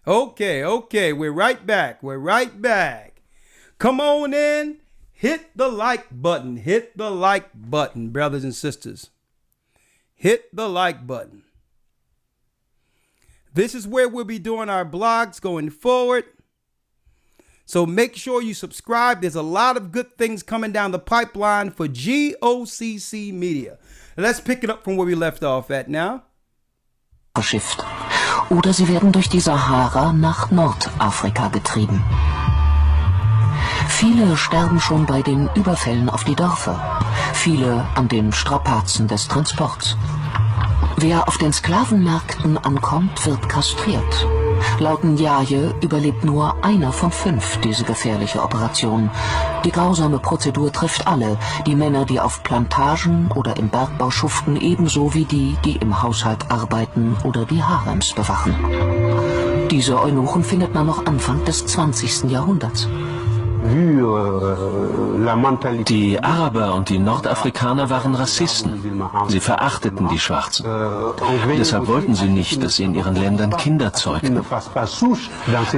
Okay, we're right back. Come on in, hit the like button, brothers and sisters. Hit the like button. This is where we'll be doing our blogs going forward. So make sure you subscribe. There's a lot of good things coming down the pipeline for GOCC Media. Let's pick it up from where we left off at now. Verschifft. Oder sie werden durch die Sahara nach Nordafrika getrieben. Viele sterben schon bei den Überfällen auf die Dörfer. Viele an den Strapazen des Transports. Wer auf den Sklavenmärkten ankommt, wird kastriert. Laut Ndiaye überlebt nur einer von 5 diese gefährliche Operation. Die grausame Prozedur trifft alle, die Männer, die auf Plantagen oder im Bergbau schuften, ebenso wie die, die im Haushalt arbeiten oder die Harems bewachen. Diese Eunuchen findet man noch Anfang des 20. Jahrhunderts. Die Araber und die Nordafrikaner waren Rassisten. Sie verachteten die Schwarzen. Deshalb wollten sie nicht, dass sie in ihren Ländern Kinder zeugten.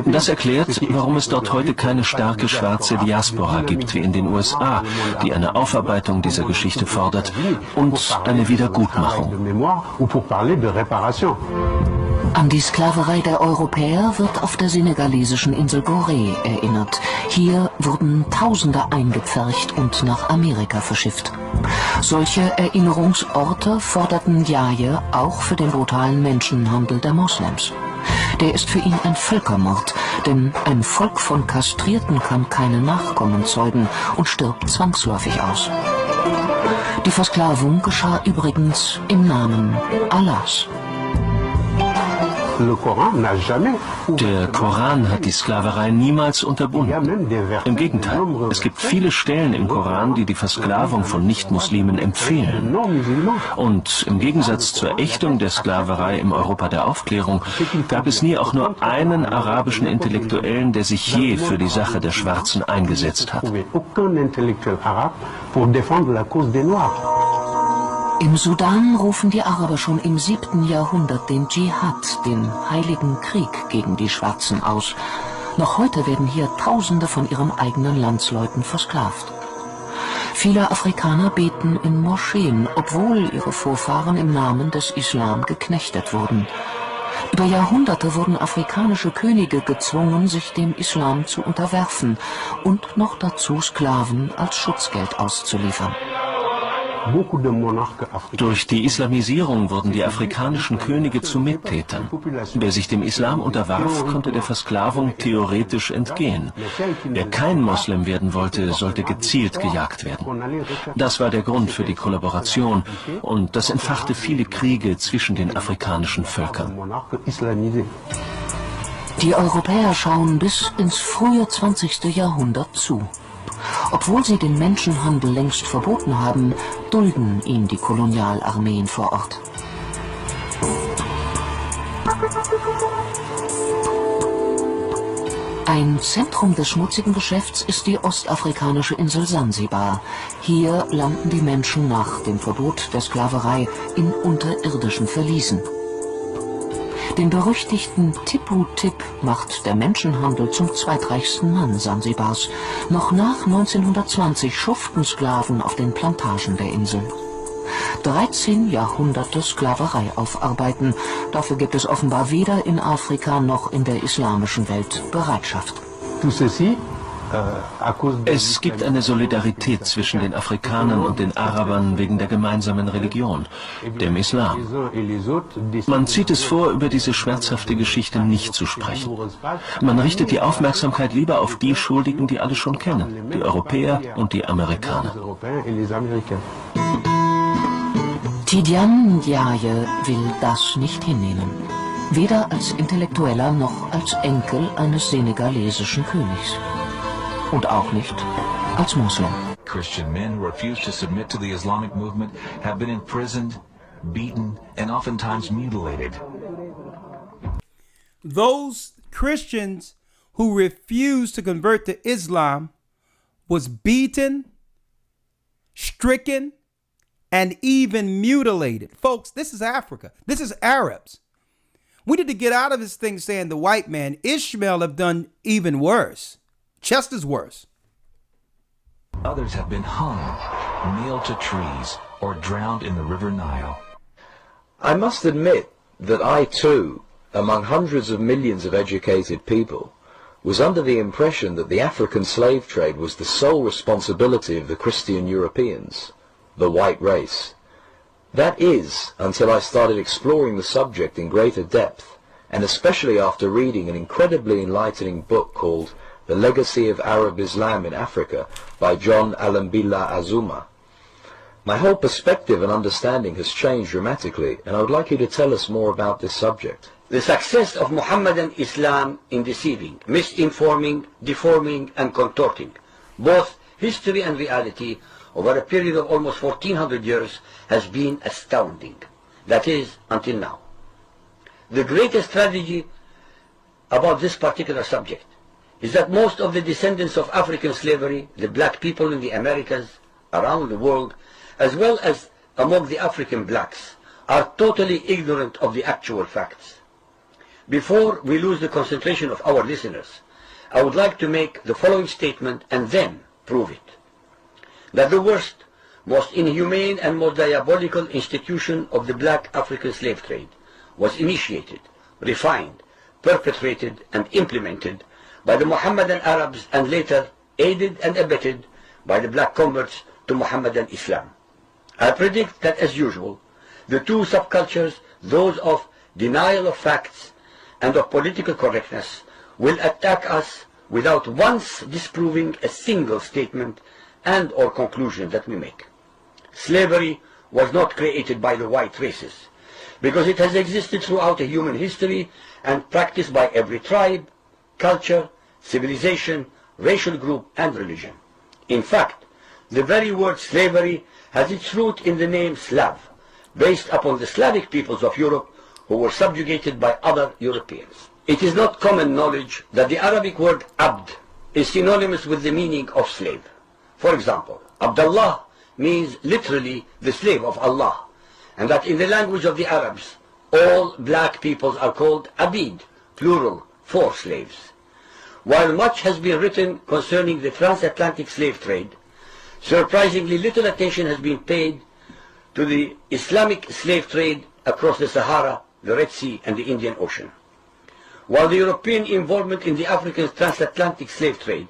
Das erklärt, warum es dort heute keine starke schwarze Diaspora gibt wie in den USA, die eine Aufarbeitung dieser Geschichte fordert und eine Wiedergutmachung. An die Sklaverei der Europäer wird auf der senegalesischen Insel Gorée erinnert. Hier wurden Tausende eingepfercht und nach Amerika verschifft. Solche Erinnerungsorte forderten Ndiaye auch für den brutalen Menschenhandel der Moslems. Der ist für ihn ein Völkermord, denn ein Volk von Kastrierten kann keine Nachkommen zeugen und stirbt zwangsläufig aus. Die Versklavung geschah übrigens im Namen Allahs. Der Koran hat die Sklaverei niemals unterbunden. Im Gegenteil, es gibt viele Stellen im Koran, die die Versklavung von Nichtmuslimen empfehlen. Und im Gegensatz zur Ächtung der Sklaverei im Europa der Aufklärung gab es nie auch nur einen arabischen Intellektuellen, der sich je für die Sache der Schwarzen eingesetzt hat. Im Sudan rufen die Araber schon im 7. Jahrhundert den Dschihad, den heiligen Krieg gegen die Schwarzen, aus. Noch heute werden hier Tausende von ihren eigenen Landsleuten versklavt. Viele Afrikaner beten in Moscheen, obwohl ihre Vorfahren im Namen des Islam geknechtet wurden. Über Jahrhunderte wurden afrikanische Könige gezwungen, sich dem Islam zu unterwerfen und noch dazu Sklaven als Schutzgeld auszuliefern. Durch die Islamisierung wurden die afrikanischen Könige zu Mittätern. Wer sich dem Islam unterwarf, konnte der Versklavung theoretisch entgehen. Wer kein Moslem werden wollte, sollte gezielt gejagt werden. Das war der Grund für die Kollaboration und das entfachte viele Kriege zwischen den afrikanischen Völkern. Die Europäer schauen bis ins frühe 20. Jahrhundert zu. Obwohl sie den Menschenhandel längst verboten haben, dulden ihn die Kolonialarmeen vor Ort. Ein Zentrum des schmutzigen Geschäfts ist die ostafrikanische Insel Sansibar. Hier landen die Menschen nach dem Verbot der Sklaverei in unterirdischen Verliesen. Den berüchtigten Tipu-Tip macht der Menschenhandel zum zweitreichsten Mann Sansibars. Noch nach 1920 schuften Sklaven auf den Plantagen der Insel. 13 Jahrhunderte Sklaverei aufarbeiten. Dafür gibt es offenbar weder in Afrika noch in der islamischen Welt Bereitschaft. Es gibt eine Solidarität zwischen den Afrikanern und den Arabern wegen der gemeinsamen Religion, dem Islam. Man zieht es vor, über diese schmerzhafte Geschichte nicht zu sprechen. Man richtet die Aufmerksamkeit lieber auf die Schuldigen, die alle schon kennen, die Europäer und die Amerikaner. Tidiane Ndiaye will das nicht hinnehmen. Weder als Intellektueller noch als Enkel eines senegalesischen Königs. Und auch nicht als Moslem. Christian men who refused to submit to the Islamic movement have been imprisoned, beaten, and oftentimes mutilated. Those Christians who refused to convert to Islam was beaten, stricken, and even mutilated. Folks, this is Africa. This is Arabs. We need to get out of this thing saying the white man, Ishmael, have done even worse. Just as worse. Others have been hung, nailed to trees, or drowned in the river Nile. I must admit that I too, among hundreds of millions of educated people, was under the impression that the African slave trade was the sole responsibility of the Christian Europeans, the white race. That is, until I started exploring the subject in greater depth, and especially after reading an incredibly enlightening book called The Legacy of Arab Islam in Africa by John Alambila Azuma. My whole perspective and understanding has changed dramatically, and I would like you to tell us more about this subject. The success of Muhammadan Islam in deceiving, misinforming, deforming and contorting both history and reality over a period of almost 1400 years has been astounding. That is, until now. The greatest tragedy about this particular subject is that most of the descendants of African slavery, the black people in the Americas, around the world, as well as among the African blacks, are totally ignorant of the actual facts. Before we lose the concentration of our listeners, I would like to make the following statement and then prove it. That the worst, most inhumane and most diabolical institution of the black African slave trade was initiated, refined, perpetrated and implemented by the Mohammedan Arabs and later aided and abetted by the black converts to Mohammedan Islam. I predict that, as usual, the two subcultures, those of denial of facts and of political correctness, will attack us without once disproving a single statement and or conclusion that we make. Slavery was not created by the white races, because it has existed throughout a human history and practiced by every tribe, culture, civilization, racial group and religion. In fact, the very word slavery has its root in the name Slav, based upon the Slavic peoples of Europe who were subjugated by other Europeans. It is not common knowledge that the Arabic word abd is synonymous with the meaning of slave. For example, Abdullah means literally the slave of Allah, and that in the language of the Arabs, all black peoples are called abid, plural, for slaves. While much has been written concerning the transatlantic slave trade, surprisingly little attention has been paid to the Islamic slave trade across the Sahara, the Red Sea and the Indian Ocean. While the European involvement in the African transatlantic slave trade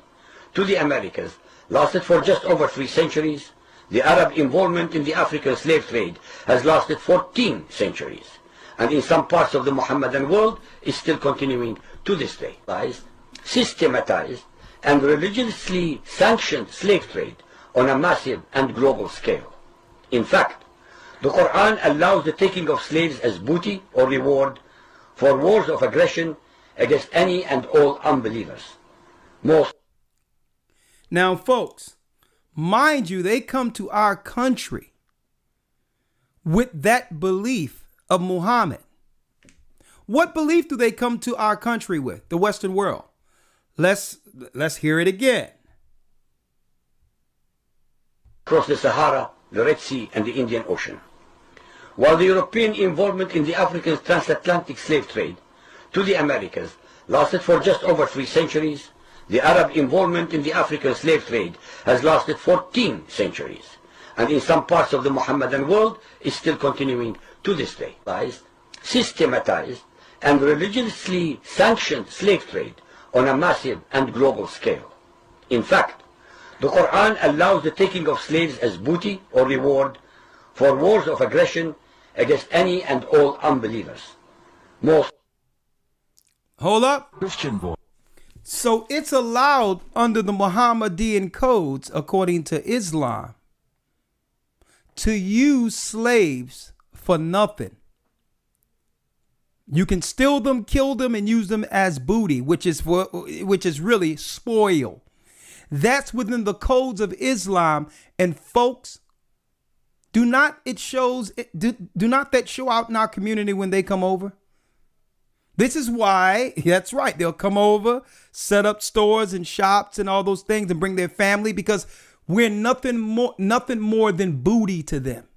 to the Americas lasted for just over 3 centuries, the Arab involvement in the African slave trade has lasted 14 centuries, and in some parts of the Mohammedan world is still continuing to this day. Systematized and religiously sanctioned slave trade on a massive and global scale. In fact, the Quran allows the taking of slaves as booty or reward for wars of aggression against any and all unbelievers. Now, folks, mind you, they come to our country with that belief of Muhammad. What belief do they come to our country with, the Western world? Let's hear it again. Across the Sahara, the Red Sea and the Indian Ocean. While the European involvement in the African transatlantic slave trade to the Americas lasted for just over 3 centuries, the Arab involvement in the African slave trade has lasted 14 centuries, and in some parts of the Mohammedan world is still continuing to this day. Systematized and religiously sanctioned slave trade on a massive and global scale. In fact, the Quran allows the taking of slaves as booty or reward for wars of aggression against any and all unbelievers. Hold up. Christian boy. So it's allowed under the Mohammedan codes, according to Islam, to use slaves for nothing. You can steal them, kill them, and use them as booty, which is really spoil. That's within the codes of Islam. And folks, do not that show out in our community when they come over? This is why, that's right, they'll come over, set up stores and shops and all those things and bring their family, because we're nothing more than booty to them.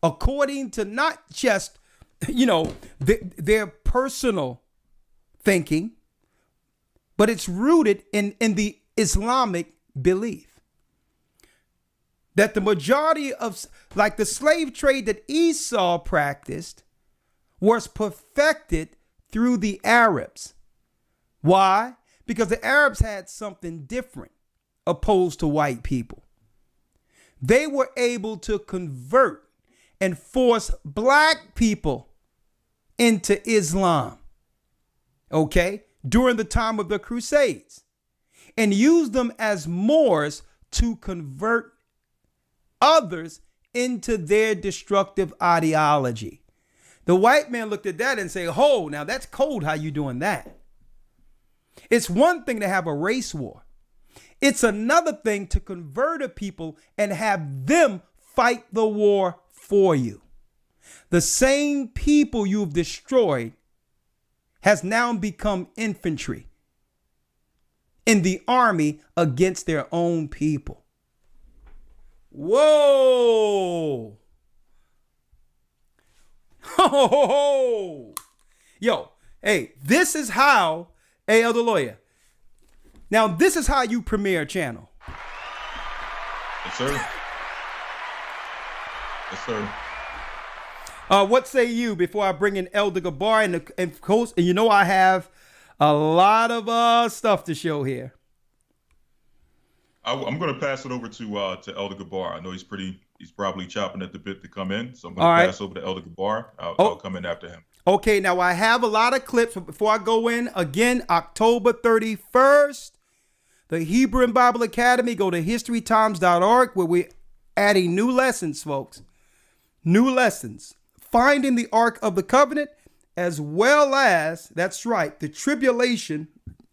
According to not just, their personal thinking, but it's rooted in the Islamic belief that the majority of, like the slave trade that Esau practiced, was perfected through the Arabs. Why? Because the Arabs had something different opposed to white people. They were able to convert and force black people into Islam, okay, during the time of the Crusades, and use them as Moors to convert others into their destructive ideology. The white man looked at that and said, "Oh, now that's cold. How you doing that?" It's one thing to have a race war. It's another thing to convert a people and have them fight the war for you. The same people you've destroyed has now become infantry in the army against their own people. Whoa. Ho. Yo, hey, this is how, hey, Elder Lawyer. Now, this is how you premiere a channel. Yes, sir. Yes, sir. What say you before I bring in Elder Gabar and of course, and you know I have a lot of stuff to show here. I'm going to pass it over to Elder Gabar. I know he's probably chopping at the bit to come in, so I'm going to pass over to Elder Gabar. I'll come in after him. Okay, now I have a lot of clips, but before I go in, again, October 31st, the Hebrew and Bible Academy, go to historytimes.org, where we're adding new lessons, folks. New lessons. Finding the Ark of the Covenant, as well as, that's right, the tribulation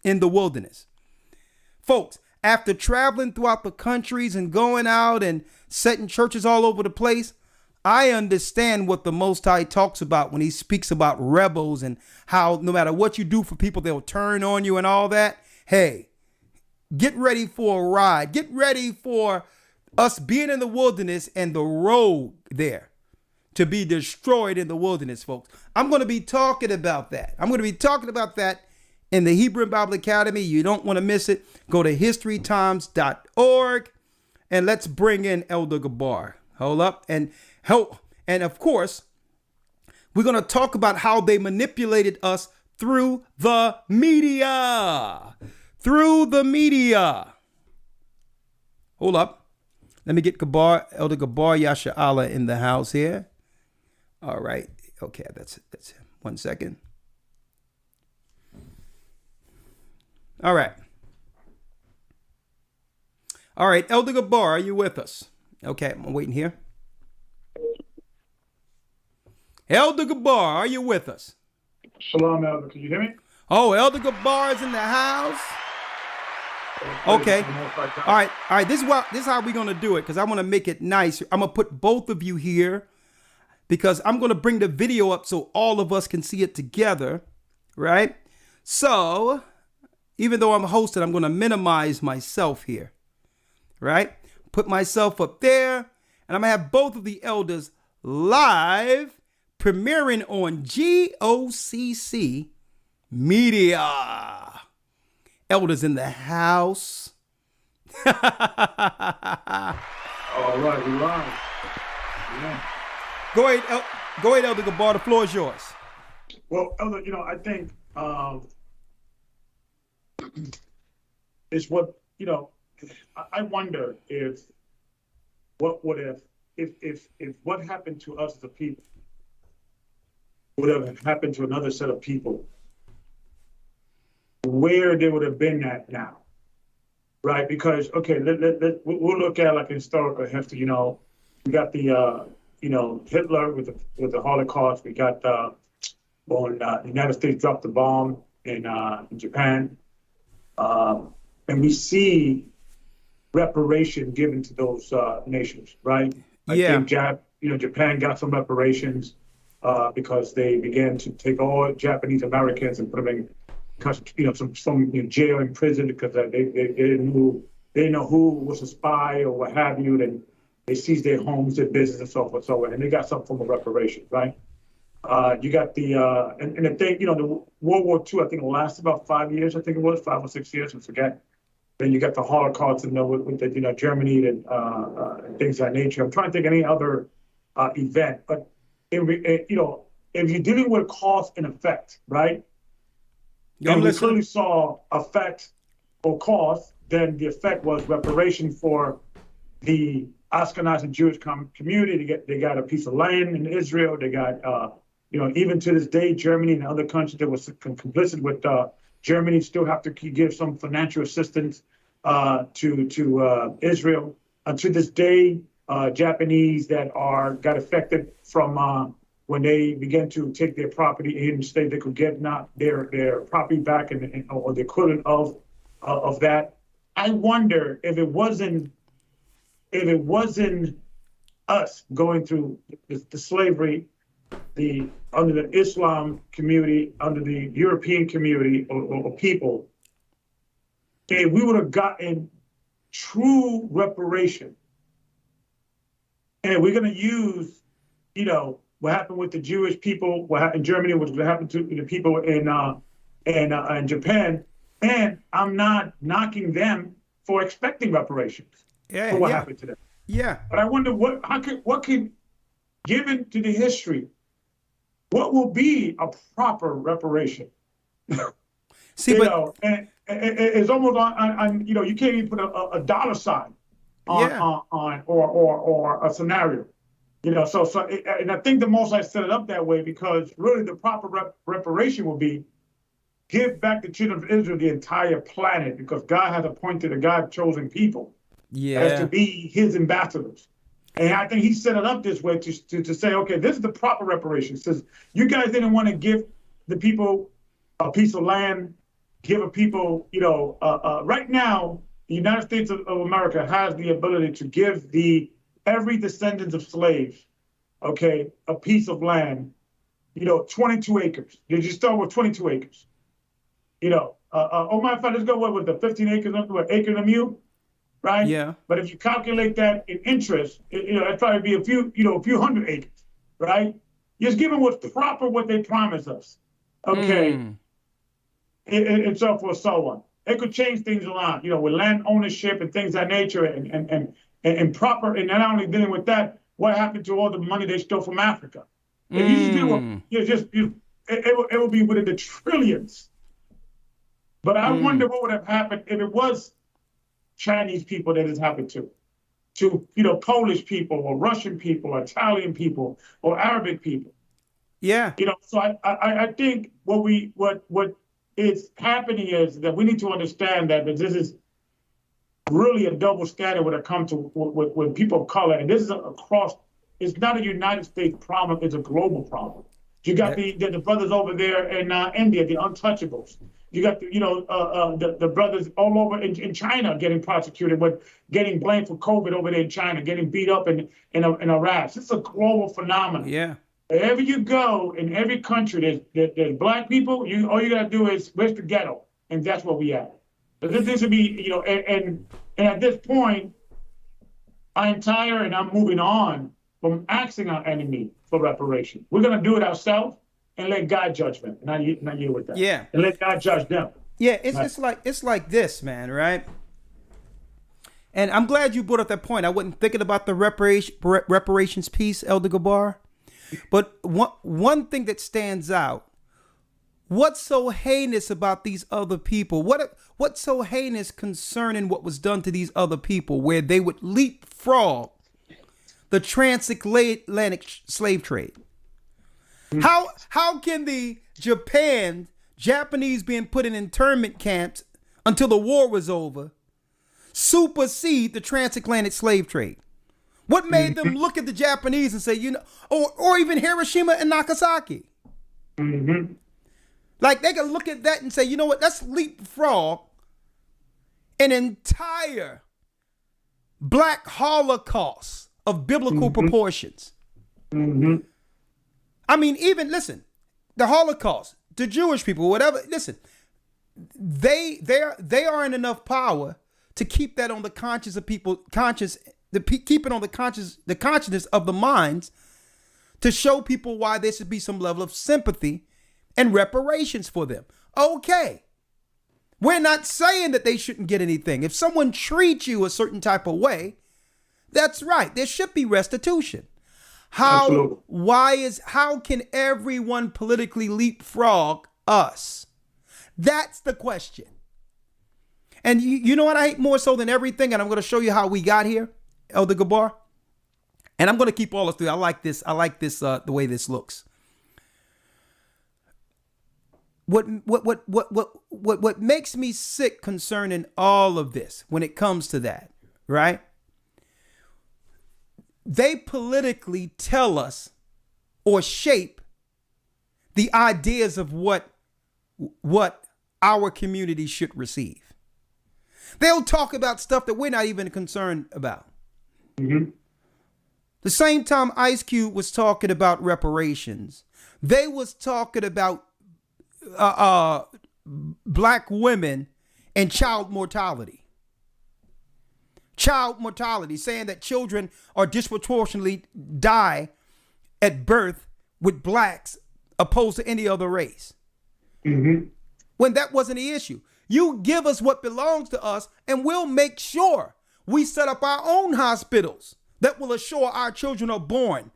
in the wilderness. Folks, after traveling throughout the countries and going out and setting churches all over the place, I understand what the Most High talks about when he speaks about rebels and how no matter what you do for people, they'll turn on you and all that. Hey, get ready for a ride. Get ready for us being in the wilderness and the road there to be destroyed in the wilderness, folks. I'm going to be talking about that. I'm going to be talking about that in the Hebrew and Bible Academy. You don't want to miss it. Go to historytimes.org and let's bring in Elder Gabar. Hold up. And of course, we're going to talk about how they manipulated us through the media. Through the media. Hold up. Let me get Elder Gabar Yasha Allah in the house here. All right. Okay, that's him. 1 second. All right. All right, Elder Gabar, are you with us? Okay, I'm waiting here. Elder Gabar, are you with us? Shalom, Elder. Can you hear me? Oh, Elder Gabar is in the house. Okay. All right. This is how we're gonna do it, because I want to make it nice. I'm gonna put both of you here because I'm gonna bring the video up so all of us can see it together, right? So, even though I'm hosting, I'm gonna minimize myself here, right? Put myself up there, and I'm gonna have both of the elders live premiering on GOCC Media. Elders in the house. All right, we live. Yeah. Go ahead, Elder Gabar. The floor is yours. Well, Elder, I think it's what, I wonder if what happened to us as a people would have happened to another set of people, where they would have been at now, right? Because, okay, we'll look at like historical history, we got the, Hitler with the Holocaust. We got when the United States dropped the bomb in Japan. And we see reparation given to those nations, right? I think Japan got some reparations because they began to take all Japanese Americans and put them in some jail and prison because they didn't know who was a spy or what have you. Then they seized their homes, their business, and so forth, so on, and they got some form of reparations, right? You got the and the thing, the World War II, I think it lasted about 5 years. I think it was 5 or 6 years. I forget. Then you got the Holocaust, and with the Germany and things of that nature. I'm trying to think of any other event, but if you're dealing with cause and effect, right? And we clearly saw effect or cause. Then the effect was reparation for the Ashkenazi Jewish community. They got a piece of land in Israel. They got even to this day, Germany and other countries that was complicit with Germany still have to give some financial assistance to Israel. To this day, Japanese that got affected from when they began to take their property in, state they could get not their property back or the equivalent of that. I wonder if it wasn't us going through the slavery, under the Islam community, under the European community or people, if we would have gotten true reparation. And we're going to use, what happened with the Jewish people, what happened in Germany, what happened to the people in Japan. And I'm not knocking them for expecting reparations for what happened to them. Yeah. But I wonder what could, given to the history, what will be a proper reparation? See, and it's almost on you can't even put a dollar sign on or a scenario. And I think the most I set it up that way because really the proper reparation will be give back the children of Israel the entire planet because God has appointed a God-chosen people as to be his ambassadors. And I think he set it up this way to say, okay, this is the proper reparation. It says, you guys didn't want to give the people a piece of land, give a people, right now, the United States of America has the ability to give every descendant of slaves, okay, a piece of land, 22 acres. Did you start with 22 acres? My friend, let's go with the 15 acres, acre and a mule. Right. Yeah. But if you calculate that in interest, it'd probably be a few hundred acres, right? Just give them what's proper, what they promised us, okay, and so forth, so on. It could change things around, with land ownership and things of that nature, and proper. And not only dealing with that, what happened to all the money they stole from Africa? If you just do, it will be within the trillions. But I wonder what would have happened if it was Chinese people that has happened to Polish people or Russian people or Italian people or Arabic people. Yeah. So I think what is happening is that we need to understand that this is really a double standard when it comes to with people of color, and this is it's not a United States problem, it's a global problem. You got the brothers over there in India, the untouchables. You got the brothers all over in China getting prosecuted, but getting blamed for COVID over there in China, getting beat up in Iraq. This is a global phenomenon. Yeah. Wherever you go in every country, there's black people. All you gotta do is where's the ghetto, and that's where we at. But this would be and at this point, I'm tired and I'm moving on from asking our enemy for reparation. We're gonna do it ourselves. And let God judgment, and I yield with that. Yeah, and let God judge them. Yeah, it's like this, man, right? And I'm glad you brought up that point. I wasn't thinking about the reparations piece, Elder Gabar. But one thing that stands out: what's so heinous about these other people? What's so heinous concerning what was done to these other people, where they would leapfrog the transatlantic slave trade? How can the Japanese being put in internment camps until the war was over supersede the transatlantic slave trade? What made them look at the Japanese and say, or even Hiroshima and Nagasaki? Mm-hmm. Like they can look at that and say, you know what, let's leapfrog an entire black holocaust of biblical proportions. Mm-hmm. I mean, even listen, the Holocaust, the Jewish people, whatever. Listen, they are in enough power to keep that on the conscience of people, keep it on the consciousness of the minds, to show people why there should be some level of sympathy and reparations for them. Okay. We're not saying that they shouldn't get anything. If someone treats you a certain type of way, that's right. There should be restitution. How can everyone politically leapfrog us? That's the question. And you know what I hate more so than everything? And I'm going to show you how we got here, Elder Gabar. And I'm going to keep all this through. I like this, the way this looks. What makes me sick concerning all of this when it comes to that, right? They politically tell us or shape the ideas of what our community should receive. They'll talk about stuff that we're not even concerned about. Mm-hmm. The same time Ice Cube was talking about reparations, they was talking about black women and child mortality. Child mortality, saying that children are disproportionately die at birth with blacks opposed to any other race. Mm-hmm. When that wasn't the issue. You give us what belongs to us and we'll make sure we set up our own hospitals that will assure our children are born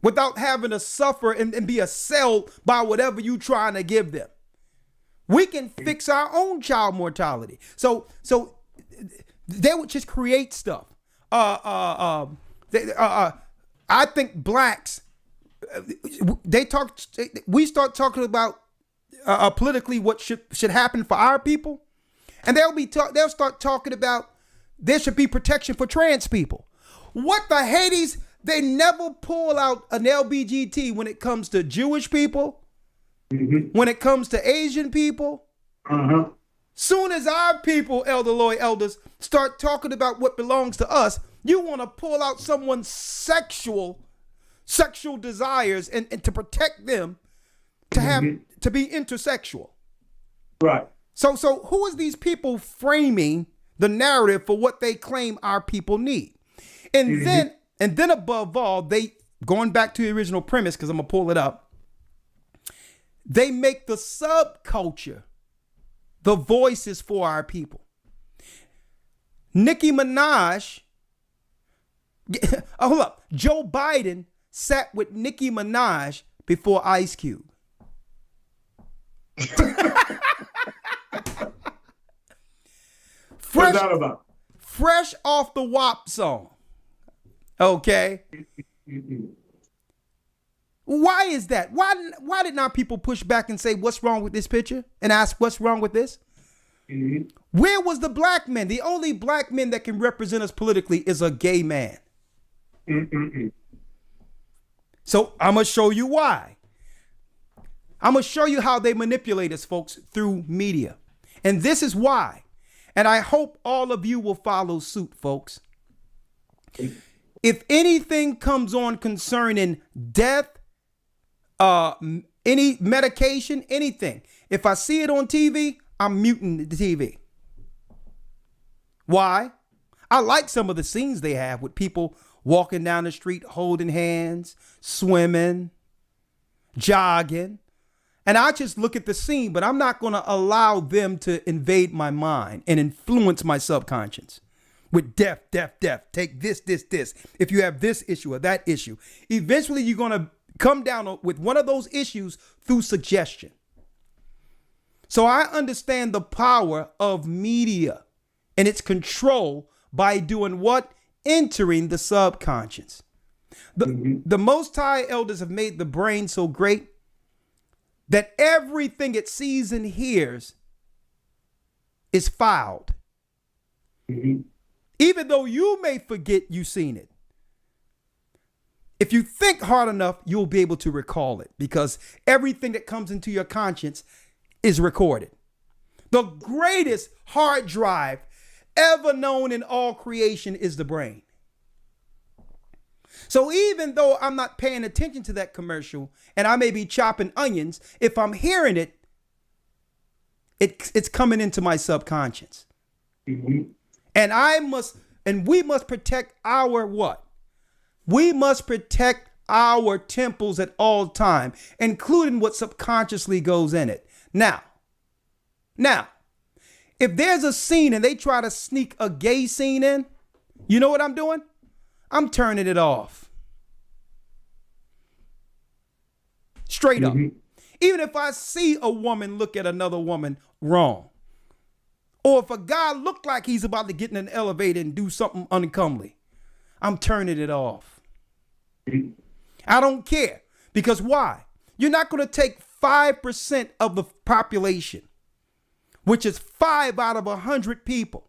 without having to suffer and be assailed by whatever you trying to give them. We can fix our own child mortality. So they would just create stuff. I think blacks, we start talking about politically what should happen for our people, and they'll start talking about there should be protection for trans people. What the Hades? They never pull out an LBGT when it comes to Jewish people, when it comes to Asian people. Soon as our people, Elder Lloyd elders, start talking about what belongs to us, you want to pull out someone's sexual desires and to protect them to be intersexual. Right. So who is these people framing the narrative for what they claim our people need? And then above all, they, going back to the original premise, because I'm gonna pull it up, they make the subculture the voices for our people. Nicki Minaj, hold up, Joe Biden sat with Nicki Minaj before Ice Cube. What's that about? Fresh off the WAP song. Okay. Why is that? Why did not people push back and say, what's wrong with this picture? And ask, what's wrong with this? Mm-hmm. Where was the black man? The only black man that can represent us politically is a gay man. Mm-mm-mm. So I'm going to show you why. I'm going to show you how they manipulate us, folks, through media. And this is why. And I hope all of you will follow suit, folks. If anything comes on concerning death, any medication, anything, if I see it on TV, I'm muting the TV. Why? I like some of the scenes they have with people walking down the street, holding hands, swimming, jogging. And I just look at the scene, but I'm not going to allow them to invade my mind and influence my subconscious with death. Take this. If you have this issue or that issue, eventually you're going to come down with one of those issues through suggestion. So I understand the power of media and its control by doing what? Entering the subconscious. The Most High elders have made the brain so great that everything it sees and hears is filed. Mm-hmm. Even though you may forget you've seen it. If you think hard enough, you'll be able to recall it because everything that comes into your conscience is recorded. The greatest hard drive ever known in all creation is the brain. So even though I'm not paying attention to that commercial and I may be chopping onions, if I'm hearing it, it's coming into my subconscious. Mm-hmm. And we must protect our what? We must protect our temples at all time, including what subconsciously goes in it. Now, if there's a scene and they try to sneak a gay scene in, you know what I'm doing? I'm turning it off. Straight up. Even if I see a woman look at another woman wrong, or if a guy look like he's about to get in an elevator and do something uncomely, I'm turning it off. I don't care. Because why? You're not going to take 5% of the population, which is 5 out of 100 people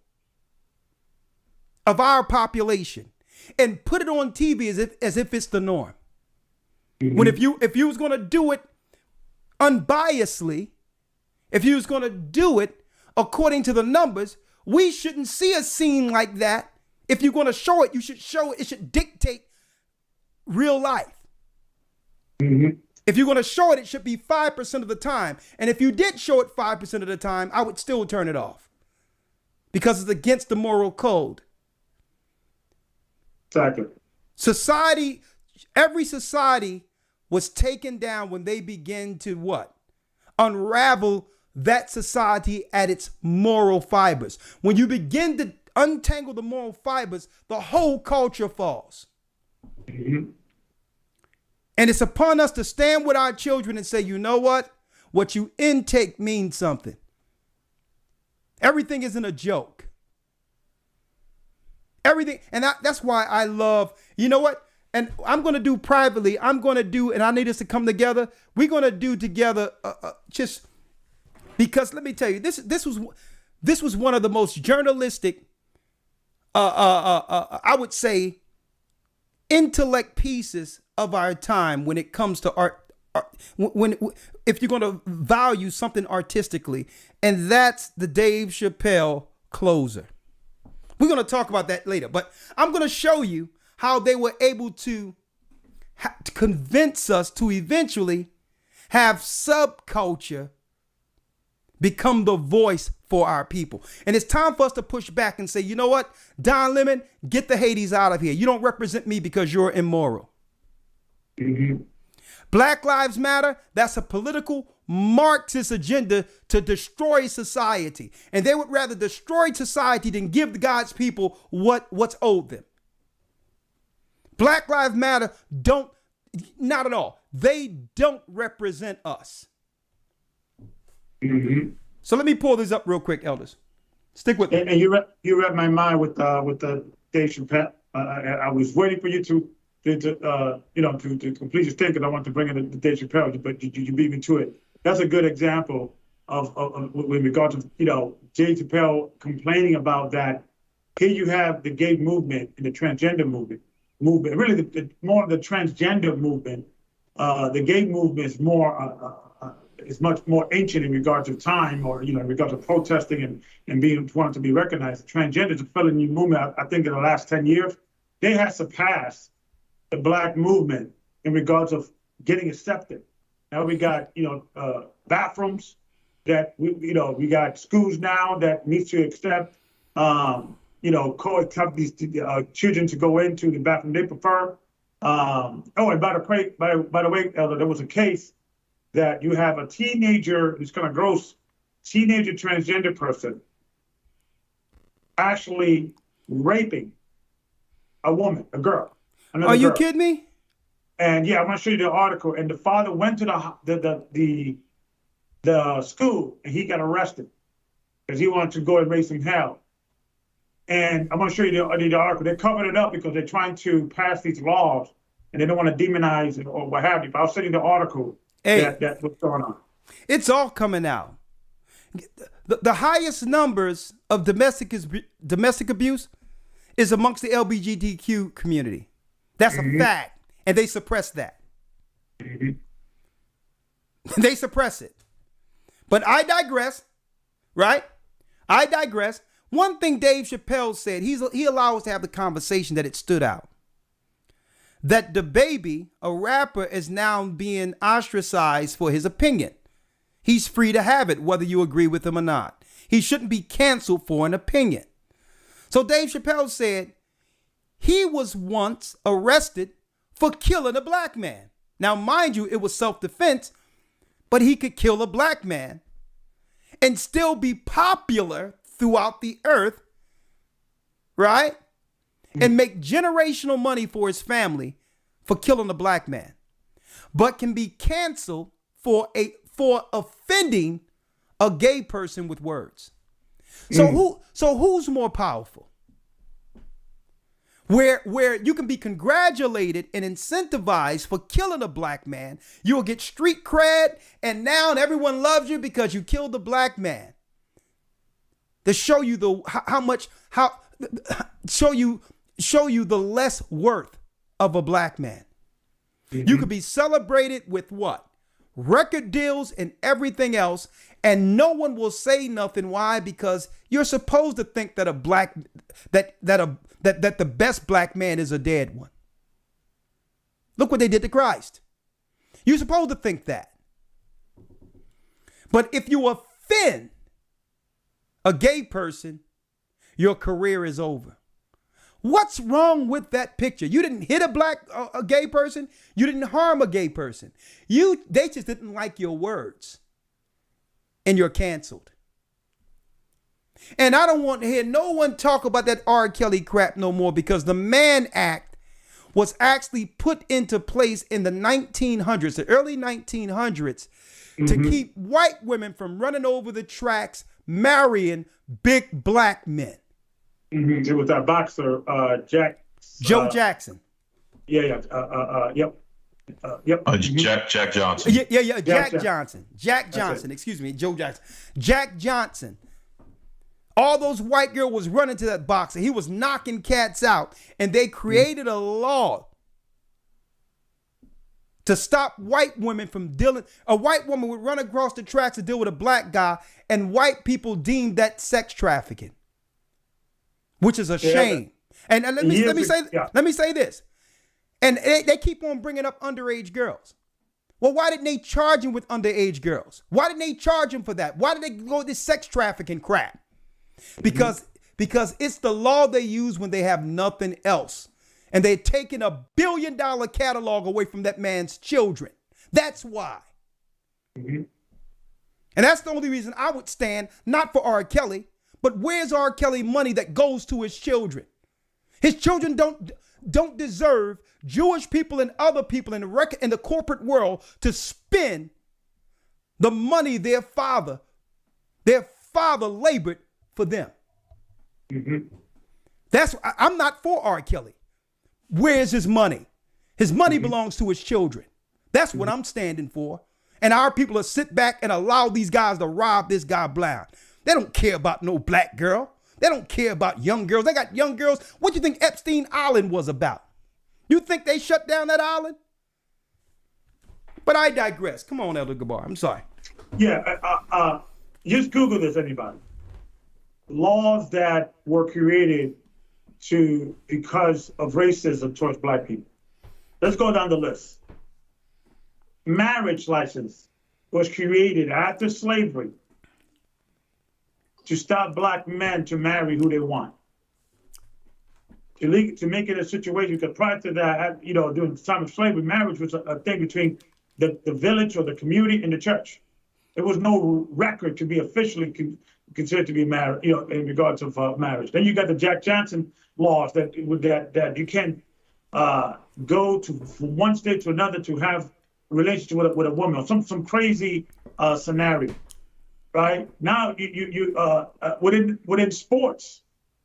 of our population, and put it on TV as if it's the norm. When if you was going to do it unbiasedly, if you was going to do it according to the numbers, we shouldn't see a scene like that. If you're going to show it, you should show it. It should dictate real life. If you're going to show it, it should be 5% of the time. And if you did show it 5% of the time, I would still turn it off because it's against the moral code. Exactly. Society, every society was taken down when they begin to what? Unravel that society at its moral fibers. When you begin to untangle the moral fibers, the whole culture falls. And it's upon us to stand with our children and say, you know what you intake means something. Everything isn't a joke. Everything. And that's why I love, you know what? And I'm going to do privately. And I need us to come together. We're going to do together just because, let me tell you, this was one of the most journalistic, I would say, intellect pieces of our time when it comes to art, if you're going to value something artistically, and that's the Dave Chappelle closer. We're going to talk about that later, but I'm going to show you how they were able to convince us to eventually have subculture become the voice for our people. And it's time for us to push back and say, you know what, Don Lemon, get the Hades out of here. You don't represent me because you're immoral. Black Lives Matter, that's a political Marxist agenda to destroy society. And they would rather destroy society than give God's people what's owed them. Black Lives Matter not at all. They don't represent us. So let me pull this up real quick, elders. Stick with me. And you read my mind with the Dave Chappelle. I was waiting for you to complete your statement because I want to bring in the Dave Chappelle, but you beat me to it. That's a good example of with regard to Dave Chappelle complaining about that. Here you have the gay movement and the transgender movement. Really, more of the transgender movement. The gay movement is more. Is much more ancient in regard to time, or in regard to protesting and being wanted to be recognized. Transgender is a fairly new movement. I think in the last 10 years, they have surpassed the black movement in regards of getting accepted. Now we got bathrooms that we got schools now that needs to accept co-accept these children to go into the bathroom they prefer. And by the way, Elder, there was a case that you have a teenager, it's kind of gross, teenager transgender person actually raping a woman, a girl. Are you kidding me? And yeah, I'm gonna show you the article. And the father went to the school and he got arrested because he wanted to go and raise some hell. And I'm gonna show you the article. They covered it up because they're trying to pass these laws and they don't want to demonize it or what have you. But I'll send you the article. Hey, that's what's going on. It's all coming out. The highest numbers of domestic abuse is amongst the LGBTQ community. That's a fact. And they suppress that. They suppress it. But I digress, right? I digress. One thing Dave Chappelle said, he allowed us to have the conversation that it stood out. That the baby, a rapper, is now being ostracized for his opinion. He's free to have it, whether you agree with him or not. He shouldn't be canceled for an opinion. So Dave Chappelle said he was once arrested for killing a black man. Now, mind you, it was self-defense, but he could kill a black man and still be popular throughout the earth, right? And make generational money for his family for killing a black man, but can be canceled for offending a gay person with words. So who's more powerful? Where you can be congratulated and incentivized for killing a black man, you'll get street cred, and now everyone loves you because you killed a black man. To show you show you the less worth of a black man. Mm-hmm. You could be celebrated with what? Record deals and everything else, and no one will say nothing. Why? Because you're supposed to think that that the best black man is a dead one. Look what they did to Christ. You're supposed to think that. But if you offend a gay person, your career is over. What's wrong with that picture? You didn't hit a gay person. You didn't harm a gay person. They just didn't like your words, and you're canceled. And I don't want to hear no one talk about that R. Kelly crap no more, because the Mann Act was actually put into place in the 1900s, the early 1900s, to keep white women from running over the tracks, marrying big black men. Mm-hmm. It was that boxer, Joe Jackson. Yep. Jack Johnson. Yeah. Jack Johnson. Excuse me, Joe Jackson. Jack Johnson. All those white girls was running to that boxer. He was knocking cats out, and they created a law to stop white women from dealing. A white woman would run across the tracks to deal with a black guy, and white people deemed that sex trafficking, which is a shame. And let me say this. And they keep on bringing up underage girls. Well, why didn't they charge him with underage girls? Why didn't they charge him for that? Why did they go with this sex trafficking crap? Because it's the law they use when they have nothing else. And they're taking $1 billion catalog away from that man's children. That's why. And that's the only reason I would stand, not for R. Kelly, but where's R. Kelly money that goes to his children? His children don't deserve Jewish people and other people in the corporate world to spend the money their father labored for them. I'm not for R. Kelly. Where's his money? His money belongs to his children. That's what I'm standing for. And our people will sit back and allow these guys to rob this guy blind. They don't care about no black girl. They don't care about young girls. They got young girls. What do you think Epstein Island was about? You think they shut down that island? But I digress. Come on, Elder Gabar. I'm sorry. Yeah, just Google this, anybody. Laws that were created because of racism towards black people. Let's go down the list. Marriage license was created after slavery to stop black men to marry who they want. To make it a situation, because prior to that, during the time of slavery, marriage was a thing between the village or the community and the church. There was no record to be officially considered to be married, in regards of marriage. Then you got the Jack Johnson laws that you can't go from one state to another to have a relationship with a woman, or some crazy scenario. Right now, within sports,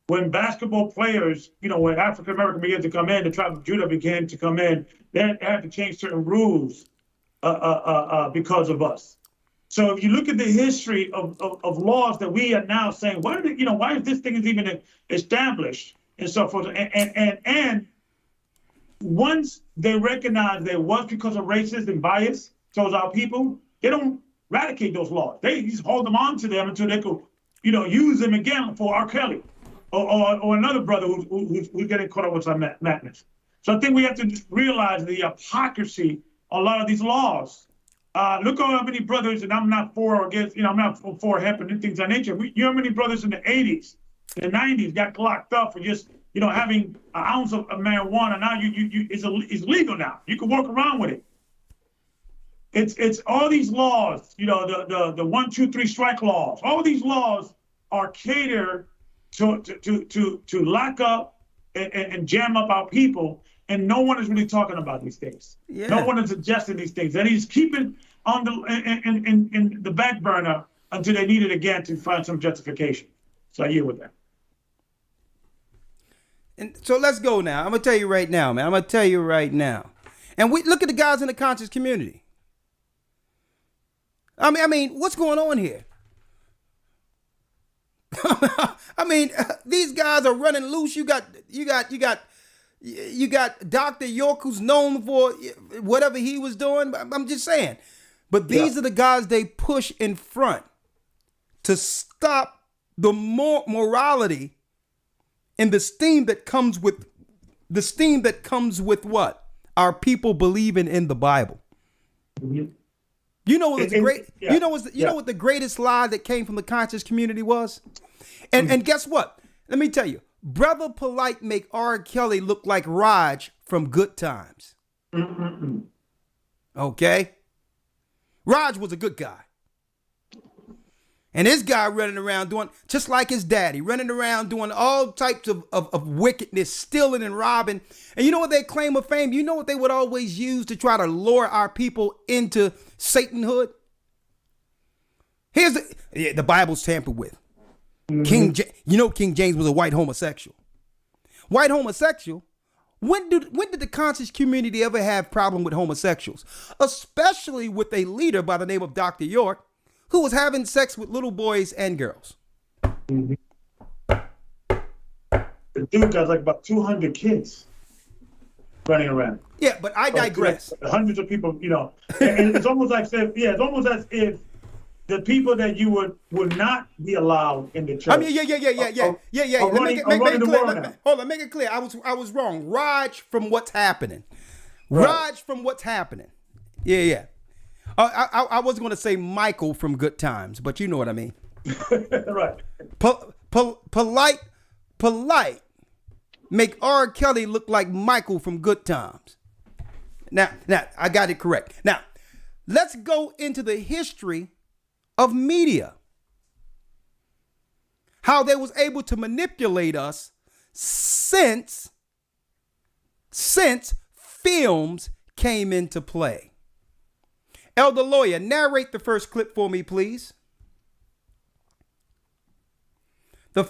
when basketball players, when African American began to come in, the tribe of Judah began to come in, they had to change certain rules because of us. So if you look at the history of laws that we are now saying, why is this thing even established and so forth? And once they recognize that it was because of racism and bias towards our people, they don't eradicate those laws. They just hold them on to them until they could, use them again for R. Kelly or another brother who's getting caught up with some madness. So I think we have to realize the hypocrisy of a lot of these laws. Look how many brothers, and I'm not for or against, I'm not for hemp and things of that nature. You know how many brothers in the 80s, in the 90s got locked up for just having an ounce of marijuana now is legal now. You can walk around with it. It's all these laws, the 1, 2, 3 strike laws. All these laws are catered to lock up and jam up our people, and no one is really talking about these things. Yeah. No one is suggesting these things, and he's keeping on in the back burner until they need it again to find some justification. So I yield with that. And so let's go now. I'm gonna tell you right now, man. I'm gonna tell you right now. And we look at the guys in the conscious community. I mean, what's going on here? I mean, these guys are running loose. You got Dr. York, who's known for whatever he was doing. I'm just saying. But these are the guys they push in front to stop the morality and the steam that comes with what? Our people believing in the Bible. Mm-hmm. You know what's great? Yeah. You know what the greatest lie that came from the conscious community was? And guess what? Let me tell you, Brother Polite make R. Kelly look like Raj from Good Times. Mm-mm-mm. Okay? Raj was a good guy. And this guy running around doing, just like his daddy, running around doing all types of wickedness, stealing and robbing. And you know what their claim of fame? You know what they would always use to try to lure our people into Satanhood? Here's the Bible's tampered with. Mm-hmm. King James was a white homosexual. White homosexual? When did the conscious community ever have problem with homosexuals? Especially with a leader by the name of Dr. York, who was having sex with little boys and girls. Mm-hmm. The dude got like about 200 kids running around. Yeah, but I digress. Hundreds of people, and it's almost like it's almost as if the people that you would not be allowed in the church. I mean, yeah. Make it clear. I was wrong. Raj from what's happening. Right. Raj from what's happening. Yeah. I wasn't going to say Michael from Good Times, but you know what I mean. Right. Polite. Make R. Kelly look like Michael from Good Times. Now, I got it correct. Now, let's go into the history of media. How they was able to manipulate us since films came into play. Elder Lawyer, narrate the first clip for me, please.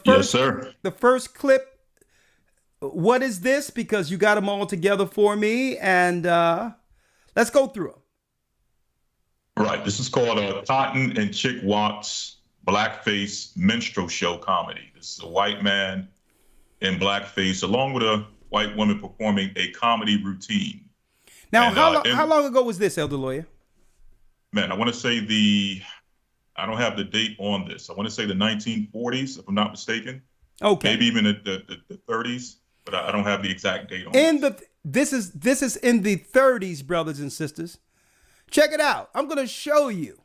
Yes, sir. The first clip. What is this? Because you got them all together for me, and let's go through them. Right. This is called Cotton and Chick Watts Blackface Minstrel Show Comedy. This is a white man in blackface, along with a white woman performing a comedy routine. Now, how long ago was this, Elder Lawyer? Man, I want to say I don't have the date on this. I want to say the 1940s, if I'm not mistaken. Okay. Maybe even the 30s, but I don't have the exact date on this is in the 30s, brothers and sisters. Check it out. We're going to show you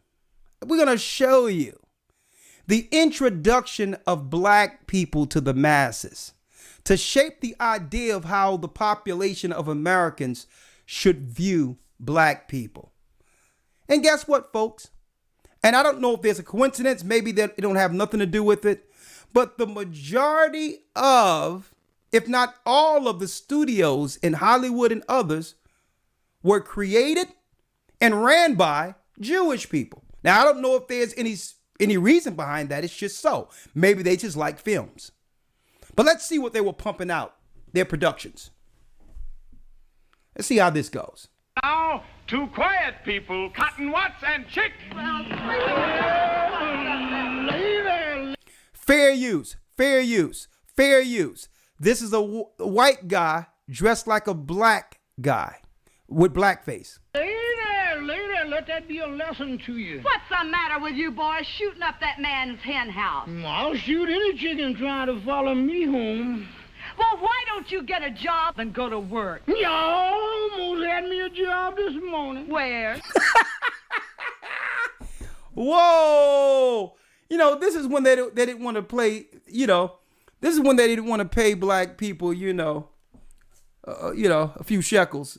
the introduction of black people to the masses to shape the idea of how the population of Americans should view black people. And guess what, folks? And I don't know if there's a coincidence. Maybe that it don't have nothing to do with it. But the majority of, if not all of the studios in Hollywood and others were created and ran by Jewish people. Now, I don't know if there's any reason behind that. It's just so. Maybe they just like films. But let's see what they were pumping out, their productions. Let's see how this goes. Now, two quiet people, Cotton Watts and Chick. Fair use. This is a white guy dressed like a black guy with blackface. Lady, let that be a lesson to you. What's the matter with you boys shooting up that man's hen house? I'll shoot any chicken trying to follow me home. Well, why don't you get a job and go to work? You almost had me a job this morning. Where? Whoa! This is when they didn't want to play, This is when they didn't want to pay black people, a few shekels,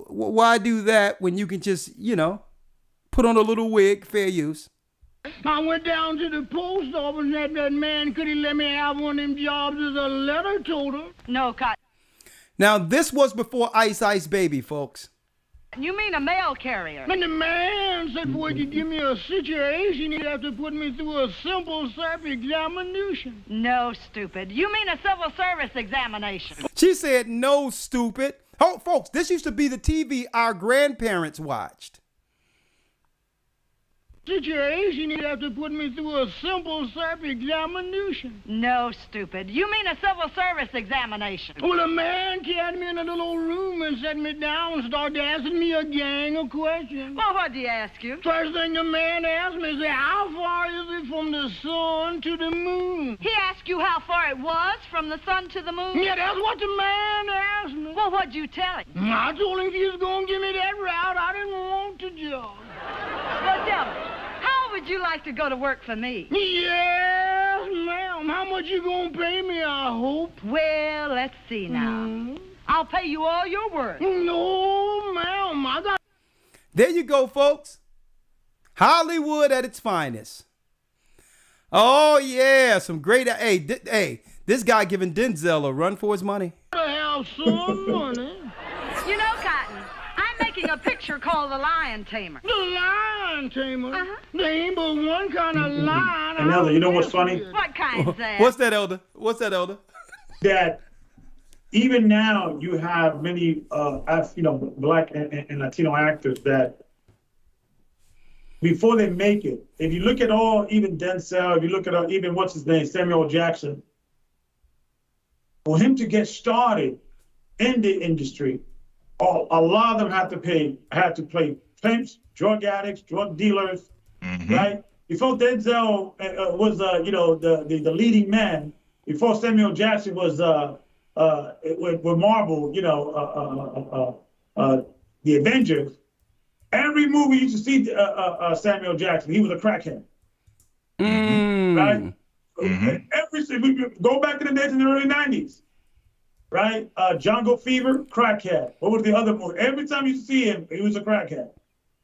why do that when you can just, put on a little wig, fair use? I went down to the post office and asked that man, could he let me have one of them jobs as a letter toter? No, Cotton. Now, this was before Ice Ice Baby, folks. You mean a mail carrier? And the man said, for you give me a situation, he'd have to put me through a simple self-examination. No, stupid. You mean a civil service examination? She said, no, stupid. Oh, folks, this used to be the TV our grandparents watched. Situation, he'd have to put me through a simple self-examination. No, stupid. You mean a civil service examination? Well, the man carried me in a little room and set me down and started asking me a gang of questions. Well, what'd he ask you? First thing the man asked me is, how far is it from the sun to the moon? He asked you how far it was from the sun to the moon? Yeah, that's what the man asked me. Well, what'd you tell him? I told him if he was going to give me that route, I didn't want to jog. Well, tell me, how would you like to go to work for me? Yes, ma'am. How much you gonna pay me, I hope? Well, let's see now. I'll pay you all your worth. No, ma'am. I got... There you go, folks. Hollywood at its finest. Oh, yeah. Some great... Hey, this guy giving Denzel a run for his money. I have some money. You know, Cotton, I'm making a picture called The Lion Tamer. The Lion Tamer? There ain't but one kind of lion. And Elder, you know what's funny? What kind's that? What's that, Elder? That even now you have many, black and Latino actors that before they make it, if you look at even Denzel, if you look at even what's his name, Samuel Jackson, for him to get started in the industry, a lot of them had to play pimps, drug addicts, drug dealers, right? Before Denzel was, the leading man, before Samuel Jackson was with Marvel, the Avengers. Every movie you used to see Samuel Jackson, he was a crackhead, right? Go back in the days in the early '90s, right? Jungle Fever, crackhead. What was the other movie? Every time you see him, he was a crackhead,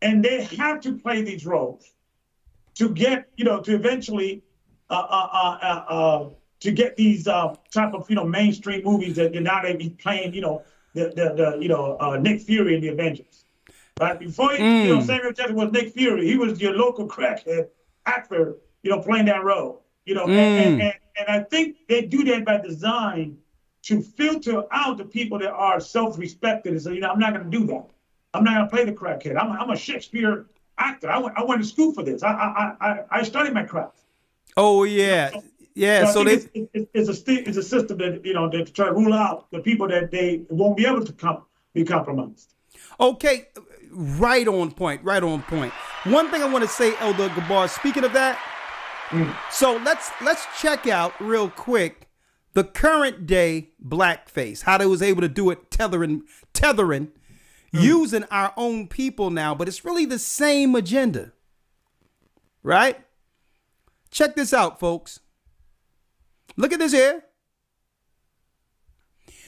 and they have to play these roles to get, to eventually, to get these type of, mainstream movies that now they be playing, Nick Fury in the Avengers. Right? Before Samuel Jackson was Nick Fury, he was your local crackhead actor, playing that role. And I think they do that by design to filter out the people that are self-respected and say, I'm not going to do that. I'm not going to play the crackhead. I'm a Shakespeare actor. I went to school for this. I studied my craft. Oh yeah, So it's a system that that try to rule out the people that they won't be able to be compromised. Okay, right on point. One thing I want to say, Elder Gabar. Speaking of that, so let's check out real quick the current day blackface. How they was able to do it, tethering. Using our own people now, but it's really the same agenda, right? Check this out, folks. Look at this here.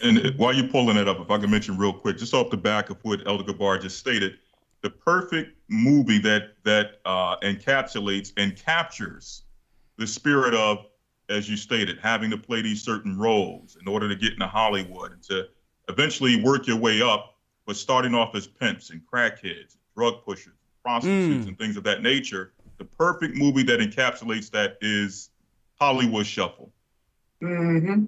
And while you're pulling it up, if I can mention real quick, just off the back of what Elder Gabar just stated, the perfect movie that encapsulates and captures the spirit of, as you stated, having to play these certain roles in order to get into Hollywood and to eventually work your way up. But starting off as pimps and crackheads, drug pushers, prostitutes, and things of that nature, the perfect movie that encapsulates that is Hollywood Shuffle. That's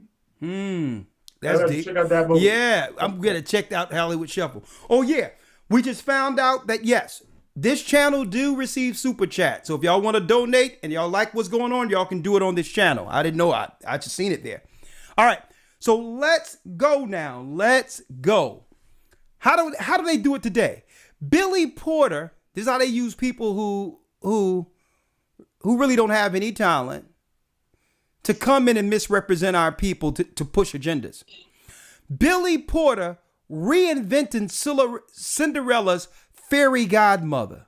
deep. Check out that movie. Yeah, I'm gonna check out Hollywood Shuffle. Oh yeah, we just found out that yes, this channel do receive super chat. So if y'all want to donate and y'all like what's going on, y'all can do it on this channel. I didn't know. I just seen it there. All right, so let's go now. Let's go. How do they do it today? Billy Porter, this is how they use people who really don't have any talent to come in and misrepresent our people to push agendas. Billy Porter reinventing Cinderella's fairy godmother.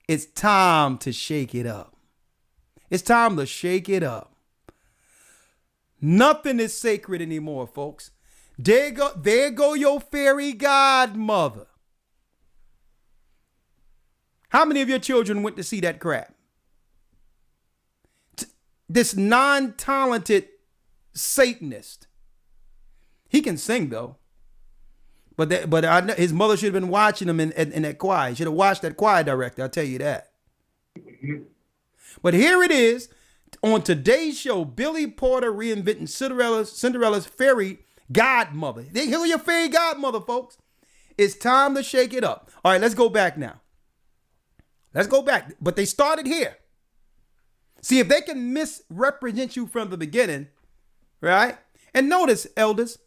It's time to shake it up. It's time to shake it up. Nothing is sacred anymore, folks. There go your fairy godmother. How many of your children went to see that crap? This non-talented Satanist. He can sing though. But I know his mother should have been watching him in that choir. He should have watched that choir director. I'll tell you that. But here it is on today's show. Billy Porter reinventing Cinderella's fairy godmother. Here your fairy godmother, folks. It's time to shake it up. All right, let's go back now. Let's go back. But they started here. See, if they can misrepresent you from the beginning, right? And notice, elders,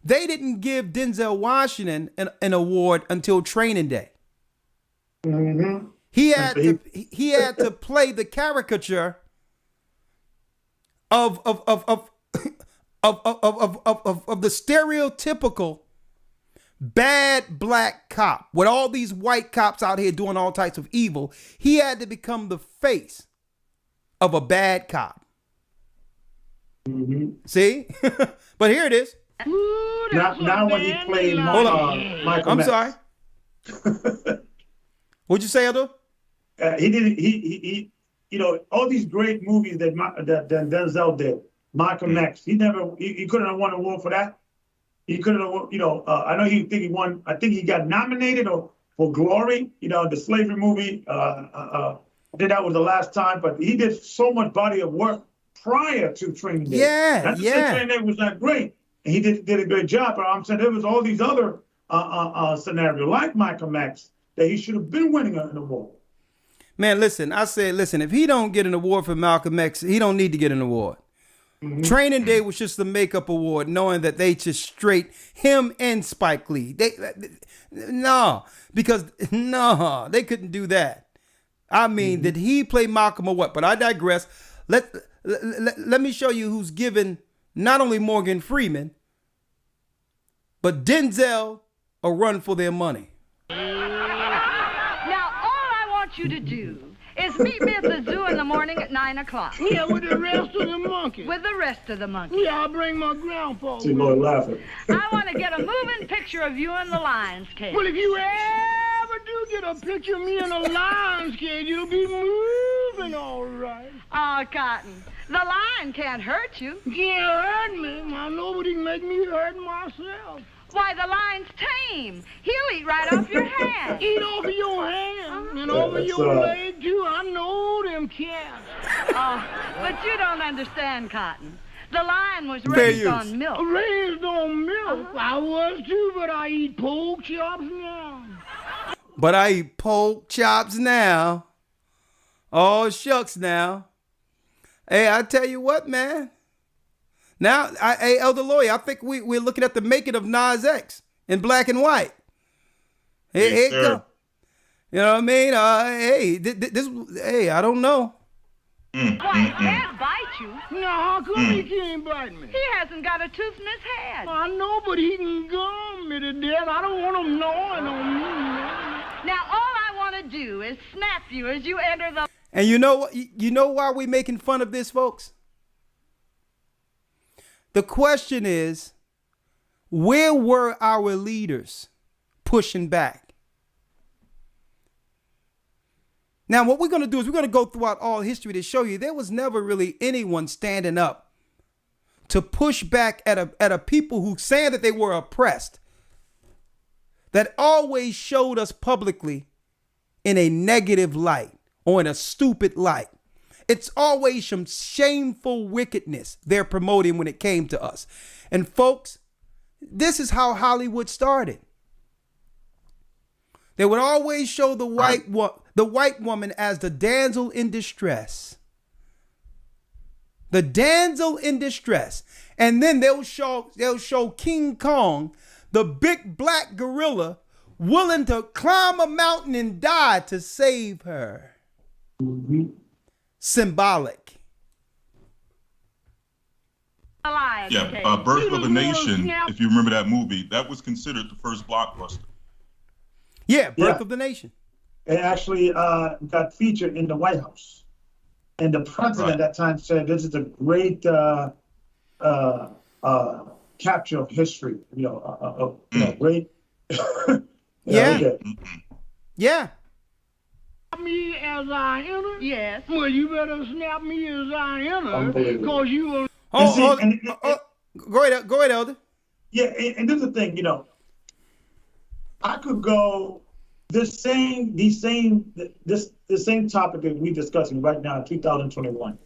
they didn't give Denzel Washington an award until Training Day. Mm-hmm. He had to play the caricature of the stereotypical bad black cop with all these white cops out here doing all types of evil. He had to become the face of a bad cop. Mm-hmm. See? But here it is. Ooh, Now when he played Michael I'm Max. sorry. What'd you say, Elder? He did. He. You know, all these great movies that Denzel did. Michael Max. He couldn't have won an award for that. He couldn't have. You know, I know he won. I think he got nominated for Glory. You know, the slavery movie. I think that was the last time. But he did so much body of work prior to Training Day. Yeah, Not to say Training Day was not great. And he did a great job. But I'm saying there was all these other scenarios like Michael Max that he should have been winning an award. Man, listen, if he don't get an award for Malcolm X, he don't need to get an award. Mm-hmm. Training Day was just the makeup award, knowing that they just straight him and Spike Lee. They couldn't do that. I mean, did he play Malcolm or what? But I digress. Let me show you who's given not only Morgan Freeman, but Denzel a run for their money. Now, all I want you to do is meet me at the zoo in the morning at 9 o'clock. Yeah, with the rest of the monkeys. With the rest of the monkeys. Yeah, I'll bring my grandpa. See, Lord laughing. I want to get a moving picture of you in the lion's cage. Well, if you ever do get a picture of me in a lion's cage, you'll be moving all right. Oh, Cotton, the lion can't hurt you. Can't hurt me. I know, but he can make me hurt myself. Why, the lion's tame. He'll eat right off your hand. Eat off of your hand and over your leg, too. I know them cats. Oh, but you don't understand, Cotton. The lion was raised on milk. Raised on milk? I was, too, but I eat pork chops now. Oh, shucks now. Hey, I tell you what, man. Now, hey, Elder Lawyer, I think we're looking at the making of Nas X in black and white. Hey, go. You know what I mean? Hey, I don't know. Why, he can't bite you. Now, how come he can't bite me? He hasn't got a tooth in his head. I know, but he can gum me to death. I don't want him gnawing on me. Now, all I want to do is snap you as you enter the... And you know why we're making fun of this, folks? The question is, where were our leaders pushing back? Now, what we're going to do is we're going to go throughout all history to show you there was never really anyone standing up to push back at a people who saying that they were oppressed, that always showed us publicly in a negative light or in a stupid light. It's always some shameful wickedness they're promoting when it came to us. And folks, this is how Hollywood started. They would always show the white woman as the damsel in distress. The damsel in distress. And then they'll show King Kong, the big black gorilla, willing to climb a mountain and die to save her. Mm-hmm. Symbolic. Yeah, Birth of a Nation, if you remember that movie, that was considered the first blockbuster. Yeah, Birth of the Nation. It actually got featured in the White House. And the president at that time said, "This is a great capture of history. Great." Yeah. Okay. Yeah. Me as I enter? Yes. Well, you better snap me as I enter, Unbelievable. because you will. Go ahead, Elder. Yeah, and this is the thing, I could go the same topic that we're discussing right now in 2021.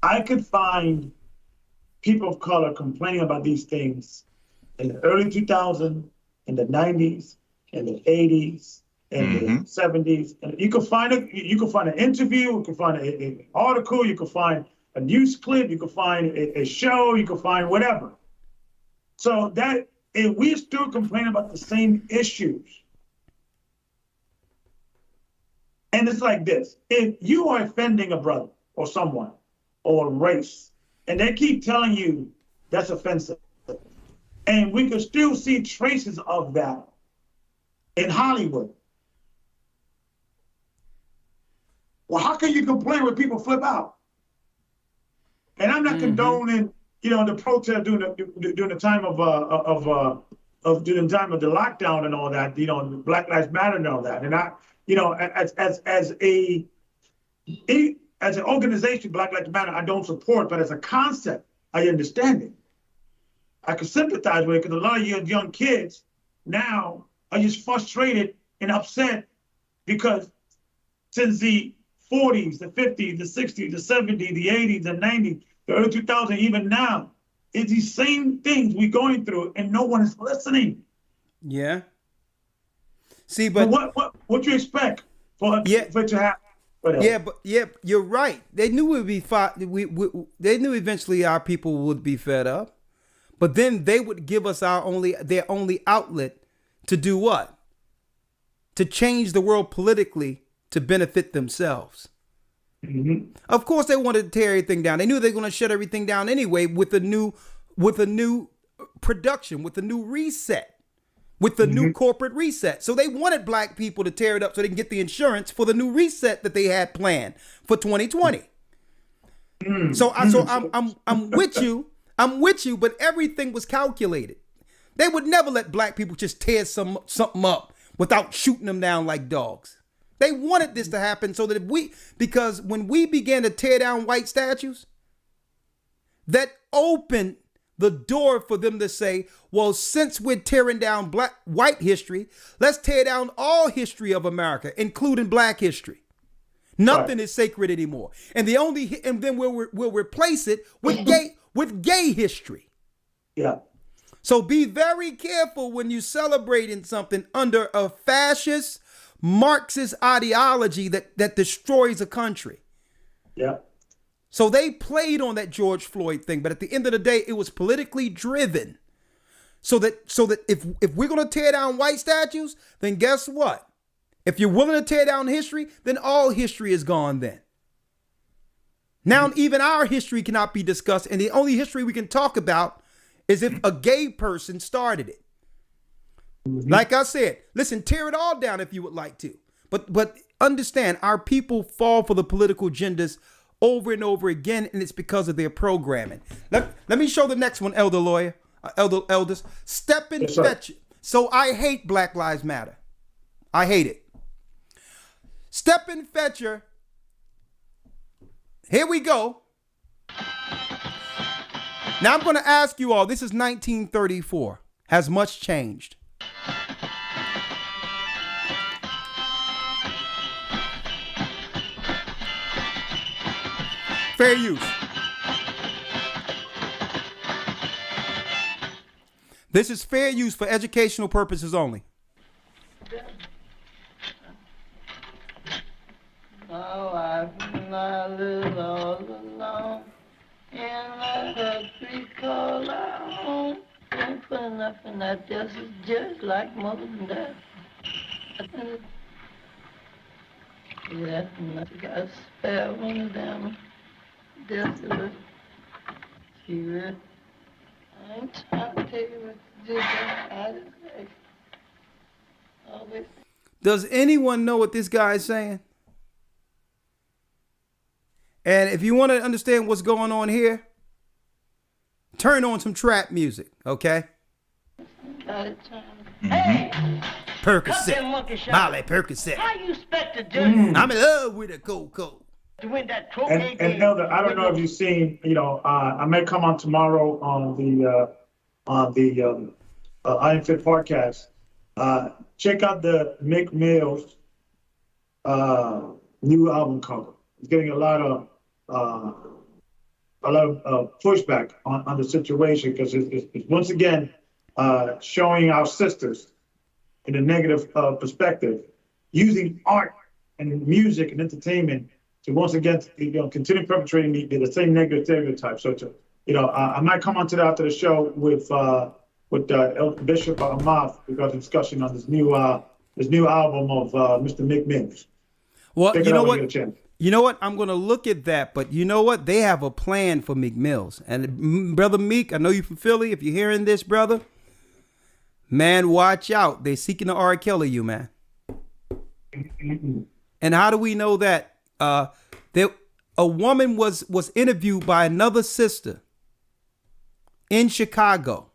I could find people of color complaining about these things in the early 2000s, in the 90s, in the 80s, in the 70s. And you can find an interview, you can find an article, you can find a news clip, you can find a show, you can find whatever. So that if we still complain about the same issues, and it's like this: if you are offending a brother or someone or a race, and they keep telling you that's offensive, and we can still see traces of that in Hollywood. Well, how can you complain when people flip out? And I'm not condoning, the protest during the time of during the time of the lockdown and all that, Black Lives Matter and all that. And I, as an organization, Black Lives Matter, I don't support, but as a concept, I understand it. I can sympathize with it because a lot of young kids now are just frustrated and upset because since the 40s, the 50s, the 60s, the 70s, the 80s, the 90s, the early 2000s, even now, it's these same things we're going through and no one is listening. Yeah. See, but what you expect for it to happen? Whatever. Yeah, you're right. They knew it would be they knew eventually our people would be fed up, but then they would give us their only outlet to do what? To change the world politically to benefit themselves. Of course, they wanted to tear everything down. They knew they were going to shut everything down anyway with a new production, with a new reset, with the new corporate reset. So they wanted black people to tear it up so they can get the insurance for the new reset that they had planned for 2020. So I'm with you. I'm with you, but everything was calculated. They would never let black people just tear something up without shooting them down like dogs. They wanted this to happen so that because when we began to tear down white statues, that opened the door for them to say, well, since we're tearing down white history, let's tear down all history of America, including black history. Nothing is sacred anymore. And then we'll replace it with gay history. Yeah. So be very careful when you're celebrating something under a fascist Marxist ideology that destroys a country. Yeah. So they played on that George Floyd thing, but at the end of the day, it was politically driven. So that if we're going to tear down white statues, then guess what? If you're willing to tear down history, then all history is gone then. Now, even our history cannot be discussed, and the only history we can talk about is if a gay person started it. Like I said, listen, tear it all down if you would like to. But understand, our people fall for the political agendas over and over again, and it's because of their programming. Let me show the next one, elders. Step and fetch it. So I hate Black Lives Matter. I hate it. Step and Fetcher. Here we go. Now I'm going to ask you all, this is 1934. Has much changed? Fair use. This is fair use for educational purposes only. My wife and I live all alone in a country called our home. Ain't for nothing, that just like mother and dad. Yeah, and I got a spare one of them. Desolate. She real. I ain't trying to tell you what to do, but I just say. Does anyone know what this guy is saying? And if you want to understand what's going on here, turn on some trap music, okay? Got it, Hey! Percocet, Molly Percocet. How you expect to do I'm in love with a cocoa. to win that And Elder, I don't know if you've seen, I may come on tomorrow on the I Am Fit podcast. Check out the Mick Mills new album cover. It's getting a lot of pushback on the situation because it's once again showing our sisters in a negative perspective, using art and music and entertainment to once again continue perpetrating the same negative stereotypes. So I might come on to that after the show with Bishop Amath because of discussion on this new album of Mr. Mick Mills. Well, you know what? You know what? I'm going to look at that, but you know what? They have a plan for Meek Mills. And Brother Meek, I know you from Philly. If you're hearing this, brother, man, watch out. They're seeking to R. Kelly you, man. And how do we know that? A woman was interviewed by another sister in Chicago.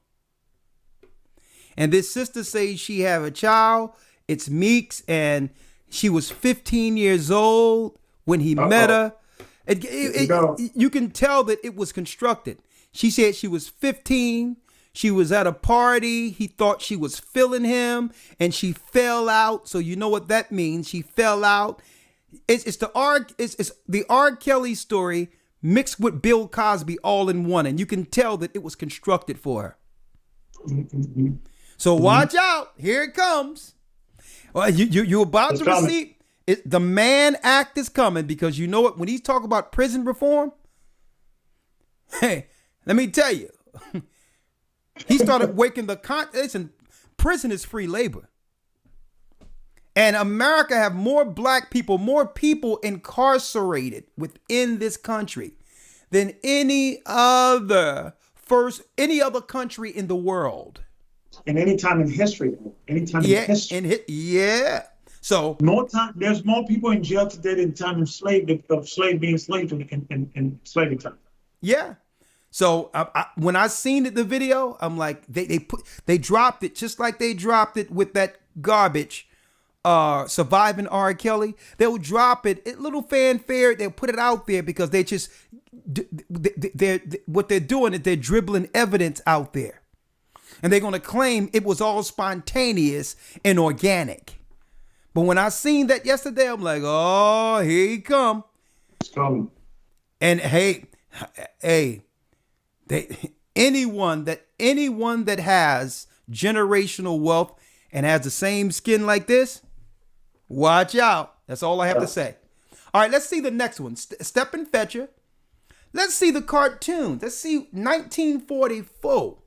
And this sister says she have a child. It's Meek's, and she was 15 years old when he met her. You can tell that it was constructed. She said she was 15. She was at a party. He thought she was feeling him, and she fell out. So you know what that means. She fell out. It's the R. Kelly story mixed with Bill Cosby all in one, and you can tell that it was constructed for her. So watch out. Here it comes. Well, you're about to receive it. The Mann Act is coming because you know what? When he's talking about prison reform, hey, let me tell you, he started waking listen, prison is free labor. And America have more black people, more people incarcerated within this country than any other country in the world. And any time in history. In history. Yeah. So there's more people in jail today than time of slave being enslaved in slavery time. Yeah. So when I seen the video, I'm like, they dropped it just like they dropped it with that garbage, Surviving R. Kelly. They'll drop it, a little fanfare. They'll put it out there because what they're doing is they're dribbling evidence out there. And they're going to claim it was all spontaneous and organic. But when I seen that yesterday, I'm like, oh, here he come. It's coming. And hey, anyone that has generational wealth and has the same skin like this, watch out. That's all I have to say. All right, let's see the next one. Step and Fetcher. Let's see the cartoon. Let's see 1944.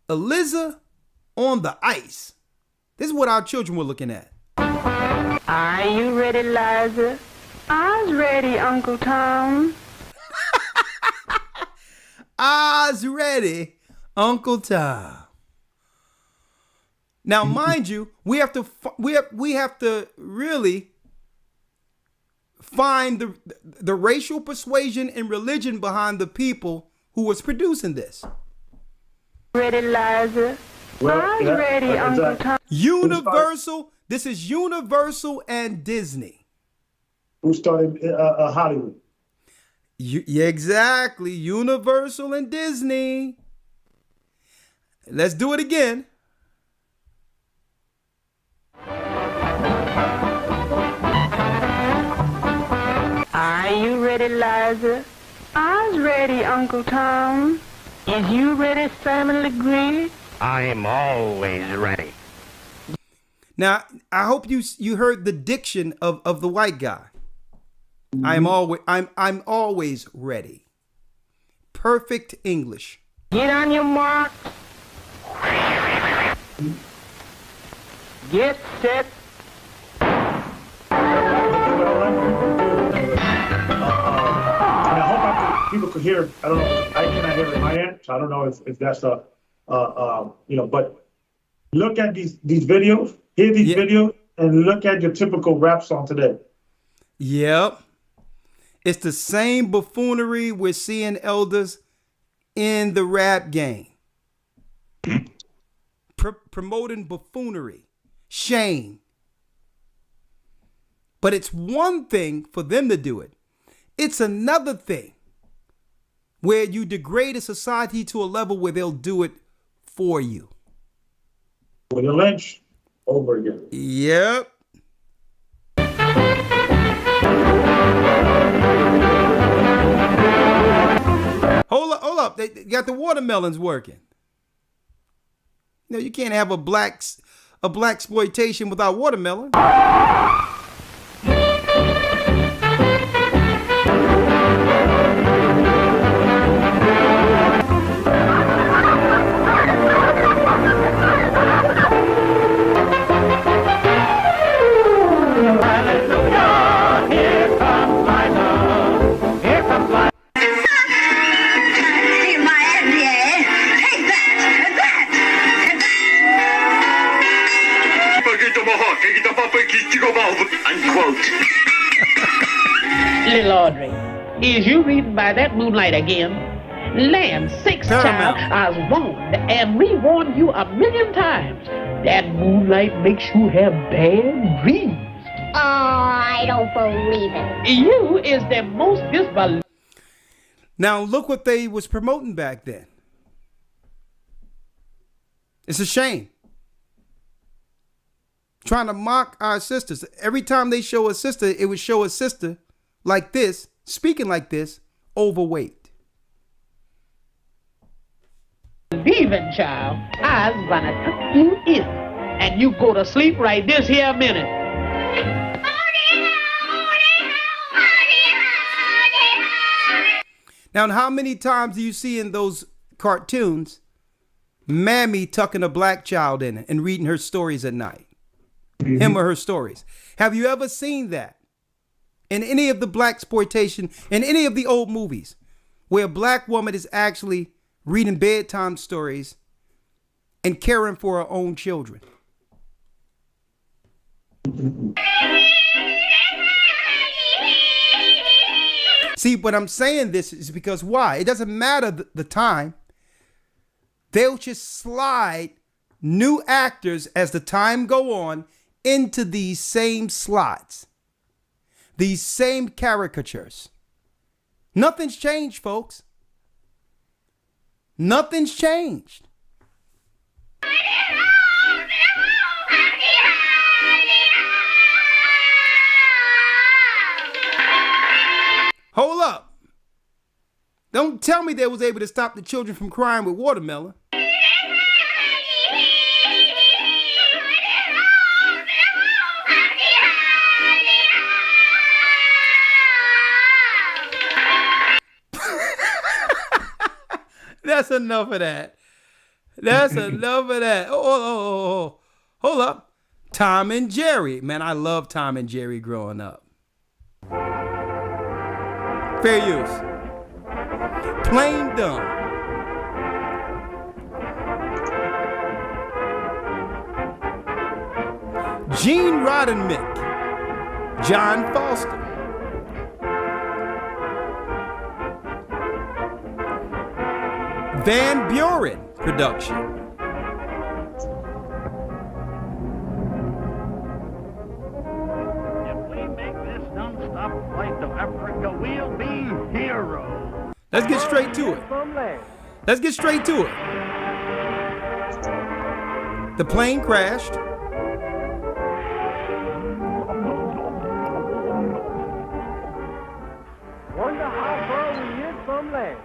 Eliza on the ice. This is what our children were looking at. Are you ready, Liza? I's ready, Uncle Tom. I's ready, Uncle Tom. Now, mind you, we have to really find the racial persuasion and religion behind the people who was producing this. Ready, Liza? I'm ready, Uncle Tom. Universal. This is Universal and Disney. Who started Hollywood? Yeah, exactly. Universal and Disney. Let's do it again. Are you ready, Liza? I's ready, Uncle Tom. Is you ready, Simon Legree? I'm always ready. Now, I hope you heard the diction of the white guy. I'm always ready. Perfect English. Get on your mark. Get set. I hope people could hear. I don't know. I cannot hear it in my end, so I don't know if that's But look at these videos. Hear these videos and look at your typical rap song today. Yep. It's the same buffoonery we're seeing, elders, in the rap game. Promoting buffoonery, shame. But it's one thing for them to do it. It's another thing where you degrade a society to a level where they'll do it for you. With a lynch over again. Yep. Hold up. They got the watermelons working. No, you can't have a black exploitation without watermelon. Unquote. Little Audrey, is you reading by that moonlight again? Land 6 child, I was warned, and we warned you 1,000,000 times. That moonlight makes you have bad dreams. Oh, I don't believe it. You is the most disbelievable. Now look what they was promoting back then. It's a shame. Trying to mock our sisters. Every time they show a sister, it would show a sister like this, speaking like this, overweight. Leaving, child, I was gonna tuck you in, and you go to sleep right this here minute. Now, how many times do you see in those cartoons, Mammy tucking a black child in it and reading her stories at night? Him or her stories. Have you ever seen that in any of the black exploitation, in any of the old movies, where a black woman is actually reading bedtime stories and caring for her own children? See, but I'm saying this is because why? It doesn't matter the time. They'll just slide new actors as the time go on into these same slots, these same caricatures. Nothing's changed, folks. Nothing's changed. Hold up. Don't tell me they was able to stop the children from crying with watermelon. That's enough of that. That's enough of that. Oh. Hold up. Tom and Jerry. Man, I love Tom and Jerry growing up. Fair use. Plain dumb. Gene Roddenberry. John Foster. Van Buren production. If we make this non-stop flight to Africa, we'll be heroes. Let's get straight to it. Let's get straight to it. The plane crashed. Wonder how far we is from land.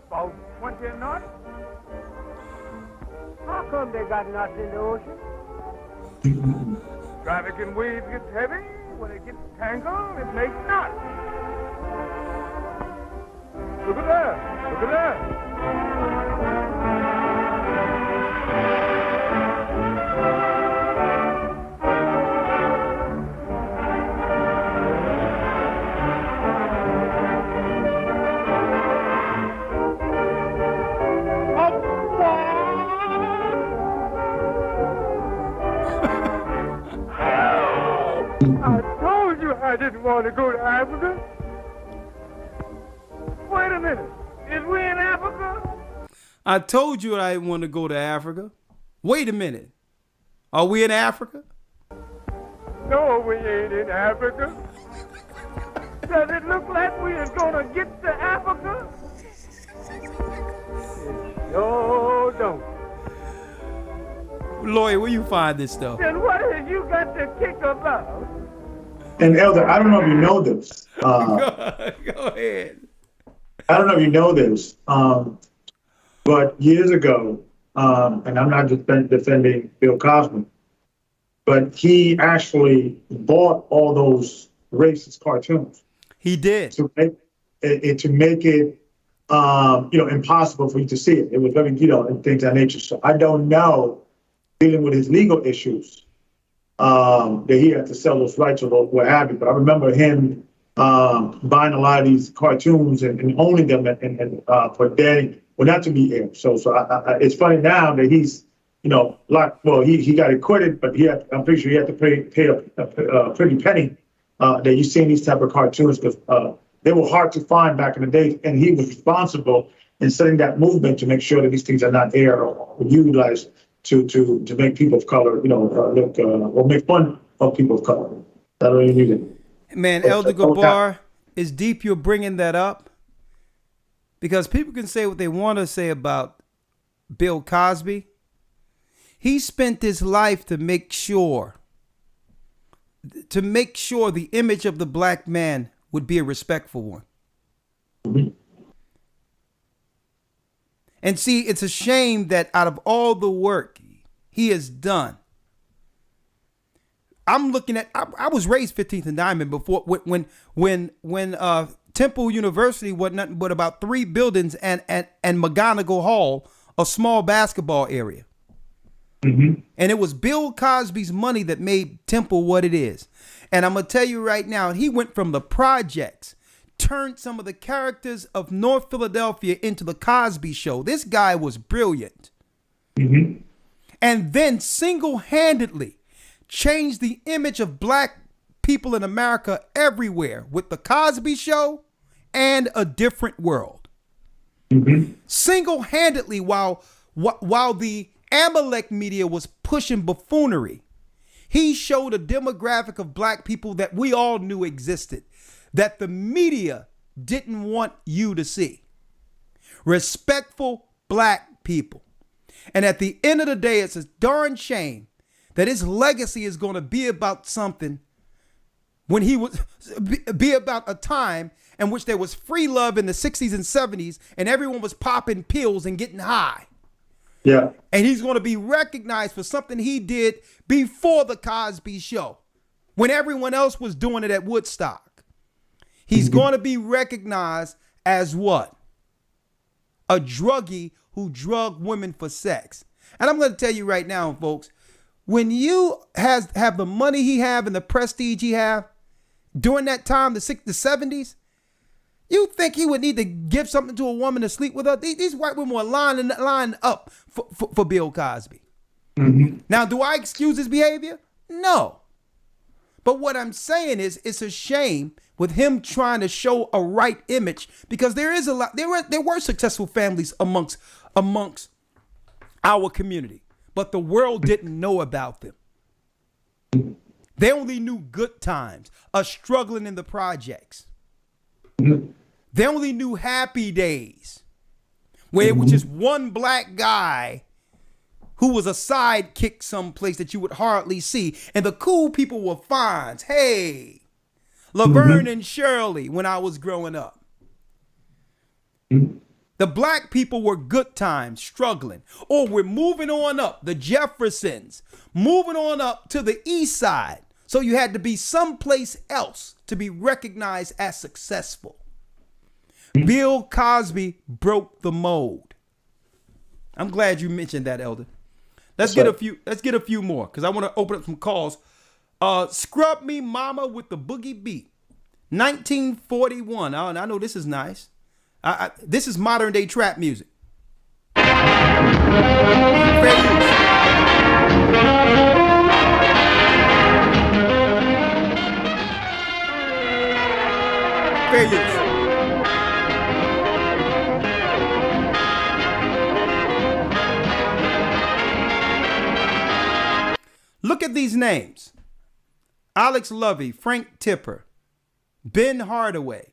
About 20 knots? How come they got knots in the ocean? Traffic and waves gets heavy. When it gets tangled, it makes knots. Look at that. Look at that. I told you I didn't want to go to Africa. a minute. Is we in Africa? I told you I didn't want to go to Africa. Wait a minute. Are we in Africa? No, we ain't in Africa. Does it look like we is gonna get to Africa? It sure don't. Lawyer, where you find this stuff? Then what have you got to kick about? And Elder, I don't know if you know this. Go ahead. I don't know if you know this, but years ago, and I'm not defending Bill Cosby, but he actually bought all those racist cartoons. He did. To make it, impossible for you to see it. It was very, and things of that nature. So I don't know, dealing with his legal issues, that he had to sell those rights or what have you. But I remember him buying a lot of these cartoons and owning them and for Danny, well, not to be aired. So it's funny now that he's, he got acquitted, but I'm pretty sure he had to pay a pretty penny that you see in these type of cartoons because they were hard to find back in the day, and he was responsible in setting that movement to make sure that these things are not aired or utilized to make people of color, look or make fun of people of color. That really needed. Man, Elder Gabar, it's deep you're bringing that up because people can say what they want to say about Bill Cosby. He spent his life to make sure the image of the black man would be a respectful one. Mm-hmm. And see, it's a shame that out of all the work he has done, I'm looking at, I was raised 15th and Diamond before when Temple University was nothing but about 3 buildings and McGonigal Hall, a small basketball area. Mm-hmm. And it was Bill Cosby's money that made Temple what it is. And I'm going to tell you right now, he went from the projects, turned some of the characters of North Philadelphia into the Cosby Show. This guy was brilliant. Mm-hmm. And then single-handedly changed the image of black people in America everywhere with the Cosby Show and A Different World. Mm-hmm. Single-handedly, while the Amalek media was pushing buffoonery, he showed a demographic of black people that we all knew existed, that the media didn't want you to see. Respectful black people. And at the end of the day, it's a darn shame that his legacy is going to be about something when he was be about a time in which there was free love in the 60s and 70s and everyone was popping pills and getting high. Yeah. And he's going to be recognized for something he did before the Cosby Show, when everyone else was doing it at Woodstock. He's going to be recognized as what? A druggie who drugged women for sex. And I'm going to tell you right now, folks, when you have the money he have and the prestige he have during that time, the 60s, the 70s, you think he would need to give something to a woman to sleep with her? These white women were lining up for Bill Cosby. Mm-hmm. Now, do I excuse his behavior? No. But what I'm saying is it's a shame with him trying to show a right image because there were successful families amongst our community, but the world didn't know about them. They only knew good times, us struggling in the projects. They only knew happy days where it was just one black guy who was a sidekick someplace that you would hardly see. And the cool people were Fonz. Hey, Laverne and Shirley when I was growing up. The black people were good times, struggling. Or we're moving on up, the Jeffersons, moving on up to the east side. So you had to be someplace else to be recognized as successful. Bill Cosby broke the mold. I'm glad you mentioned that, Elder. Let's get a few more because I want to open up some calls. Scrub Me Mama with the Boogie Beat. 1941. I know this is nice. This is modern day trap music. Fair use. Fair use. Look at these names. Alex Lovey, Frank Tipper, Ben Hardaway.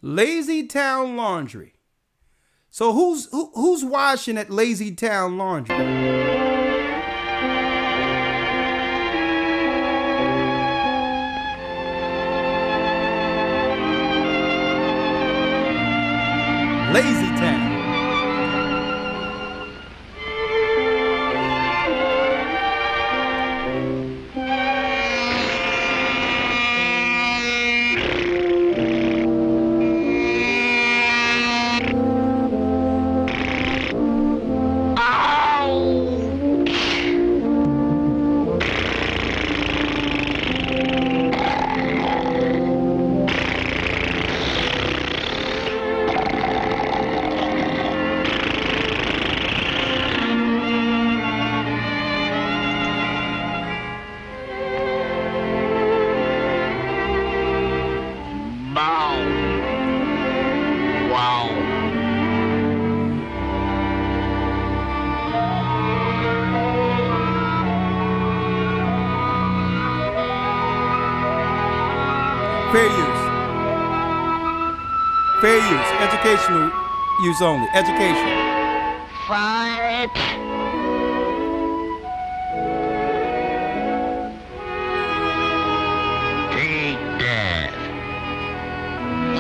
Lazy Town Laundry. So who's washing at Lazy Town Laundry? Lazy Town. Fair use. Fair use. Educational use only. Education. Fight. Take that.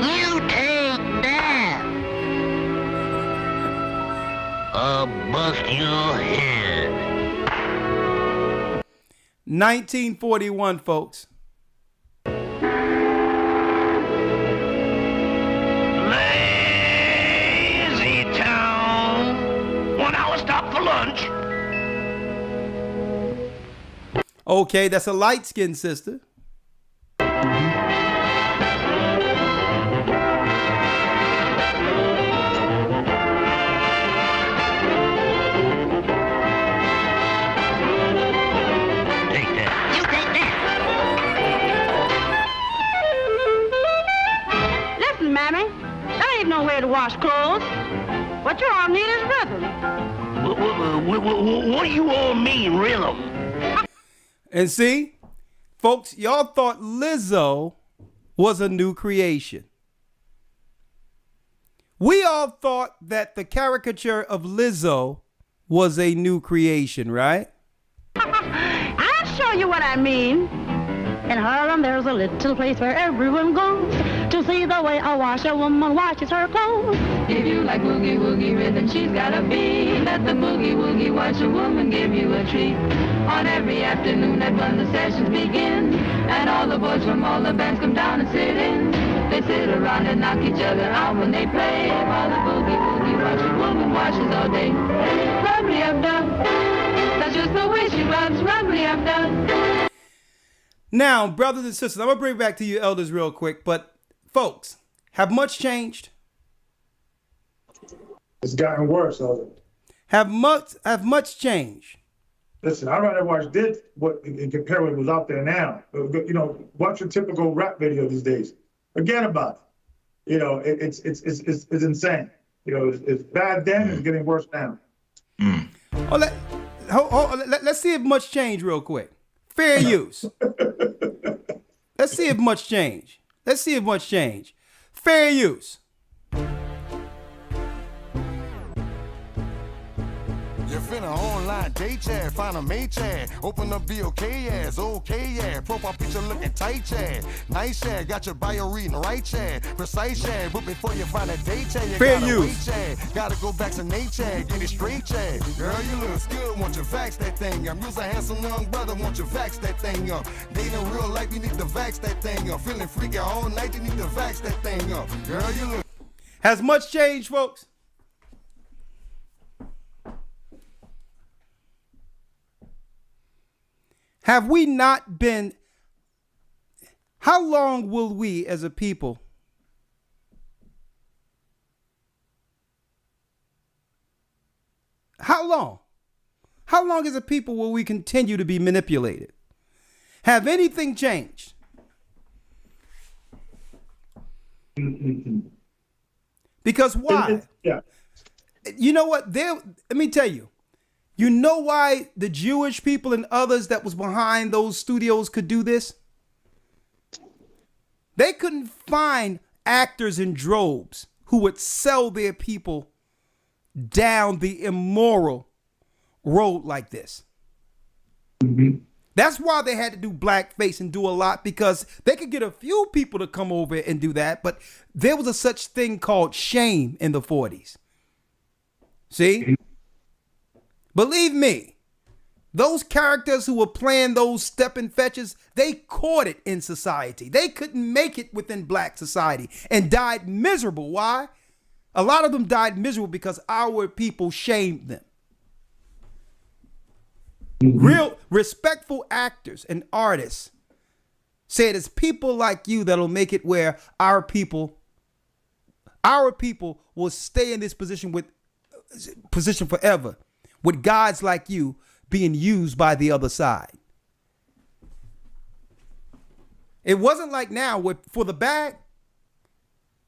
You take that. I'll bust your head. 1941, folks. Lazy town. 1 hour stop for lunch. Okay, that's a light-skinned sister. Listen, Mammy, there ain't no way to wash clothes. What you all need is rhythm. What do you all mean, rhythm? And see, folks, y'all thought Lizzo was a new creation. We all thought that the caricature of Lizzo was a new creation, right? I'll show you what I mean. In Harlem, there's a little place where everyone goes to see the way a woman washes her clothes. If you like boogie woogie rhythm, she's gotta be. Let the boogie woogie washer woman give you a treat. On every afternoon at 1 the sessions begin, and all the boys from all the bands come down and sit in. They sit around and knock each other out when they play, while the boogie woogie washer woman washes all day. Rubbly up dub, that's just the way she rubs. Rubbly up dub. Now, brothers and sisters, I'm going to bring it back to you elders real quick, but folks, have much changed? It's gotten worse, Elder. Have much changed? Listen, I'd rather watch this and compare what was out there now. You know, watch a typical rap video these days. Forget about it. You know, it's insane. You know, it's bad then, it's getting worse now. Let's see if much changed real quick. Fair use. Let's see if much change. Fair use. You finna online date chat, find a mate chat, open up BOK ass, okay yeah, profile picture looking tight chat, nice chat, got your bio reading right chat, precise chat, but before you find a date chat, you fair gotta use. wait chat, gotta go back to Nate chat, get it straight chat, girl you look good, want you vax that thing up, you's a handsome young brother, want you vax that thing up, dating real life, you need to vax that thing up, feeling freaky all night, you need to vax that thing up, girl you look. Has much changed, folks? Have we not been How long will we as a people How long? How long as a people will we continue to be manipulated? Have anything changed? Because why? Yeah. You know what? Let me tell you. You know why the Jewish people and others that was behind those studios could do this? They couldn't find actors in droves who would sell their people down the immoral road like this. Mm-hmm. That's why they had to do blackface and do a lot, because they could get a few people to come over and do that, but there was a such thing called shame in the 40s. See? Believe me, those characters who were playing those stepping fetches, they caught it in society. They couldn't make it within black society and died miserable. Why? A lot of them died miserable because our people shamed them. Real respectful actors and artists said it's people like you that'll make it where our people will stay in this position forever, with gods like you being used by the other side. It wasn't like now for the bag,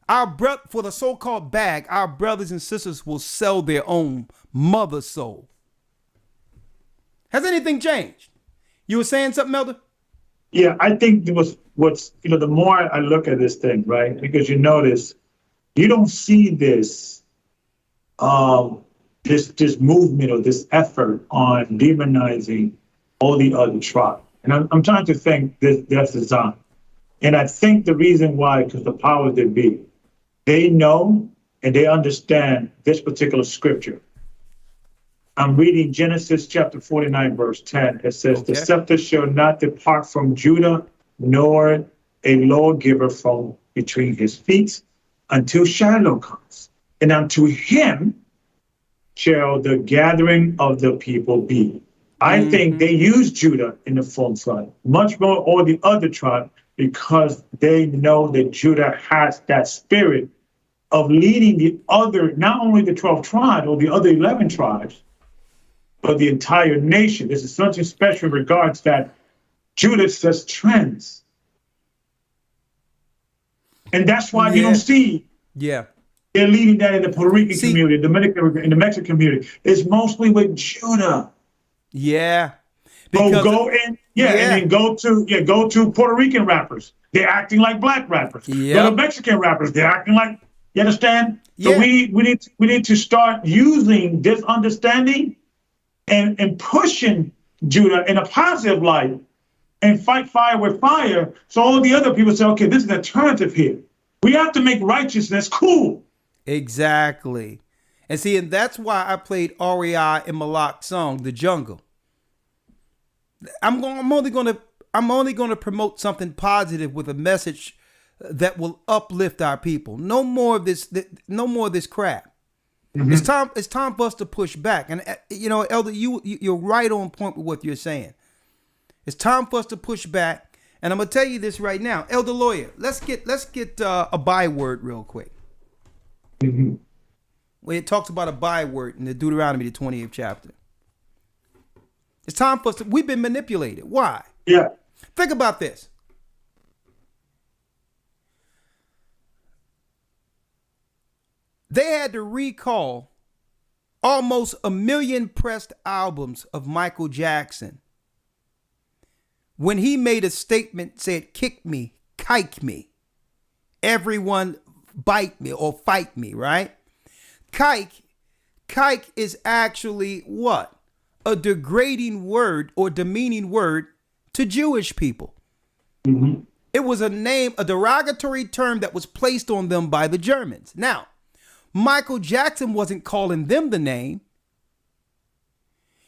for the so-called bag, our brothers and sisters will sell their own mother soul. Has anything changed? You were saying something, Elder? Yeah, I think what's the more I look at this thing, right? Because you notice you don't see this this movement or this effort on demonizing all the other tribes. And I'm trying to think that's design. And I think the reason why, because the powers that be, they know and they understand this particular scripture. I'm reading Genesis chapter 49, verse 10. It says, The scepter shall not depart from Judah, nor a lawgiver from between his feet, until Shiloh comes. And unto him shall the gathering of the people be. I think they use Judah in the forefront, much more all the other tribes, because they know that Judah has that spirit of leading the other, not only the 12 tribes or the other 11 tribes, but the entire nation. This is something special in regards that Judah sets trends. And that's why you don't see they're leading that in the Puerto Rican community, in the Mexican community. It's mostly with Judah. Yeah. And then go to Puerto Rican rappers. They're acting like black rappers. Yep. Go to Mexican rappers. They're acting like, you understand? So we need to start using this understanding and pushing Judah in a positive light and fight fire with fire. So all the other people say, okay, this is an alternative here. We have to make righteousness cool. Exactly. And see, and that's why I played R.E.I. and Malak's song, The Jungle. I'm only going to promote something positive with a message that will uplift our people. No more of this crap. Mm-hmm. It's time for us to push back. And Elder, you're right on point with what you're saying. It's time for us to push back. And I'm gonna tell you this right now, Elder Lawyer. Let's get a byword real quick. Mm-hmm. Where it talks about a byword in the Deuteronomy, the 28th chapter. It's time for us to. We've been manipulated. Why? Yeah. Think about this. They had to recall almost 1 million pressed albums of Michael Jackson when he made a statement, said, kick me, kike me, everyone bite me or fight me, right? Kike is actually what? A degrading word or demeaning word to Jewish people. Mm-hmm. It was a derogatory term that was placed on them by the Germans. Now, Michael Jackson wasn't calling them the name.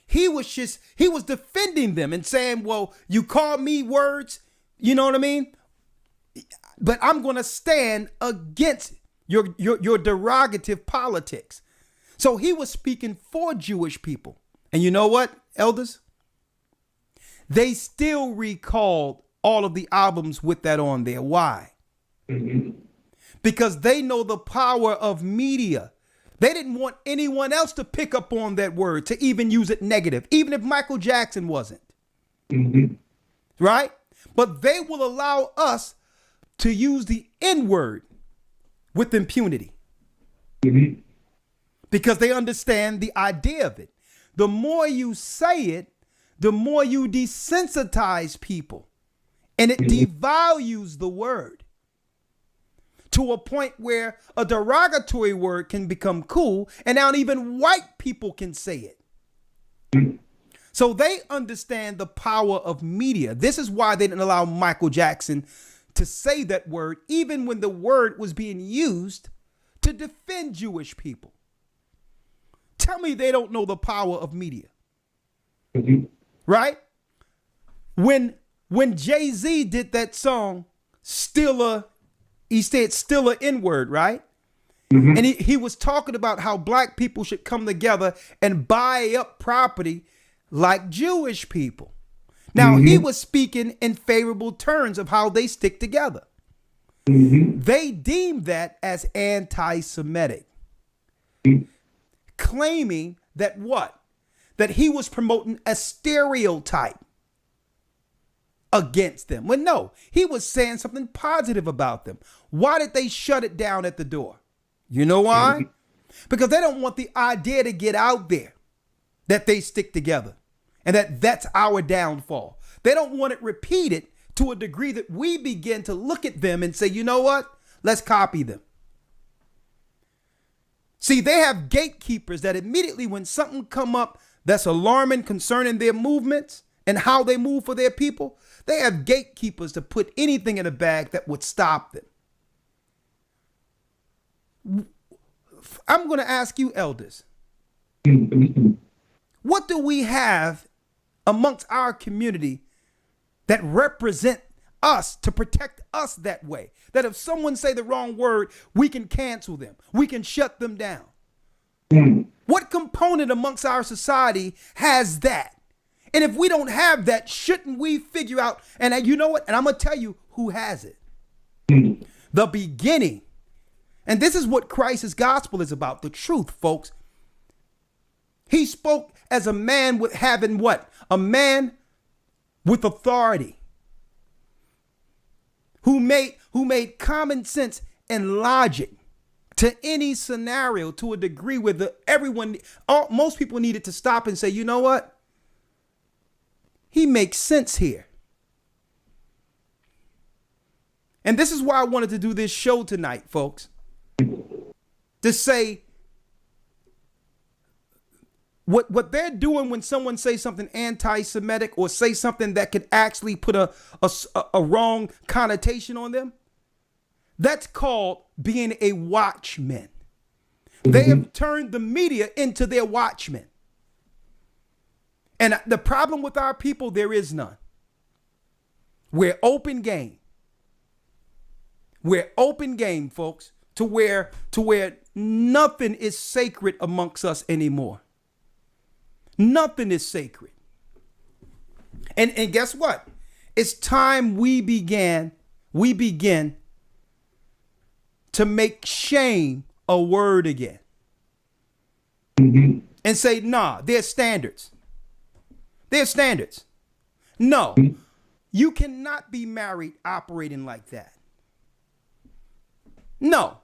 He was defending them and saying, well, you call me words, you know what I mean? But I'm going to stand against your derogative politics. So he was speaking for Jewish people. And you know what, elders? They still recalled all of the albums with that on there. Why? Because they know the power of media. They didn't want anyone else to pick up on that word, to even use it negative, even if Michael Jackson wasn't. Right? But they will allow us to use the N-word with impunity. Because they understand the idea of it. The more you say it, the more you desensitize people. And it devalues the word to a point where a derogatory word can become cool, and now even white people can say it. So they understand the power of media. This is why they didn't allow Michael Jackson to say that word, even when the word was being used to defend Jewish people. Tell me they don't know the power of media. Right? When Jay-Z did that song, he said still a N-word, right? And he was talking about how black people should come together and buy up property like Jewish people. Now, he was speaking in favorable terms of how they stick together. They deemed that as anti-Semitic, claiming that what? That he was promoting a stereotype against them. Well, no, he was saying something positive about them. Why did they shut it down at the door? You know why? Because they don't want the idea to get out there that they stick together and that's our downfall. They don't want it repeated to a degree that we begin to look at them and say, you know what? Let's copy them. See, they have gatekeepers that immediately when something come up that's alarming concerning their movements and how they move for their people, they have gatekeepers to put anything in a bag that would stop them. I'm going to ask you, elders, what do we have amongst our community that represent us to protect us that way? That if someone say the wrong word, we can cancel them. We can shut them down. What component amongst our society has that? And if we don't have that, shouldn't we figure out, and you know what? And I'm going to tell you who has it. The beginning. And this is what Christ's gospel is about, the truth, folks. He spoke as a man with having what? A man with authority who made common sense and logic to any scenario to a degree where most people needed to stop and say, you know what? He makes sense here. And this is why I wanted to do this show tonight, folks. To say what they're doing when someone says something anti-Semitic or say something that could actually put a wrong connotation on them. That's called being a watchman. They have turned the media into their watchmen. And the problem with our people, there is none. We're open game. We're open game, folks, to where nothing is sacred amongst us anymore. Nothing is sacred. And guess what? It's time we begin to make shame a word again. And say, nah, there's standards. There's standards. No, you cannot be married operating like that. No,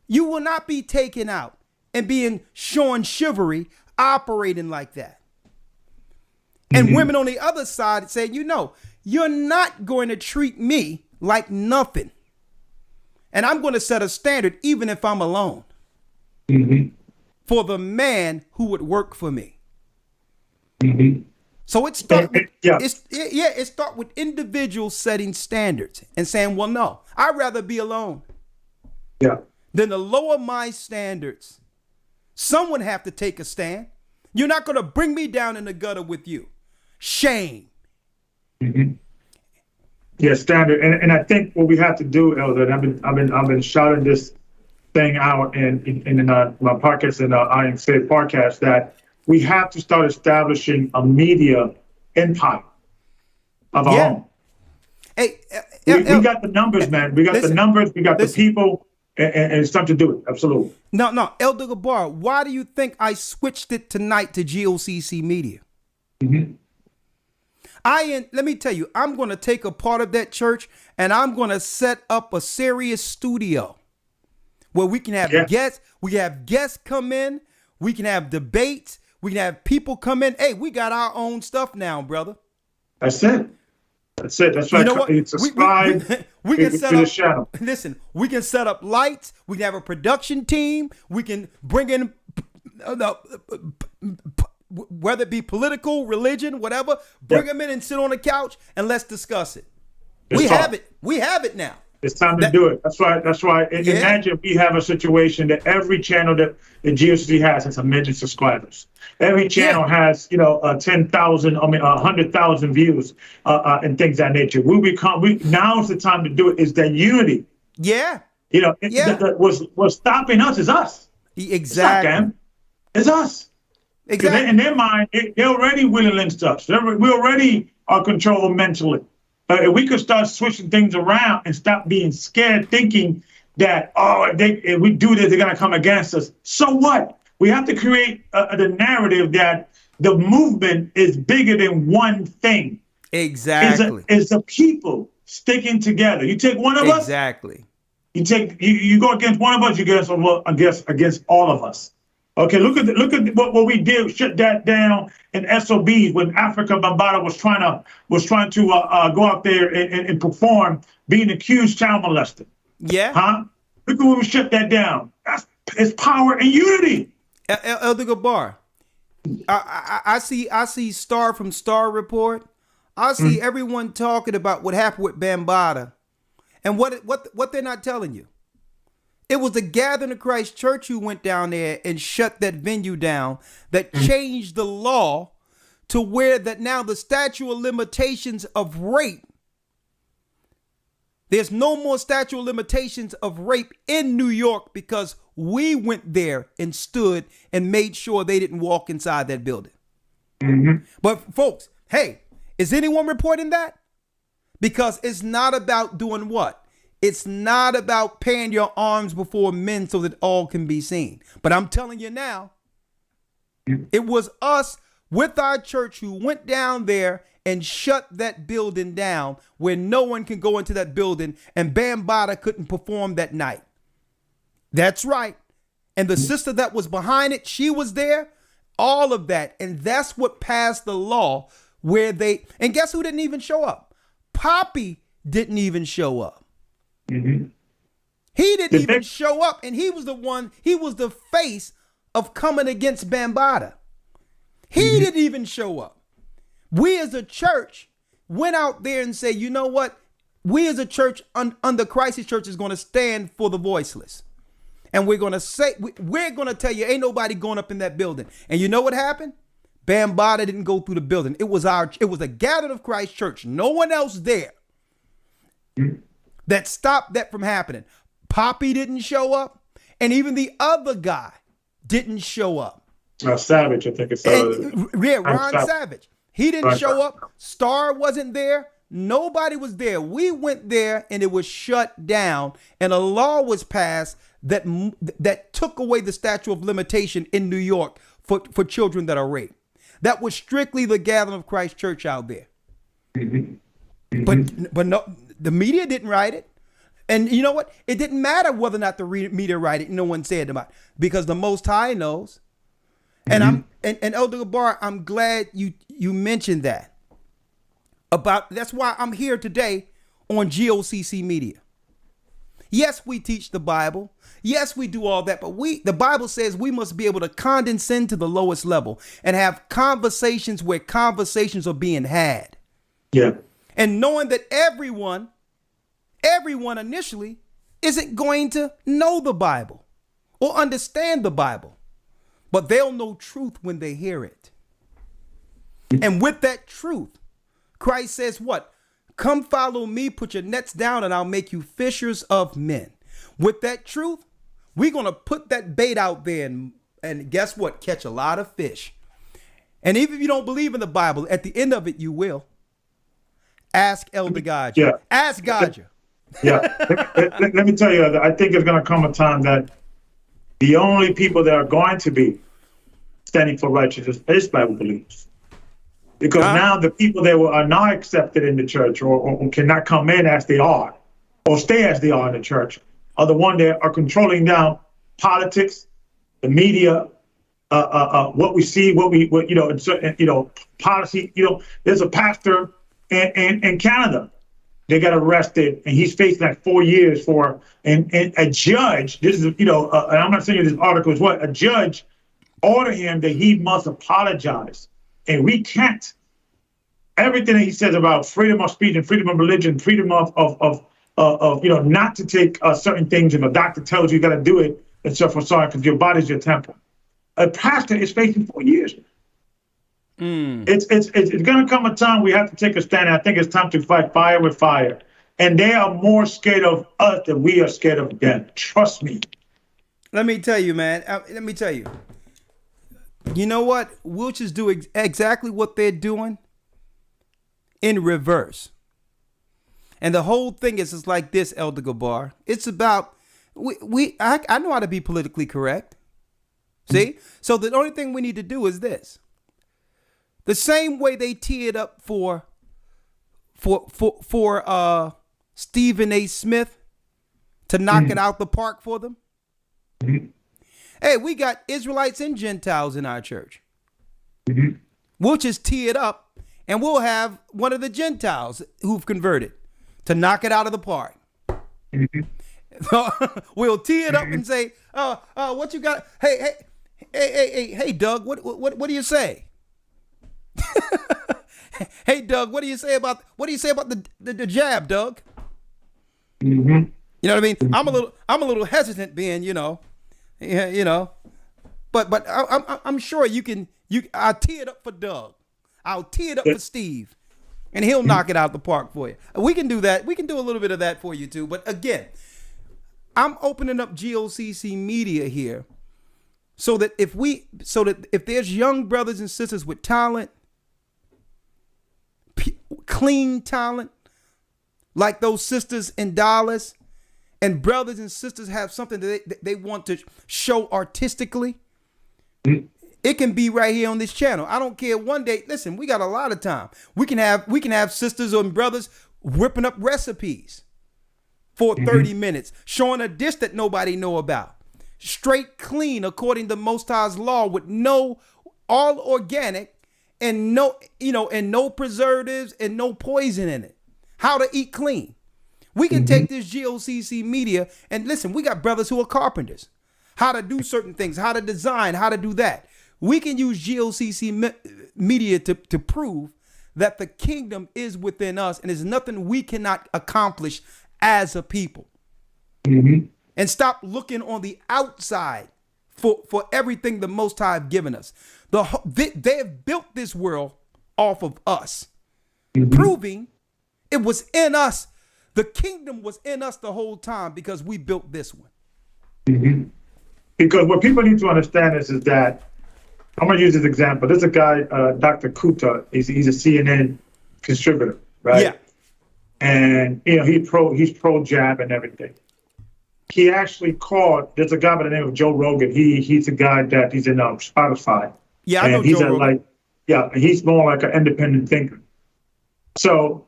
you will not be taken out and being shown chivalry operating like that. And women on the other side say, you know, you're not going to treat me like nothing. And I'm going to set a standard even if I'm alone for the man who would work for me. So it starts with, it starts with individuals setting standards and saying, well, no, I'd rather be alone than to lower my standards. Someone have to take a stand. You're not going to bring me down in the gutter with you. Shame. Yeah, standard. And I think what we have to do, Elder, and I've been shouting this thing out in my podcast and I Am Safe podcast, that we have to start establishing a media empire. of our own. Hey, we got the numbers, man. We got the numbers. We got the people, and it's time to do it. Absolutely. No, Elder Gabar, why do you think I switched it tonight to GOCC Media? Mm-hmm. Let me tell you, I'm going to take a part of that church and I'm going to set up a serious studio where we can have guests. We have guests come in. We can have debates. We can have people come in. Hey, we got our own stuff now, brother. That's it. That's it. That's right. You know what? It's we can set up. Shadow. Listen, we can set up lights. We can have a production team. We can bring in whether it be political, religion, whatever. Bring them in and sit on the couch and let's discuss it. We have it. We have it now. It's time to do it. That's right. That's right. Imagine if we have a situation that every channel that the GOCC has 1 million subscribers. Every channel has, 10,000, 100,000 views, and things of that nature. Now's the time to do it. Is that unity? Yeah. What's stopping us is us. Exactly. It's us. Exactly. In their mind, they're already willing against us. We already are controlled mentally. If we could start switching things around and stop being scared, thinking that, if we do this, they're going to come against us. So what? We have to create the narrative that the movement is bigger than one thing. Exactly. It's the people sticking together. You take one of us. Exactly. You go against one of us, you go against all of us. Okay, look at what we did. Shut that down in SOBs when Africa Bambaataa was trying to go out there and perform, being accused child molester. Yeah. Huh? Look at when we shut that down. It's power and unity. Elder Gabar, I see Star from Star Report. I see everyone talking about what happened with Bambaataa, and what they're not telling you. It was the Gathering of Christ Church who went down there and shut that venue down, that changed the law to where that now the statute of limitations of rape, there's no more statute of limitations of rape in New York because we went there and stood and made sure they didn't walk inside that building. Mm-hmm. But folks, hey, is anyone reporting that? Because it's not about doing what? It's not about paying your arms before men so that all can be seen. But I'm telling you now, it was us with our church who went down there and shut that building down where no one can go into that building, and Bambaataa couldn't perform that night. That's right. And the sister that was behind it, she was there, all of that. And that's what passed the law where and guess who didn't even show up? Poppy didn't even show up. Mm-hmm. He didn't even show up, and he was the face of coming against Bambaataa. He didn't even show up. We as a church went out there and said, you know what? We as a church under Christ's Church is going to stand for the voiceless. And we're going to say, we're going to tell you, ain't nobody going up in that building. And you know what happened? Bambaataa didn't go through the building. It was the Gathering of Christ Church. No one else there. That stopped that from happening. Poppy didn't show up, and even the other guy didn't show up. Savage, I think it's Ron Savage. He didn't show up. Star wasn't there. Nobody was there. We went there, and it was shut down, and a law was passed that took away the statute of limitation in New York for children that are raped. That was strictly the Gathering of Christ Church out there. But no, the media didn't write it. And you know what? It didn't matter whether or not the media write it. No one said about it because the Most High knows. And and Elder Gabar, I'm glad you mentioned that. That's why I'm here today on GOCC Media. Yes, we teach the Bible. Yes, we do all that, but the Bible says we must be able to condescend to the lowest level and have conversations where conversations are being had. Yeah. And knowing that everyone initially isn't going to know the Bible or understand the Bible, but they'll know truth when they hear it. And with that truth, Christ says what? Come follow me, put your nets down, and I'll make you fishers of men. With that truth, we're going to put that bait out there and guess what? Catch a lot of fish. And even if you don't believe in the Bible, at the end of it, you will. Ask Elder Godja. Yeah. Ask Godja. Yeah. Let me tell you, I think it's going to come a time that the only people that are going to be standing for righteousness is Bible believers. Because now the people that are not accepted in the church or cannot come in as they are or stay as they are in the church are the ones that are controlling down politics, the media, what we see, policy. There's a pastor in Canada. They got arrested, and he's facing like 4 years for, and a judge. This is, and I'm not saying this article is what a judge ordered him that he must apologize and recant everything that he says about freedom of speech and freedom of religion, freedom of not to take certain things if a doctor tells you got to do it and so forth, because your body's your temple. A pastor is facing 4 years. It's going to come a time we have to take a stand. I think it's time to fight fire with fire. And they are more scared of us than we are scared of them. Trust me. Let me tell you, man. Let me tell you. You know what? We'll just do exactly what they're doing in reverse. And the whole thing is like this, Elder Gabar. It's about, I know how to be politically correct. See? So the only thing we need to do is this. The same way they teed up for Stephen A. Smith to knock it out the park for them. Hey, we got Israelites and Gentiles in our church. We'll just tee it up and we'll have one of the Gentiles who've converted to knock it out of the park. So we'll tee it up and say, what you got? Hey, Doug, what do you say? Hey, Doug, what do you say about the jab, Doug? You know what I mean? I'm a little hesitant being, but I'm sure I'll tee it up for Doug. I'll tee it up for Steve, and he'll knock it out the park for you. We can do that. We can do a little bit of that for you too. But again, I'm opening up GOCC Media here so that if there's young brothers and sisters with talent, clean talent, like those sisters in Dallas, and brothers and sisters have something that they want to show artistically, it can be right here on this channel. I don't care. One day, listen, we got a lot of time. We can have sisters and brothers whipping up recipes for 30 minutes, showing a dish that nobody know about. Straight clean according to Most High's law, with all organic and no preservatives and no poison in it. How to eat clean. We can take this GOCC Media and listen, we got brothers who are carpenters. How to do certain things, how to design, how to do that. We can use GOCC Media to prove that the kingdom is within us and there's nothing we cannot accomplish as a people. And stop looking on the outside for everything the Most High have given us. They have built this world off of us, proving it was in us. The kingdom was in us the whole time because we built this one. Because what people need to understand is that, I'm going to use this example. There's a guy, Dr. Kuta. He's a CNN contributor, right? Yeah. And he's pro jab and everything. He actually called. There's a guy by the name of Joe Rogan. He's a guy that he's in Spotify. Yeah, I know Joe Rogan. He's more like an independent thinker. So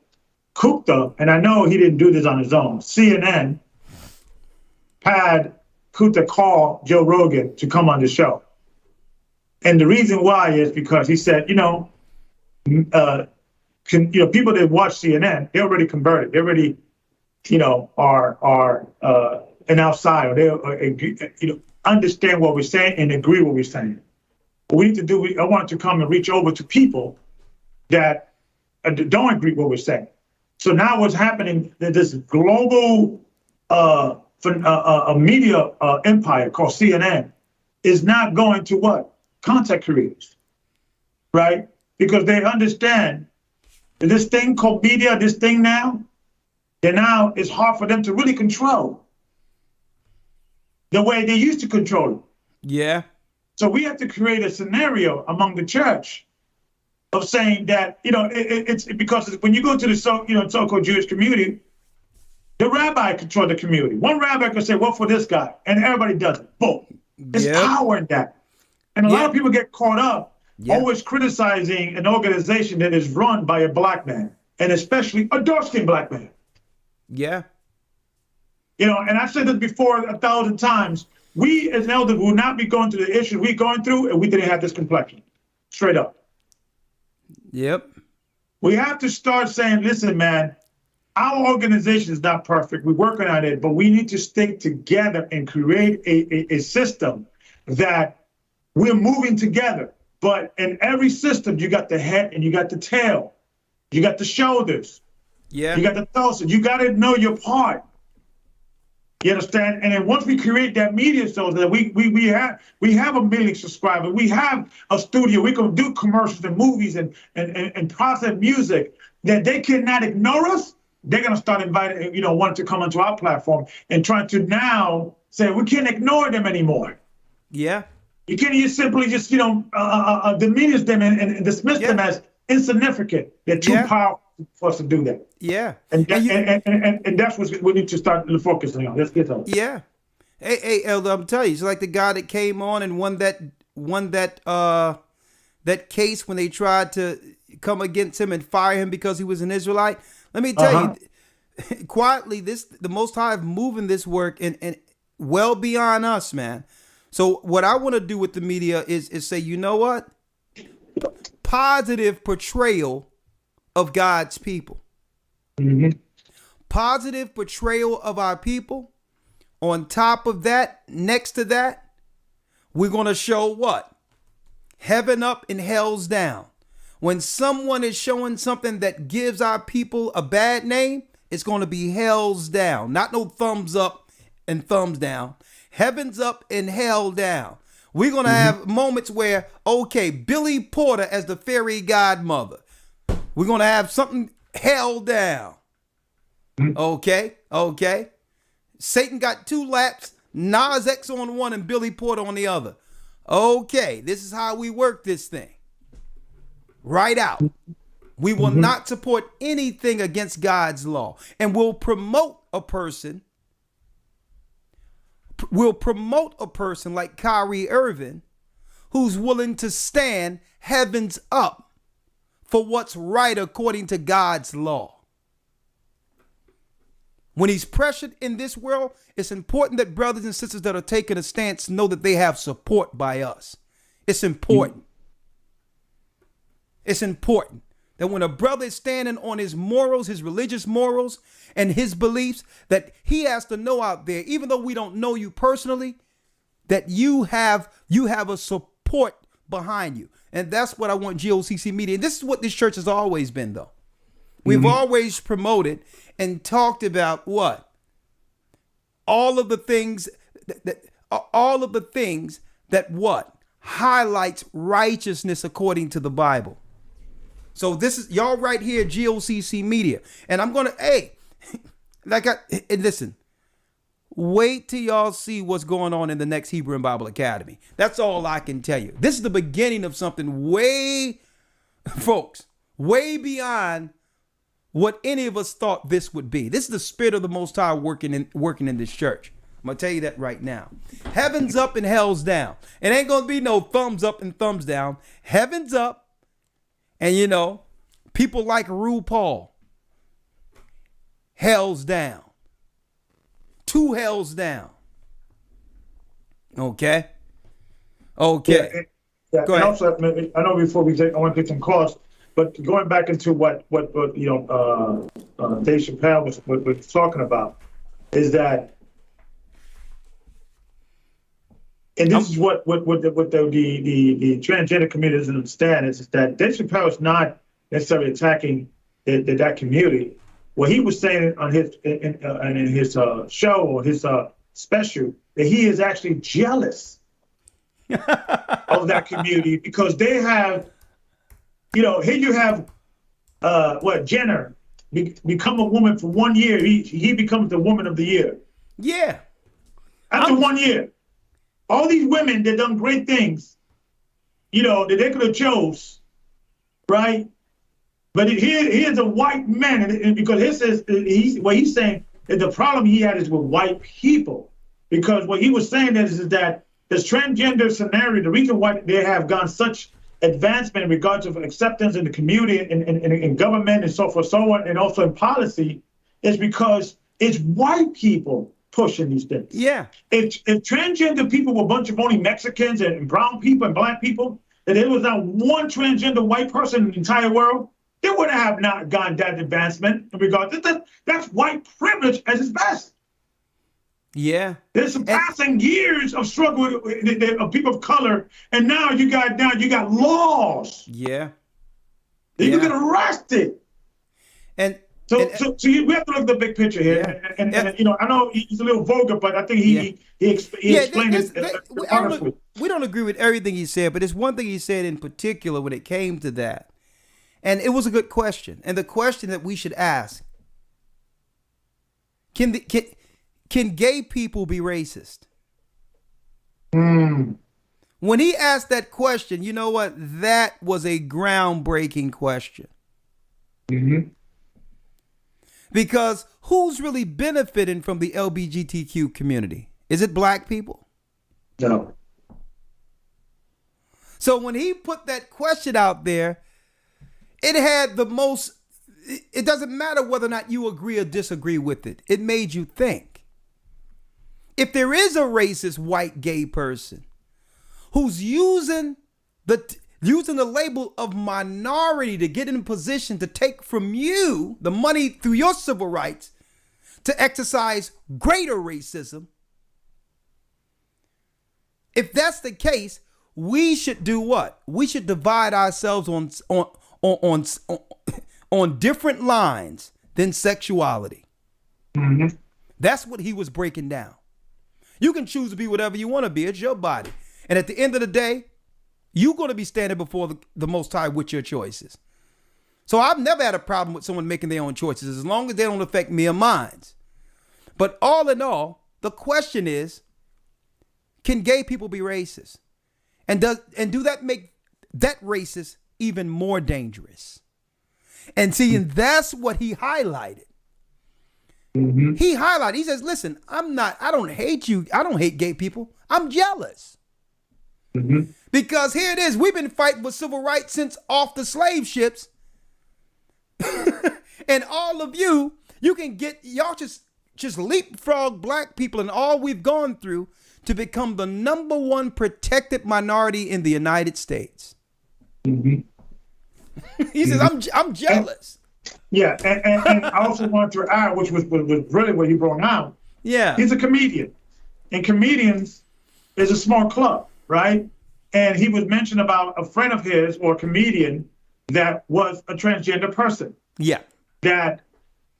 Kuta, and I know he didn't do this on his own. CNN had Kuta call Joe Rogan to come on the show. And the reason why is because he said, people that watch CNN, they're already converted. They already, are an outsider. They understand what we're saying and agree what we're saying. What we need to do, I want to come and reach over to people that don't agree with what we're saying. So now what's happening, this global media empire called CNN is not going to what? Content creators, right? Because they understand that this thing called media, this thing now it's hard for them to really control the way they used to control it. Yeah. So we have to create a scenario among the church of saying that, it's because when you go to the so-called Jewish community, the rabbi controls the community. One rabbi can say, well, for this guy, and everybody does it. Boom. There's power in that. And a lot of people get caught up always criticizing an organization that is run by a black man, and especially a dark-skinned black man. Yeah. And I've said this before 1,000 times. We as elders will not be going through the issues we're going through if we didn't have this complexion. Straight up. Yep. We have to start saying, listen, man, our organization is not perfect. We're working on it, but we need to stick together and create a system that we're moving together. But in every system, you got the head and you got the tail. You got the shoulders. Yeah. You got the torso. You got to know your part. You understand? And then once we create that media so that we have 1 million subscribers, we have a studio, we can do commercials and movies and process music, that they cannot ignore us. They're going to start inviting, wanting to come onto our platform and trying to now say, we can't ignore them anymore. Yeah. You can't just simply diminish them and dismiss them as insignificant. They're too powerful for us to do that. Yeah. And that's what we need to start focusing on. Let's get on. Yeah. Hey, Elder, I'm telling you, it's like the guy that came on and won that case when they tried to come against him and fire him because he was an Israelite. Let me tell you, quietly, the Most High is moving this work and well beyond us, man. So what I want to do with the media is say, you know what? Positive portrayal of God's people. Mm-hmm. Positive portrayal of our people. On top of that, next to that, we're going to show what? Heaven up and hell's down. When someone is showing something that gives our people a bad name, it's going to be hell's down. Not no thumbs up and thumbs down. Heaven's up and hell down. We're going to have moments where, okay, Billy Porter as the fairy godmother. We're going to have something held down. Okay. Satan got 2 laps, Nas X on one and Billy Porter on the other. Okay, this is how we work this thing. Right out. We will not support anything against God's law, and we'll promote a person. We'll promote a person like Kyrie Irving, who's willing to stand heavens up for what's right according to God's law. When he's pressured in this world, it's important that brothers and sisters that are taking a stance know that they have support by us. It's important. It's important that when a brother is standing on his morals, his religious morals, and his beliefs, that he has to know out there, even though we don't know you personally, that you have a support behind you. And that's what I want GOCC Media. And this is what this church has always been, though. We've always promoted and talked about what? All of the things that what? Highlights righteousness according to the Bible. So this is y'all right here, GOCC Media. And I'm going to, listen, wait till y'all see what's going on in the next Hebrew and Bible Academy. That's all I can tell you. This is the beginning of something way beyond what any of us thought this would be. This is the Spirit of the Most High working in this church. I'm going to tell you that right now. Heaven's up and hell's down. It ain't going to be no thumbs up and thumbs down. Heaven's up. And, people like RuPaul, hell's down. 2 hells down. Okay. Yeah, Go ahead. Also, I know before I want to get some calls, but going back into what Dave Chappelle was talking about is that, and this is what the transgender community doesn't understand is that Dave Chappelle is not necessarily attacking that community. What he was saying on his in his show or his special, that he is actually jealous of that community because they have, here you have Jenner become a woman for 1 year. He becomes the woman of the year. Yeah. After 1 year. All these women that done great things, that they could have chose, right? But here's a white man, and because what he's saying is the problem he had is with white people, because what he was saying is that this transgender scenario, the reason why they have gone such advancement in regards of acceptance in the community and in government and so forth, so on, and also in policy, is because it's white people pushing these things. Yeah. If transgender people were a bunch of only Mexicans and brown people and black people, and there was not one transgender white person in the entire world, they would have not gotten that advancement in regards to that's white privilege at its best. Yeah. There's surpassing years of struggle of people of color, and now you got laws. Yeah. You get arrested. And so we have to look at the big picture here. Yeah. And you know, I know he's a little vulgar, but I think he explained it. We don't agree with everything he said, but there's one thing he said in particular when it came to that. And it was a good question. And the question that we should ask, can gay people be racist? When he asked that question, you know what? That was a groundbreaking question. Mm-hmm. Because who's really benefiting from the LGBTQ community? Is it black people? No. So when he put that question out there, it had the most, it doesn't matter whether or not you agree or disagree with it. It made you think. If there is a racist white gay person who's using the label of minority to get in a position to take from you the money through your civil rights to exercise greater racism, if that's the case, we should do what? We should divide ourselves on different lines than sexuality. Mm-hmm. That's what he was breaking down. You can choose to be whatever you want to be. It's your body. And at the end of the day, you're going to be standing before the Most High with your choices. So I've never had a problem with someone making their own choices as long as they don't affect me or mine. But all in all, the question is, can gay people be racist? And do that make that racist even more dangerous? And see, and that's what he highlighted. Mm-hmm. He says, listen, I don't hate you. I don't hate gay people. I'm jealous. Mm-hmm. Because here it is. We've been fighting for civil rights since off the slave ships. And all of you can y'all just leapfrog black people and all we've gone through to become the #1 protected minority in the United States. Mm-hmm. He says, I'm jealous. And I also wanted to add, which was really what he brought out. Yeah. He's a comedian. And comedians is a small club, right? And he was mentioned about a friend of his or a comedian that was a transgender person. Yeah. That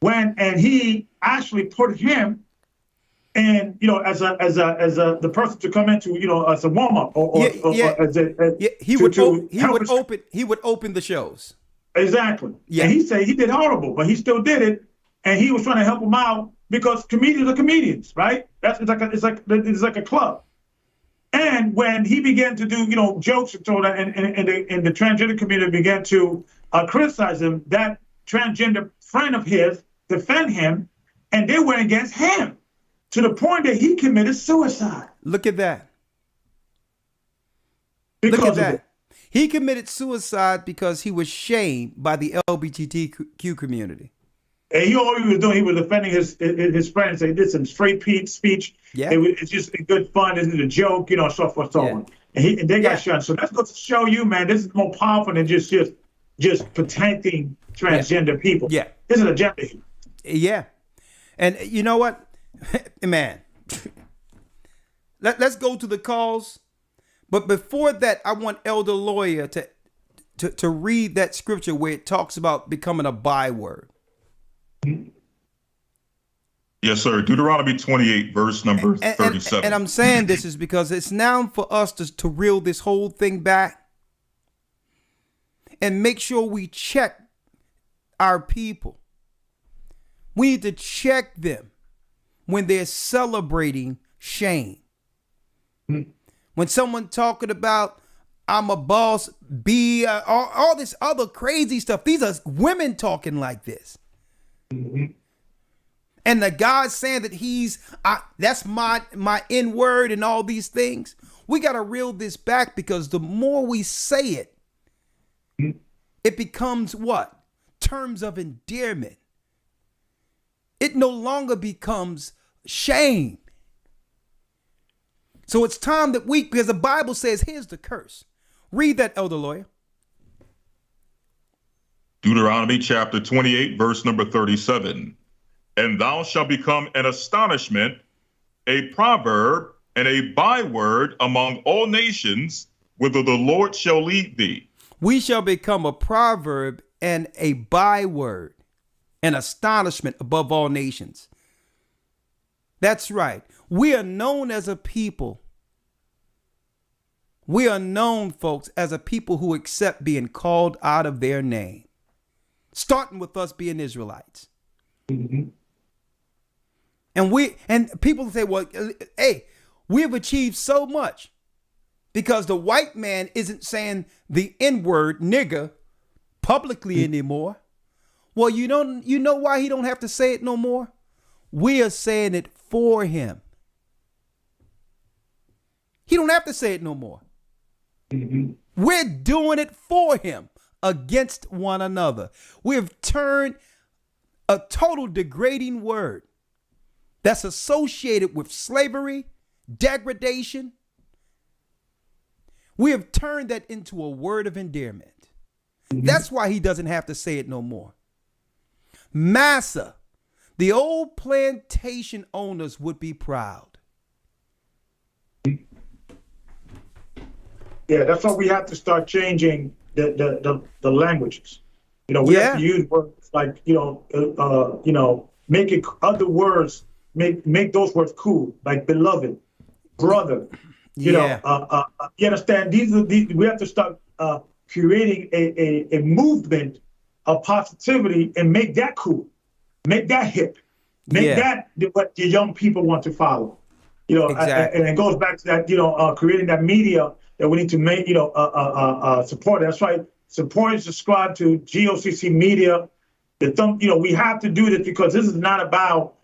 went and he actually put him and as the person to come into as a warm up he would open the shows. Exactly. Yeah. And he said he did horrible, but he still did it, and he was trying to help him out because comedians are comedians, right? It's like a club. And when he began to do jokes and the transgender community began to criticize him, that transgender friend of his defend him, and they went against him to the point that he committed suicide. Look at that. Because Look at of that. it. He committed suicide because he was shamed by the LGBTQ community. And all he was doing, he was defending his friends. They did some straight speech. Yeah. It's just good fun. This is a joke, so forth, so on. And they got shot. So that's going to show you, man, this is more powerful than just protecting transgender people. Yeah. This is an agenda. Yeah. And you know what? Man, let's go to the calls. But before that, I want Elder Lawyer to read that scripture where it talks about becoming a byword. Yes, sir. Deuteronomy 28, verse number 37. And I'm saying this is because it's now for us to reel this whole thing back and make sure we check our people. We need to check them when they're celebrating shame. When someone talking about I'm a boss, B, all this other crazy stuff. These are women talking like this. Mm-hmm. And the guy saying that that's my N word and all these things. We got to reel this back, because the more we say it, it becomes what? Terms of endearment. It no longer becomes shame. So it's time that because the Bible says, here's the curse. Read that, Elder Lawyer. Deuteronomy chapter 28, verse number 37. And thou shalt become an astonishment, a proverb, and a byword among all nations, whither the Lord shall lead thee. We shall become a proverb and a byword, an astonishment above all nations. That's right. We are known as a people. We are known, folks, as a people who accept being called out of their name, starting with us being Israelites. Mm-hmm. And people say, well, hey, we have achieved so much because the white man isn't saying the N-word, nigger, publicly anymore. Well, you know why he don't have to say it no more? We are saying it for him. He don't have to say it no more. Mm-hmm. We're doing it for him against one another. We've turned a total degrading word that's associated with slavery, degradation. We have turned that into a word of endearment. Mm-hmm. That's why he doesn't have to say it no more. Massa, the old plantation owners would be proud. Yeah, that's why we have to start changing the languages. We have to use words like, make it other words, make those words cool, like beloved, brother. You understand? We have to start creating a movement of positivity and make that cool, make that hip, make that what the young people want to follow. Exactly. And it goes back to that, creating that media that we need to make, support. That's right. Support and subscribe to GOCC media. We have to do this because this is not about,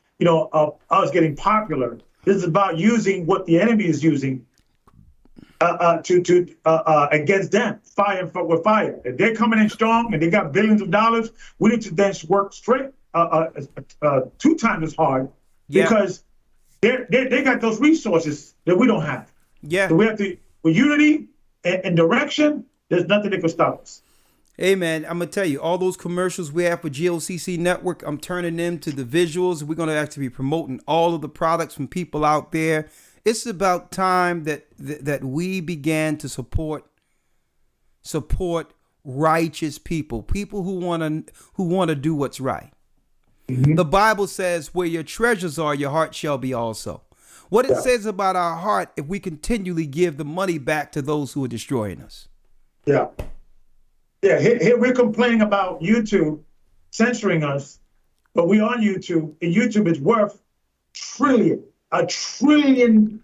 us getting popular. This is about using what the enemy is using against them, fire with fire. If they're coming in strong and they got billions of dollars, we need to then work straight 2 times as hard because they got those resources that we don't have. Yeah. So we have to, with unity and direction, there's nothing that can stop us. Hey, man, I'm going to tell you, all those commercials we have for GOCC Network, I'm turning them to the visuals. We're going to actually be promoting all of the products from people out there. It's about time that we began to support righteous people who want to do what's right. Mm-hmm. The Bible says, where your treasures are, your heart shall be also. What it says about our heart, if we continually give the money back to those who are destroying us. Yeah. Yeah, here we're complaining about YouTube censoring us, but we on YouTube, and YouTube is worth $1 trillion,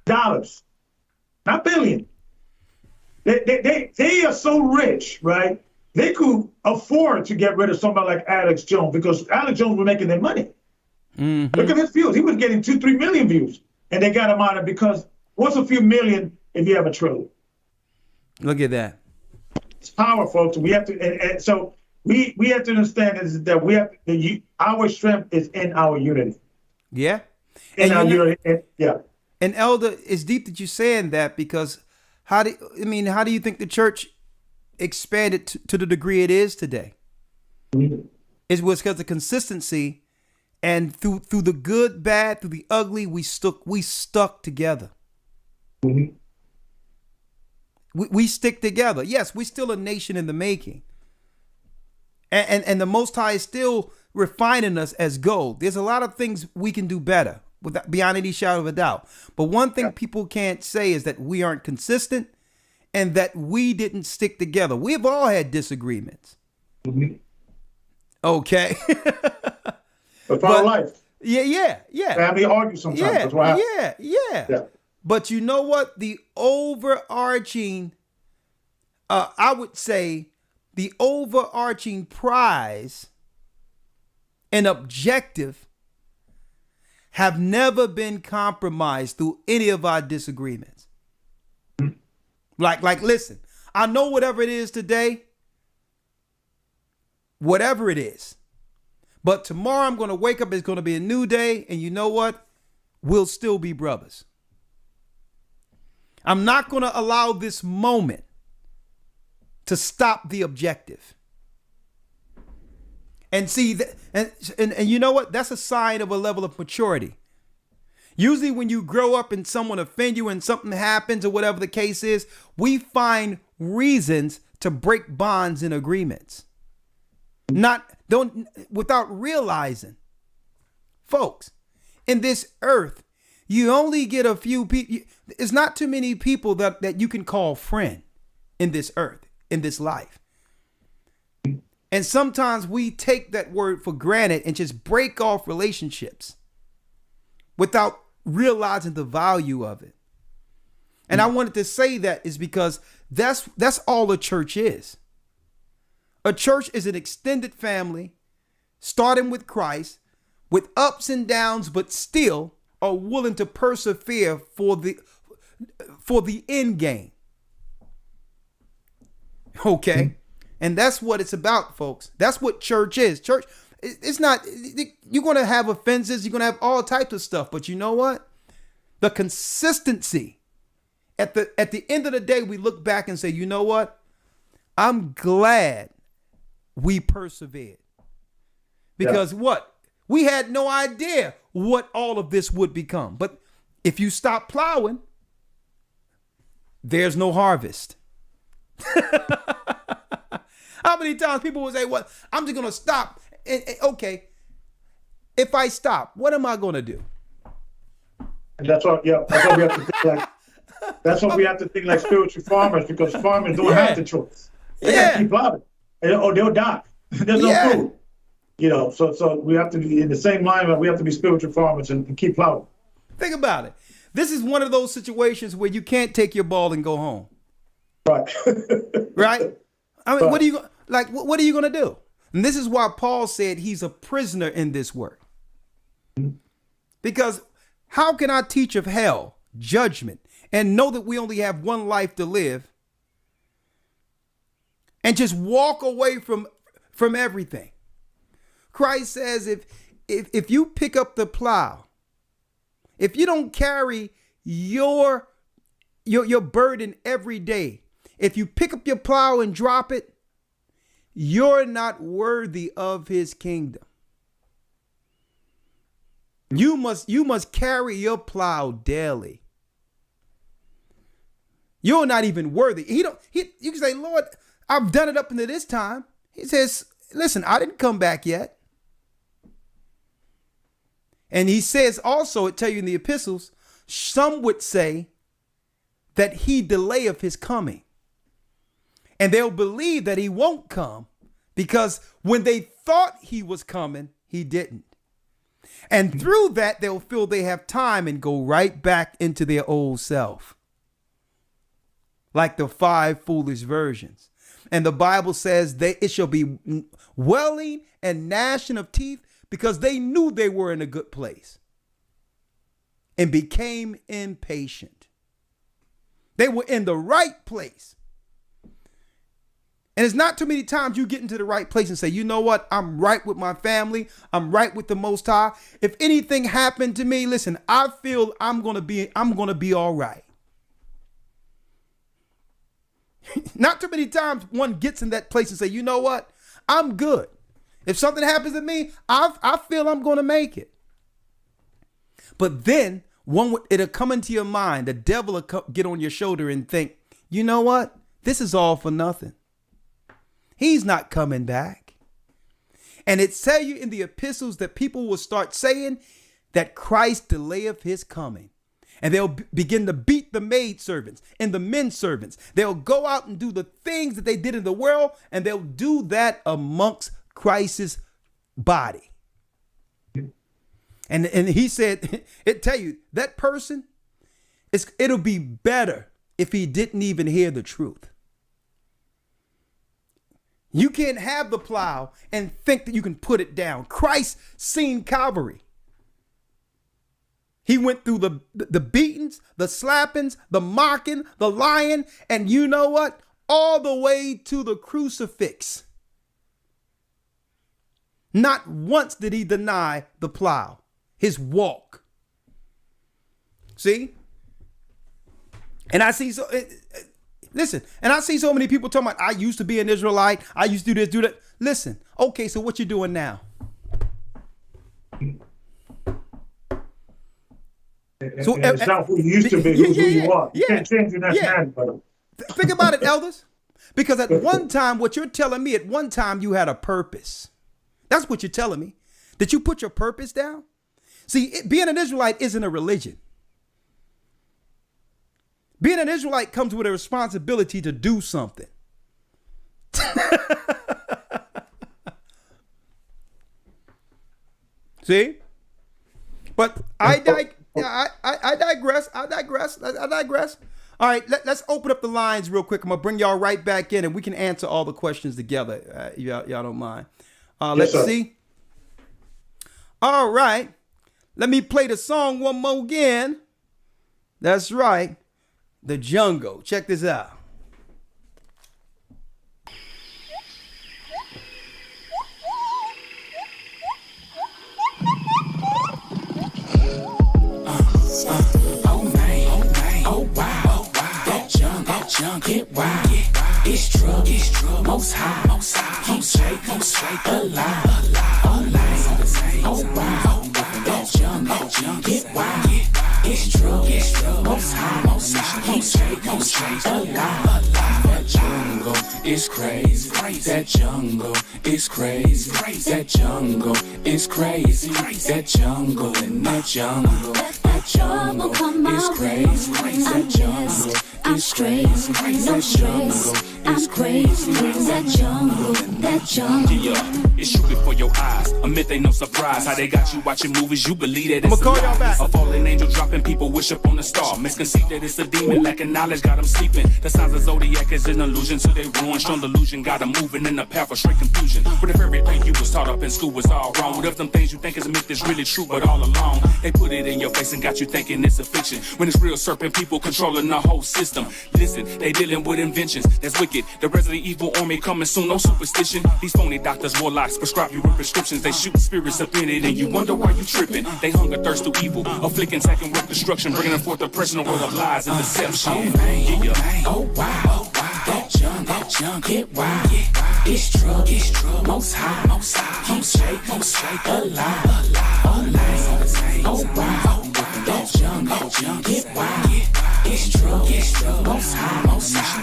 not billion. They are so rich, right? They could afford to get rid of somebody like Alex Jones because Alex Jones was making their money. Mm-hmm. Look at his views. He was getting 2-3 million views, and they got him out of it because what's a few million if you have $1 trillion? Look at that. It's powerful. So we have to, and so we have to understand that we have our strength is in our unity. Yeah. In our unity. And Elder, it's deep that you're saying that because how do you think the church expanded to the degree it is today? Mm-hmm. It was because of consistency, and through the good, bad, through the ugly, we stuck together. Mm-hmm. We stick together. Yes, we're still a nation in the making. And the Most High is still refining us as gold. There's a lot of things we can do better, beyond any shadow of a doubt. But one thing people can't say is that we aren't consistent and that we didn't stick together. We've all had disagreements. Mm-hmm. Okay. But life. Yeah. Family argue sometimes. That's what happens. Yeah. But you know what? The overarching, I would say, the overarching prize and objective have never been compromised through any of our disagreements. Like, listen, I know whatever it is today, whatever it is, but tomorrow I'm going to wake up, it's going to be a new day, and you know what? We'll still be brothers. I'm not going to allow this moment to stop the objective. And see, and you know what? That's a sign of a level of maturity. Usually when you grow up and someone offends you and something happens or whatever the case is, we find reasons to break bonds and agreements. Without realizing, folks, in this earth, you only get a few people. It's not too many people that you can call friend in this earth, in this life. And sometimes we take that word for granted and just break off relationships without realizing the value of it. And I wanted to say that is because that's all a church is. A church is an extended family, starting with Christ, with ups and downs, but still are willing to persevere for the end game. Okay? And that's what it's about, folks. That's what church is. Church, it's not, you're going to have offenses. You're going to have all types of stuff. But you know what? The consistency. At the end of the day, we look back and say, you know what? I'm glad we persevered. Because what? We had no idea what all of this would become. But if you stop plowing, there's no harvest. How many times people will say, well, I'm just going to stop. Okay, if I stop, what am I going to do? And that's what we have to think like. That's what we have to think like spiritual farmers, because farmers don't have the choice. They got to keep plowing, or they'll die. There's no food. You know, so we have to be in the same line. We have to be spiritual farmers and keep plowing. Think about it. This is one of those situations where you can't take your ball and go home. Right. Right. I mean, what are you going to do? And this is why Paul said he's a prisoner in this work. Because how can I teach of hell, judgment, and know that we only have one life to live and just walk away from everything? Christ says if you pick up the plow, if you don't carry your burden every day, if you pick up your plow and drop it, you're not worthy of his kingdom. You must carry your plow daily. You're not even worthy. You can say, Lord, I've done it up until this time. He says, listen, I didn't come back yet. And he says also, it tell you in the epistles, some would say that he delayeth his coming. And they'll believe that he won't come because when they thought he was coming, he didn't. And through that, they'll feel they have time and go right back into their old self. Like the 5 foolish virgins. And the Bible says that it shall be wailing and gnashing of teeth because they knew they were in a good place and became impatient. They were in the right place. And it's not too many times you get into the right place and say, you know what? I'm right with my family. I'm right with the Most High. If anything happened to me, listen, I feel I'm going to be all right. Not too many times one gets in that place and say, you know what? I'm good. If something happens to me, I feel I'm going to make it. But then it'll come into your mind. The devil will get on your shoulder and think, you know what? This is all for nothing. He's not coming back. And it tell you in the epistles that people will start saying that Christ delayeth his coming. And they'll begin to beat the maid servants and the men servants. They'll go out and do the things that they did in the world, and they'll do that amongst Christ's body. And he said, it tell you that person, It'll be better if he didn't even hear the truth. You can't have the plow and think that you can put it down. Christ seen Calvary. He went through the beatings, the slappings, the mocking, the lying, and you know what? All the way to the crucifix. Not once did he deny the plow, his walk. See? And I see listen, and I see so many people talking about, I used to be an Israelite. I used to do this, do that. Listen, okay, so what you doing now? So it's not who you used to be, who you are. You can't change your nationality, brother. Think about it, elders. Because at one time, what you're telling me, at one time you had a purpose. That's what you're telling me. Did you put your purpose down? See, being an Israelite isn't a religion. Being an Israelite comes with a responsibility to do something. See? But I digress. All right, let's open up the lines real quick. I'm going to bring y'all right back in and we can answer all the questions together. Y'all don't mind. Let's see. All right. Let me play the song one more again. That's right. The Jungle. Check this out. Get wild, it's drug, most high, keep straight, alive, all night, oh wow, that jungle, get wild, it's drug, most high, keep straight, alive, that jungle is crazy, that jungle is crazy, that jungle is crazy, that jungle in that jungle, that jungle is crazy, that jungle. It's crazy, no stress. I'm crazy, that jungle. Yeah, it's shooting for your eyes. A myth ain't no surprise. How they got you watching movies, you believe that it's call y'all back. A fallen angel dropping people, wish up on a star. Misconceive that it's a demon, lacking knowledge, got them sleeping. The signs of zodiac is an illusion to they ruin. Strong delusion, got them moving in the path of straight confusion. What if everything you was taught up in school was all wrong? What if them things you think is a myth is really true, but all along they put it in your face and got you thinking it's a fiction? When it's real serpent people controlling the whole system. Listen, they dealing with inventions that's wicked. The Resident Evil army coming soon, no superstition. These phony doctors, warlocks prescribe you with prescriptions. They shoot spirits up in it and you wonder why you tripping. They hunger, thirst to evil, afflicting, taking work destruction, bringing forth oppression, a world of lies and deception. Oh wow, that jungle, get wild, it's drug, most high, keep straight, alive, all night, oh wow, that jungle, get wild, it's drug, most high,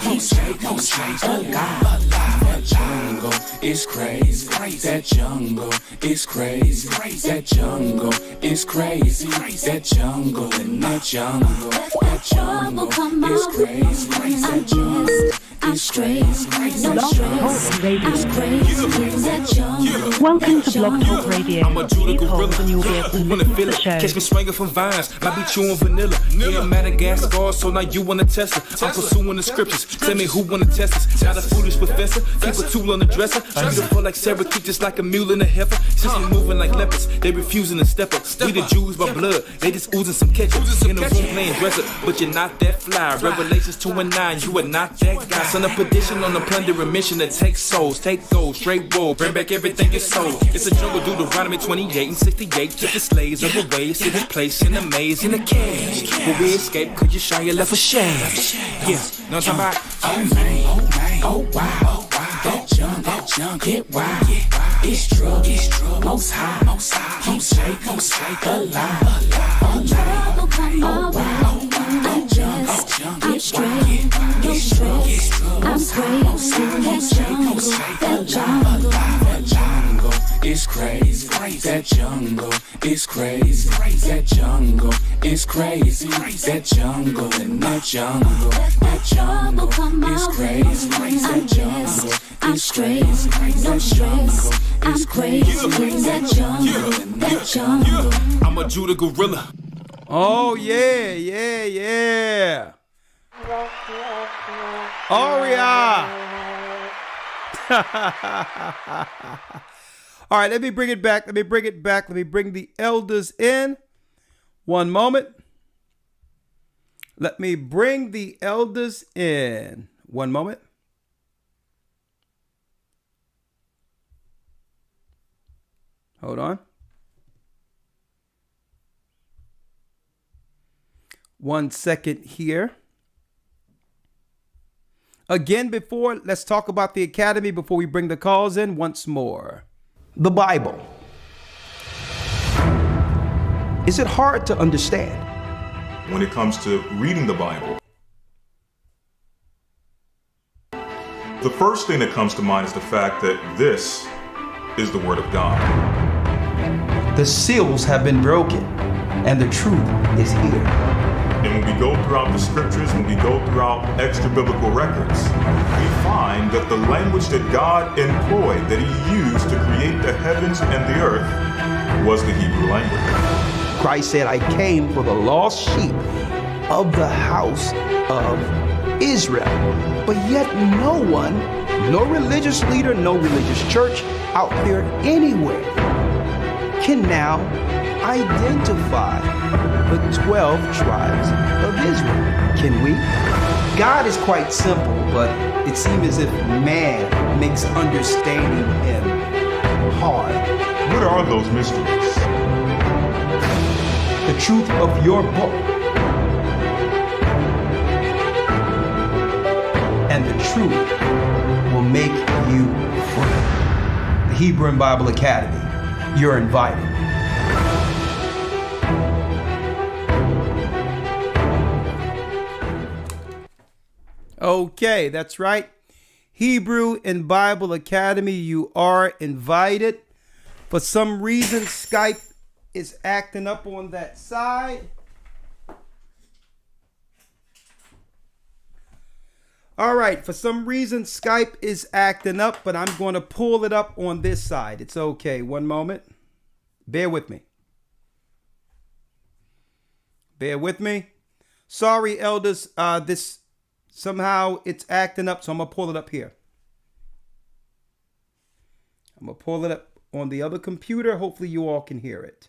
keep straight, alive, that jungle is crazy, that jungle is crazy, that jungle is crazy, that jungle in that jungle, that jungle is crazy, that jungle is crazy, no stress, I'm crazy, that jungle. Welcome to Blog Talk Radio. I'm a Judah gorilla. Who wanna feel it? Catch me swinging from vines. Might be chewing vanilla. Yeah, Madagascar, so now you wanna test it. I'm pursuing the scriptures. Tell me who wanna test us. Not a foolish professor. Keep a tool on the dresser. Beautiful like Sarah, keep just like a mule in a heifer. Since we moving like leopards, they refusing to step up. We the Jews by blood. They just oozing some ketchup. In the room playing dress up, but you're not that fly. Revelations 2:9, you are not that guy. Son of perdition on a plundering mission to take souls, take gold, straight roll, bring back everything you sold. It's a jungle, Deuteronomy 28 and 68. Took the slaves of the ways to this place in a maze in a cage. But we escaped cause Yeshaya left a shame. Yeah, know what I'm talking about? Oh wow, that jungle, get wild, it's drug, most high, keep straight, alive, all night, oh wow, that jungle, get straight, no stress, I'm crazy, that jungle, that jungle is crazy, that jungle is crazy, that jungle is crazy, that jungle in that jungle, that jungle is crazy, that jungle is crazy, no stress, I'm crazy, that jungle, that jungle. I'm a Judah gorilla. Oh, yeah, yeah, yeah. Aria. All right, let me bring it back. Let me bring the elders in. One moment. Let me bring the elders in. One moment. Hold on. 1 second here. Again, let's talk about the academy before we bring the calls in once more. The Bible. Is it hard to understand? When it comes to reading the Bible, the first thing that comes to mind is the fact that this is the Word of God. The seals have been broken, and the truth is here. And when we go throughout the scriptures, when we go throughout extra biblical records, we find that the language that God employed, that He used to create the heavens and the earth, was the Hebrew language. Christ said, I came for the lost sheep of the house of Israel. But yet no one, no religious leader, no religious church out there anywhere can now identify the 12 tribes of Israel. Can we? God is quite simple, but it seems as if man makes understanding Him hard. What are those mysteries? The truth of your book and the truth will make you free. The Hebrew and Bible Academy. You're invited. Okay, that's right. Hebrew and Bible Academy, you are invited. For some reason, Skype is acting up on that side. All right, for some reason, Skype is acting up, but I'm going to pull it up on this side. It's okay. One moment. Bear with me. Bear with me. Sorry, elders. This somehow it's acting up, so I'm going to pull it up here. I'm going to pull it up on the other computer. Hopefully you all can hear it.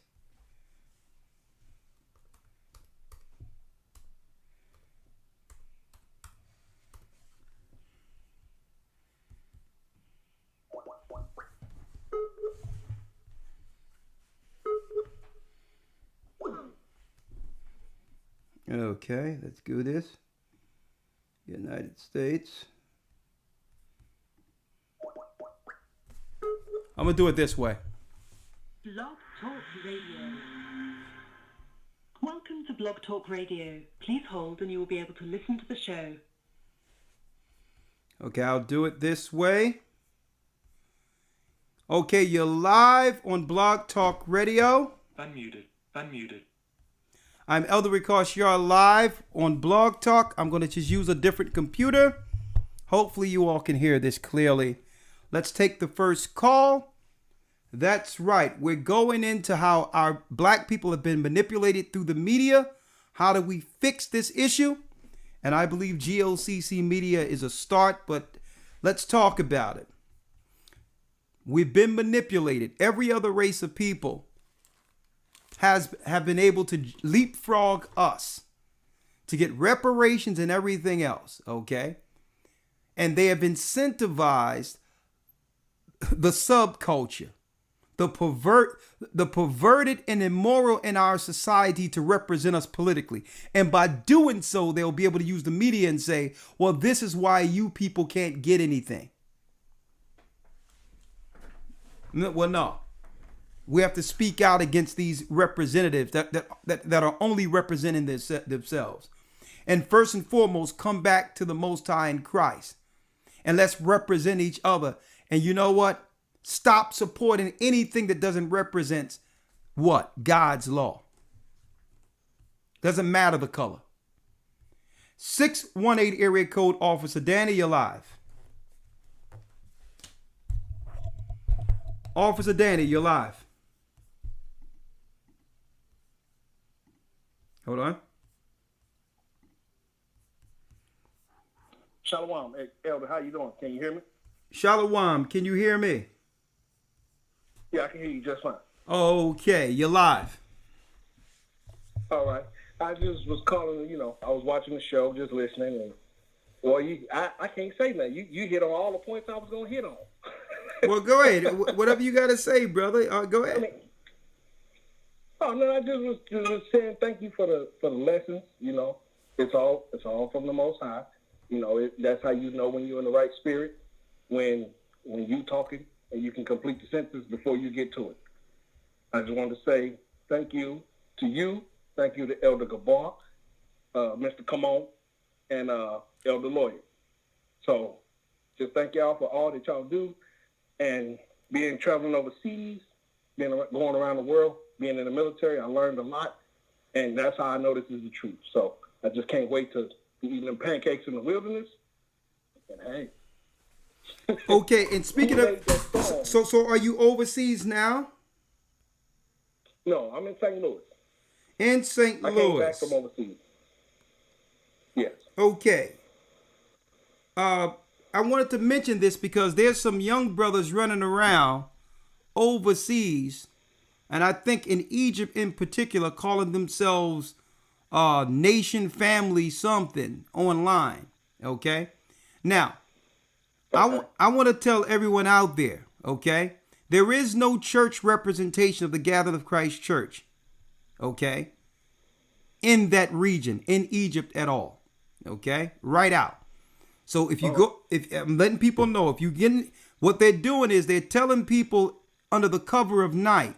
Okay, let's do this. United States. I'm going to do it this way. Blog Talk Radio. Welcome to Blog Talk Radio. Please hold and you will be able to listen to the show. Okay, I'll do it this way. Okay, you're live on Blog Talk Radio. Unmuted. I'm Elder Rikosh. You're live on Blog Talk. I'm going to just use a different computer. Hopefully you all can hear this clearly. Let's take the first call. That's right. We're going into how our black people have been manipulated through the media. How do we fix this issue? And I believe GOCC media is a start, but let's talk about it. We've been manipulated. Every other race of people have been able to leapfrog us to get reparations and everything else, okay? And they have incentivized the subculture, the perverted and immoral in our society to represent us politically. And by doing so, they'll be able to use the media and say, well, this is why you people can't get anything. Well, no. We have to speak out against these representatives that are only representing themselves. And first and foremost, come back to the Most High in Christ. And let's represent each other. And you know what? Stop supporting anything that doesn't represent what? God's law. Doesn't matter the color. 618 area code Officer Danny, you're live. Officer Danny, you're live. Hold on. Shalom, hey, Elder, how you doing? Can you hear me? Shalom, can you hear me? Yeah, I can hear you just fine. Okay, you're live. All right. I just was calling, I was watching the show, just listening, and well, I can't say nothing. You hit on all the points I was gonna hit on. Well, go ahead. Whatever you got to say, brother. Go ahead. I just was saying thank you for the lessons. It's all from the Most High. That's how you know when you're in the right spirit, when you talking and you can complete the sentence before you get to it. I just wanted to say thank you to you. Thank you to Elder Gabar, Mr. Come On, and Elder Lawyer. So just thank y'all for all that y'all do, and traveling overseas, going around the world, being in the military. I learned a lot, and that's how I know this is the truth. So I just can't wait to be eating them pancakes in the wilderness. And hey. Okay, and speaking of, so are you overseas now? No, I'm in St. Louis. In St. Louis. I came back from overseas. Yes. Okay. I wanted to mention this because there's some young brothers running around overseas, and I think in Egypt in particular, calling themselves Nation Family something online. Okay. Now, I want to tell everyone out there, okay, there is no church representation of the Gathering of Christ Church, okay, in that region, in Egypt at all, okay, right out. So if you go, if I'm letting people know, if you get, what they're doing is they're telling people under the cover of night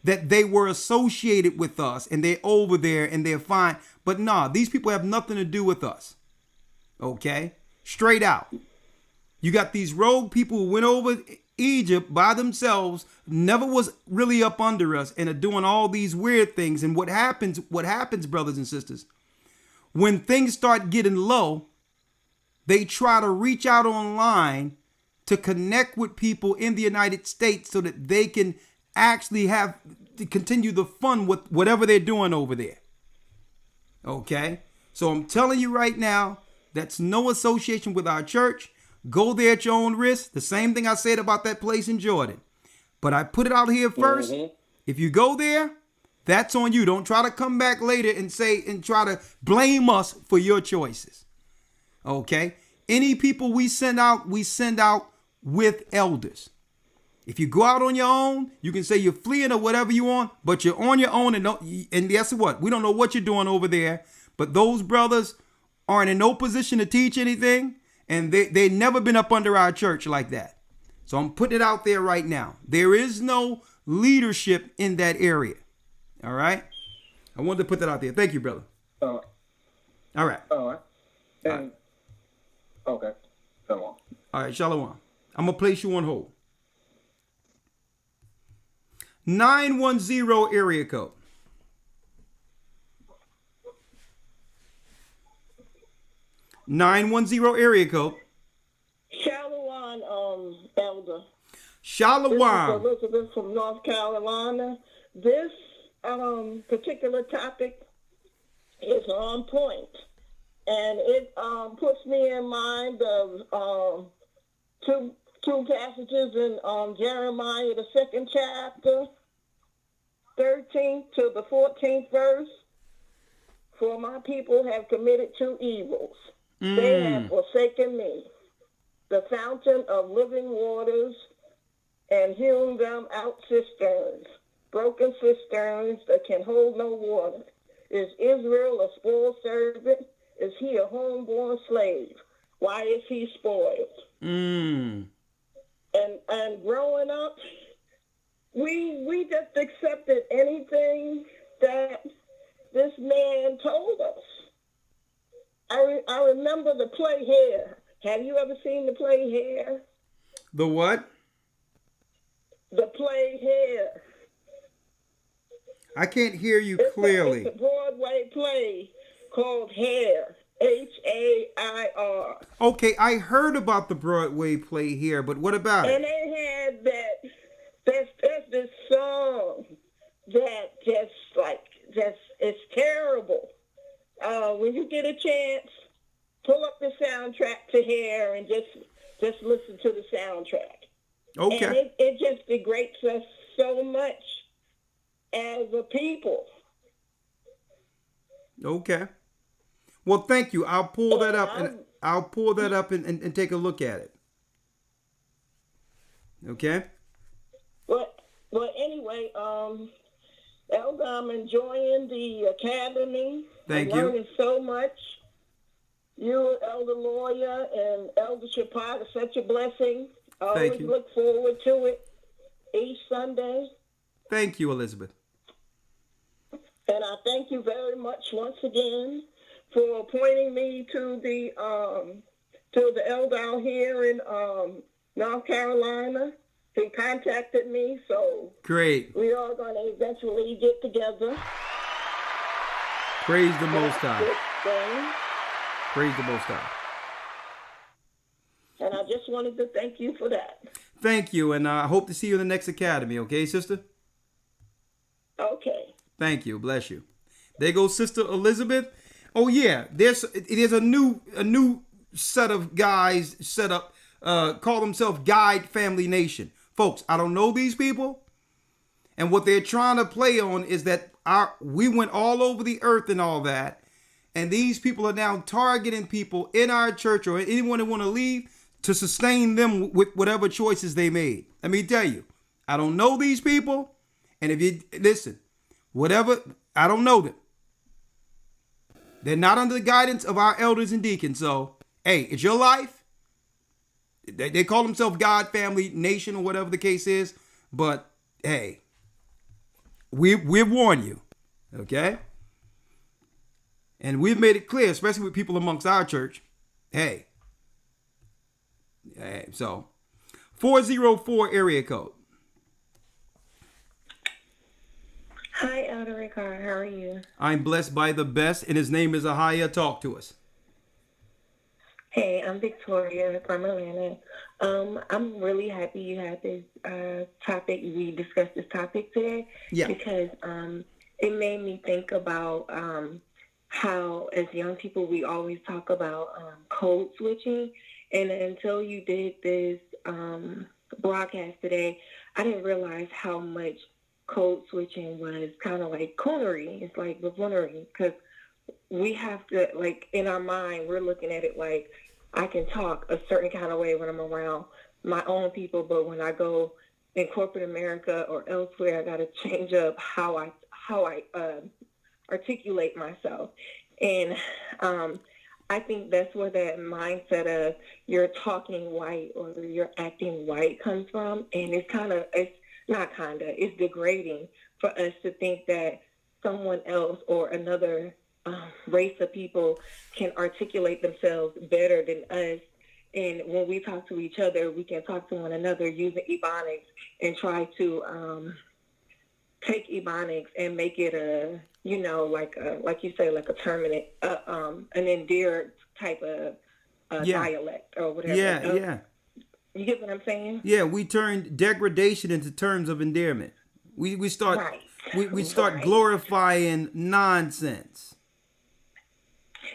that they were associated with us and they're over there and they're fine. But nah, these people have nothing to do with us. Okay? Straight out. You got these rogue people who went over Egypt by themselves, never was really up under us, and are doing all these weird things. And what happens, brothers and sisters, when things start getting low, they try to reach out online to connect with people in the United States so that they can actually have to continue the fun with whatever they're doing over there. Okay? So I'm telling you right now, that's no association with our church. Go there at your own risk. The same thing I said about that place in Jordan. But I put it out here first. Mm-hmm. If you go there, that's on you. Don't try to come back later and try to blame us for your choices. Okay? Any people we send out with elders. If you go out on your own, you can say you're fleeing or whatever you want, but you're on your own, and guess what? We don't know what you're doing over there, but those brothers aren't in no position to teach anything, and they've never been up under our church like that. So I'm putting it out there right now. There is no leadership in that area. All right? I wanted to put that out there. Thank you, brother. All right. And, okay. Shalom. All right, shalom. I'm going to place you on hold. 910 area code. 910 area code. Shalom, Elder. Shalom. This is Elizabeth from North Carolina. This particular topic is on point, and it puts me in mind of two passages in Jeremiah, the 2nd chapter, 13th to the 14th verse. For my people have committed two evils. They have forsaken me, the fountain of living waters, and hewn them out cisterns, broken cisterns that can hold no water. Is Israel a spoiled servant? Is he a homeborn slave? Why is he spoiled? And growing up, we just accepted anything that this man told us. I remember the play Hair. Have you ever seen the play Hair? The what? The play Hair. I can't hear you clearly. It's a Broadway play called Hair. Hair. Okay, I heard about the Broadway play Here, but what about it? And they had there's this song that it's get a chance, pull up the soundtrack to hear and just listen to the soundtrack. Okay. And it just degrades us so much as a people. Okay. Well, thank you. I'll pull that up and take a look at it. Okay. Well, anyway, Elder, I'm enjoying the academy. Thank I'm you. learning so much. You, Elder Lawyer, and Elder Shapard are such a blessing. I Thank always you. look forward to it each Sunday. Thank you, Elizabeth. And I thank you very much once again for appointing me to the elder out here in North Carolina. He contacted me, so Great. we are going to eventually get together. Praise the Most That's High. a good thing. Praise the Most High. And I just wanted to thank you for that. Thank you, and I hope to see you in the next academy. Okay, sister? Okay. Thank you. Bless you. There goes Sister Elizabeth. Oh yeah, there's a new set of guys set up. Call themselves Guide Family Nation. Folks, I don't know these people, and what they're trying to play on is that we went all over the earth and all that, and these people are now targeting people in our church or anyone that want to leave to sustain them with whatever choices they made. Let me tell you, I don't know these people, and if you listen, whatever, I don't know them. They're not under the guidance of our elders and deacons. So, hey, it's your life. They call themselves God, Family, Nation, or whatever the case is. But, hey, we've warned you. Okay? And we've made it clear, especially with people amongst our church. Hey. So, 404 area code. Hi, Elder Ricard. How are you? I'm blessed by the best, and his name is Ahaya. Talk to us. Hey, I'm Victoria from Atlanta. I'm really happy you had this topic. We discussed this topic today because it made me think about how, as young people, we always talk about code switching. And until you did this broadcast today, I didn't realize how much code switching was kind of like coonery. It's like buffoonery, because we have to, like, in our mind, we're looking at it like, I can talk a certain kind of way when I'm around my own people, but when I go in corporate America or elsewhere, I got to change up how I articulate myself. And I think that's where that mindset of you're talking white or you're acting white comes from. And it's degrading for us to think that someone else or another race of people can articulate themselves better than us. And when we talk to each other, we can talk to one another using Ebonics and try to take Ebonics and make it like you say, like a permanent, an endeared type of dialect or whatever. Yeah. You get what I'm saying? Yeah, we turned degradation into terms of endearment. We start glorifying nonsense.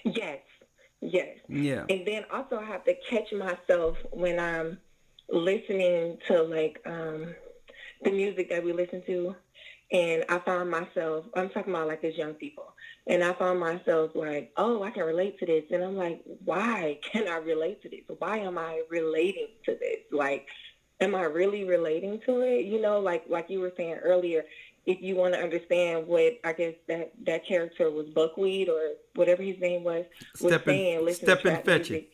Yes. Yeah. And then also I have to catch myself when I'm listening to like the music that we listen to, and I find myself, I'm talking about like as young people, and I find myself like, oh, I can relate to this. And I'm like, why can I relate to this? Why am I relating to this? Like, am I really relating to it? You know, like you were saying earlier, if you want to understand what I guess that character was, Buckwheat or whatever his name was saying, listen to trap music.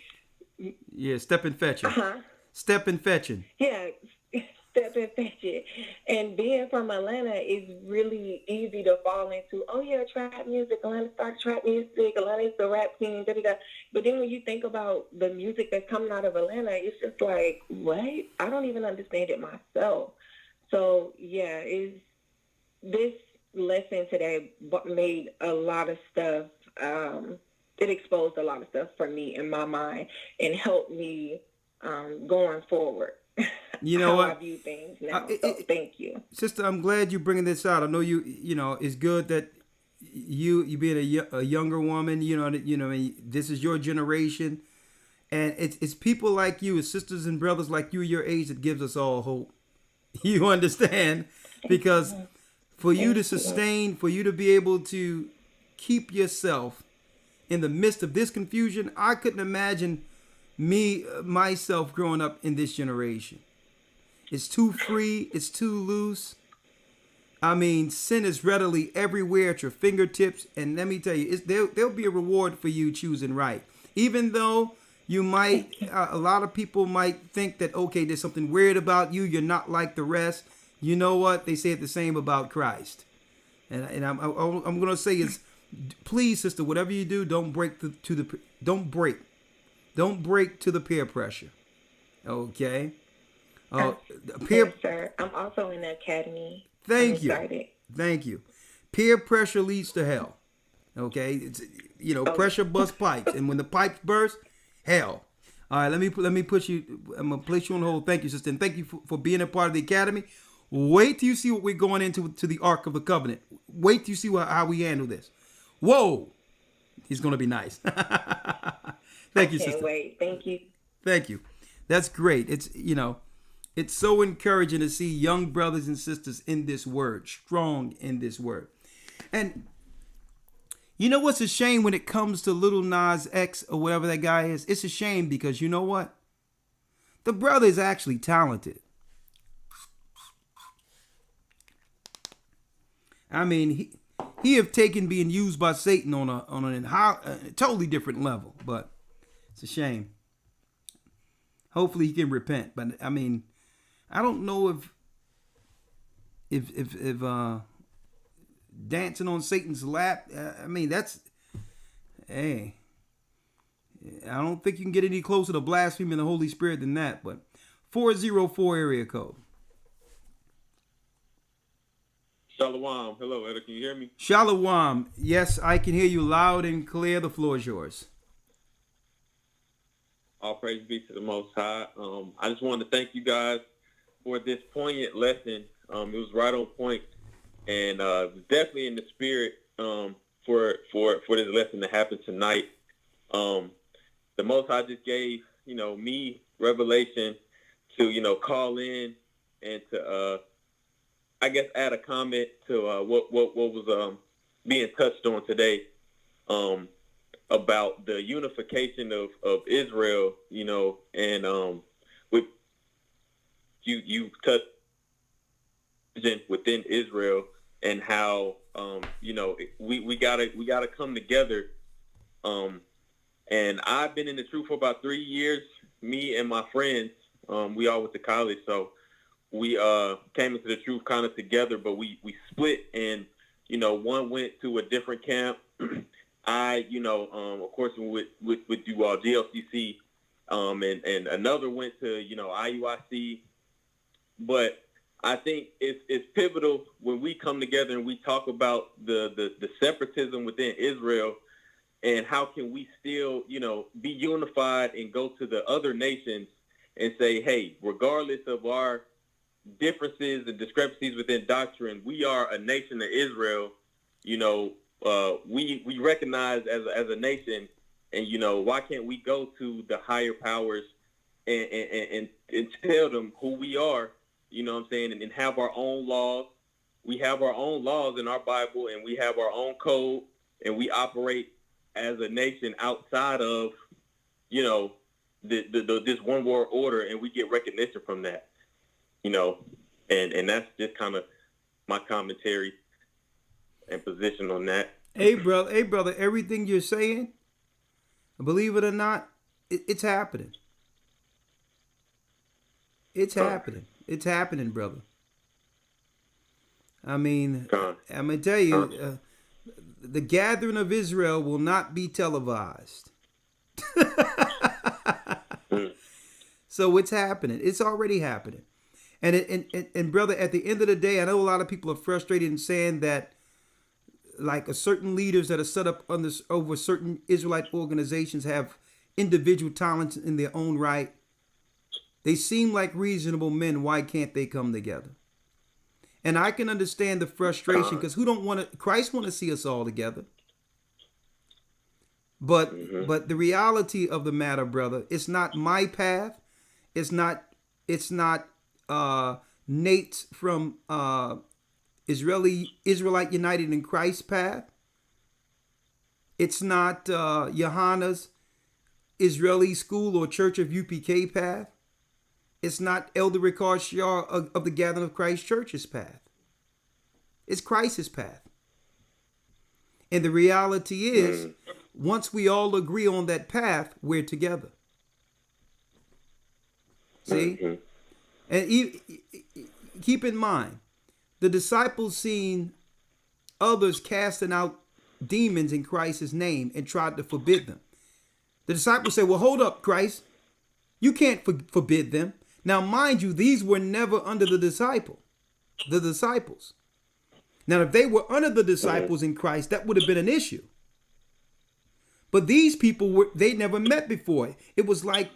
Yeah, step and fetching. Step and fetching. Yeah, step and fetch it. And being from Atlanta is really easy to fall into, oh yeah, trap music, Atlanta started trap music, Atlanta is the rap scene, da-da-da. But then when you think about the music that's coming out of Atlanta, it's just like, what? I don't even understand it myself. So yeah, this lesson today made a lot of stuff, it exposed a lot of stuff for me in my mind and helped me going forward. You know what? I view things now. So thank you. Sister, I'm glad you're bringing this out. I know you know, it's good that you being a younger woman, this is your generation, and it's people like you, it's sisters and brothers like you, your age, that gives us all hope. You understand? Because for you to sustain, for you to be able to keep yourself in the midst of this confusion, I couldn't imagine myself growing up in this generation. It's too free. It's too loose. I mean, sin is readily everywhere at your fingertips. And let me tell you, there'll be a reward for you choosing right. Even though you might, a lot of people might think that, okay, there's something weird about you. You're not like the rest. You know what? They say the same about Christ. And I'm going to say is, please, sister, whatever you do, don't break to the peer pressure. Okay. Yes, sir. I'm also in the academy. Thank you. Peer pressure leads to hell. Okay. It's, pressure busts pipes, and when the pipes burst, hell. All right. Let me put you. I'm gonna place you on hold. Thank you, sister, and thank you for being a part of the academy. Wait till you see what we're going into the Ark of the Covenant. Wait till you see how we handle this. Whoa, he's gonna be nice. Thank you, sister. Wait. Thank you. Thank you. That's great. It's so encouraging to see young brothers and sisters in this word, strong in this word. And you know what's a shame when it comes to Little Nas X or whatever that guy is? It's a shame because you know what? The brother is actually talented. I mean, he have taken being used by Satan on a totally different level, but it's a shame. Hopefully he can repent. But I mean, I don't know if dancing on Satan's lap. I mean, I don't think you can get any closer to blaspheming the Holy Spirit than that. But 404 area code. Shalom. Hello, Edda. Can you hear me? Shalom. Yes, I can hear you loud and clear. The floor is yours. All praise be to the Most High. I just wanted to thank you guys for this poignant lesson. It was right on point, and it was definitely in the spirit for this lesson to happen tonight. The Most High just gave me revelation to call in and to I guess add a comment to what was being touched on today about the unification of Israel, and with you touched within Israel and how we gotta come together. And I've been in the truth for about 3 years. Me and my friends, we all went to college, so we came into the truth kind of together, but we split, and one went to a different camp. I of course with you all GOCC, and another went to IUIC. But I think it's pivotal when we come together and we talk about the separatism within Israel, and how can we still be unified and go to the other nations and say, hey, regardless of our differences and discrepancies within doctrine, we are a nation of Israel. We recognize as a nation, and why can't we go to the higher powers and tell them who we are, what I'm saying, and have our own laws. We have our own laws in our Bible, and we have our own code, and we operate as a nation outside of this one world order, and we get recognition from that. And that's just kind of my commentary and position on that. Hey brother, everything you're saying, believe it or not, it's happening. It's happening. It's happening, brother. I mean, I'm gonna tell you, the gathering of Israel will not be televised. So it's happening. It's already happening. And brother, at the end of the day, I know a lot of people are frustrated in saying that, like, certain leaders that are set up over certain Israelite organizations have individual talents in their own right. They seem like reasonable men. Why can't they come together? And I can understand the frustration because who don't want to? Christ want to see us all together. But the reality of the matter, brother, it's not my path. It's not Nate's from Israelite United in Christ path. It's not Johanna's Israeli School or Church of UPK path. It's not Elder Ricard Shah of the Gathering of Christ Church's path. It's Christ's path. And the reality is, once we all agree on that path, we're together. See? And keep in mind, the disciples seen others casting out demons in Christ's name and tried to forbid them. The disciples said, well, hold up, Christ. You can't forbid them. Now, mind you, these were never under the disciples. Now, if they were under the disciples in Christ, that would have been an issue. But these people they never met before. It was like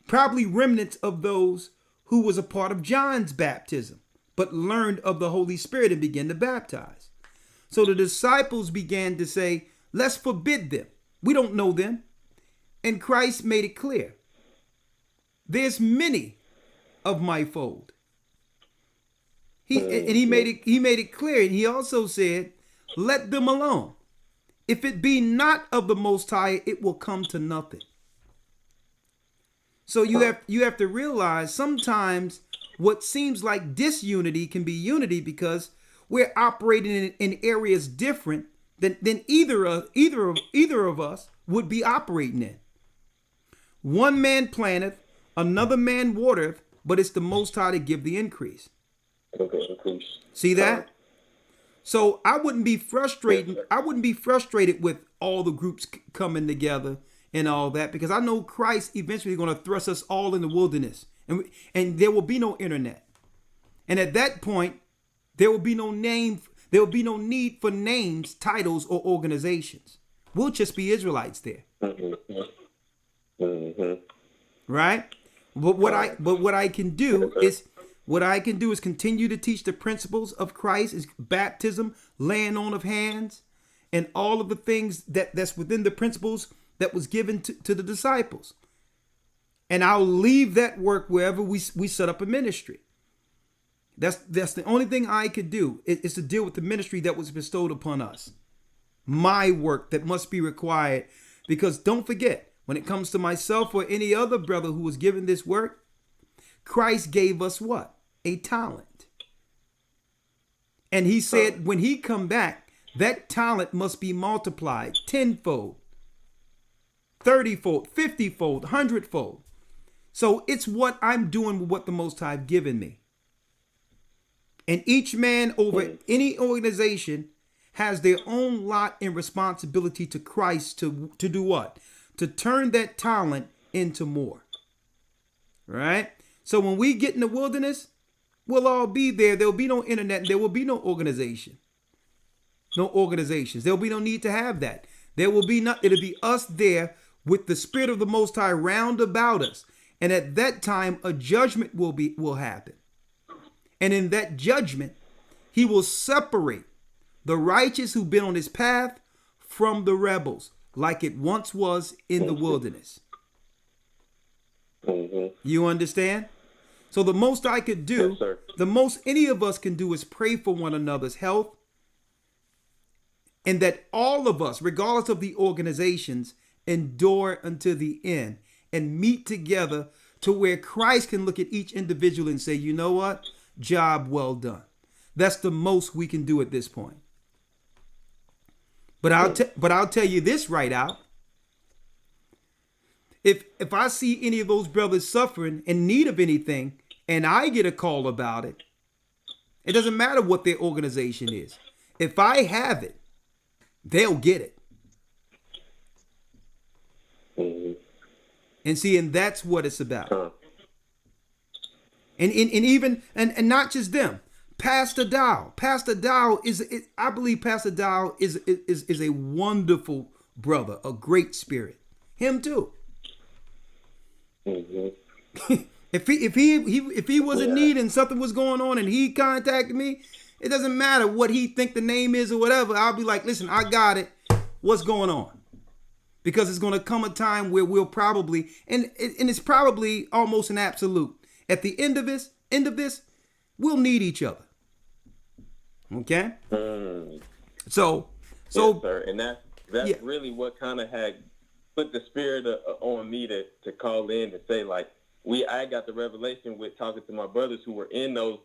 probably remnants of those who was a part of John's baptism, but learned of the Holy Spirit and began to baptize. So the disciples began to say, let's forbid them. We don't know them. And Christ made it clear. There's many of my fold. He made it clear. And he also said, let them alone. If it be not of the Most High, it will come to nothing. So you have to realize sometimes what seems like disunity can be unity because we're operating in areas different than either of us would be operating in. One man planteth, another man watereth, but it's the Most High to give the increase. See that? So I wouldn't be frustrated. I wouldn't be frustrated with all the groups coming together and all that because I know Christ eventually going to thrust us all in the wilderness, and there will be no internet. And at that point, there will be no name. There will be no need for names, titles, or organizations. We'll just be Israelites there. Right? But what I can do is continue to teach the principles of Christ, is baptism, laying on of hands, and all of the things that's within the principles that was given to the disciples. And I'll leave that work wherever we set up a ministry. That's the only thing I could do is to deal with the ministry that was bestowed upon us. My work that must be required. Because don't forget, when it comes to myself or any other brother who was given this work, Christ gave us what? A talent. And he said when he come back, that talent must be multiplied 10-fold, 30-fold, 50-fold, 100-fold. So it's what I'm doing with what the Most High have given me. And each man over any organization has their own lot and responsibility to Christ to do what? To turn that talent into more. Right? So when we get in the wilderness, we'll all be there. There'll be no internet. There will be no organization. No organizations. There'll be no need to have that. There will be not. It'll be us there with the Spirit of the Most High round about us. And at that time, a judgment will happen. And in that judgment, he will separate the righteous who've been on his path from the rebels, like it once was in the wilderness. You understand? So the most I could do, the most any of us can do is pray for one another's health. And that all of us, regardless of the organizations, endure until the end and meet together to where Christ can look at each individual and say, you know what? Job well done. That's the most we can do at this point. But I'll tell you this right out. If I see any of those brothers suffering in need of anything and I get a call about it, it doesn't matter what their organization is. If I have it, they'll get it. And see, and that's what it's about. And even not just them. Pastor Dow. Pastor Dow I believe Pastor Dow is a wonderful brother, a great spirit. Him too. If he was in need and something was going on and he contacted me, it doesn't matter what he think the name is or whatever. I'll be like, listen, I got it. What's going on? Because it's going to come a time where we'll probably, and it's probably almost an absolute. At the end of this, we'll need each other. Okay. So, yes, sir. And that's really what kind of had put the spirit on me to call in to say, like, I got the revelation with talking to my brothers who were in those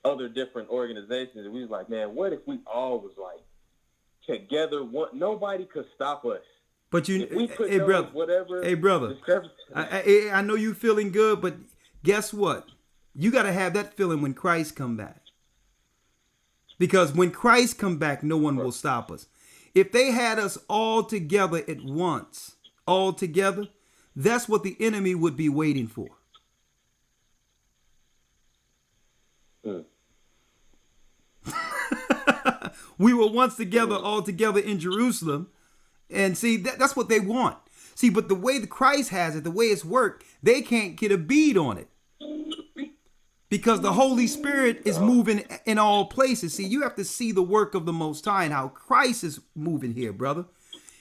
other different organizations, and we was like, man, what if we all was like together? Nobody could stop us. But hey brother, I know you feeling good, but guess what? You got to have that feeling when Christ come back. Because when Christ come back, no one will stop us. If they had us all together at once, all together, that's what the enemy would be waiting for. We were once together, all together in Jerusalem. And see, that's what they want. See, but the way the Christ has it, the way it's worked, they can't get a bead on it. Because the Holy Spirit is moving in all places. See, you have to see the work of the Most High and how Christ is moving here, brother.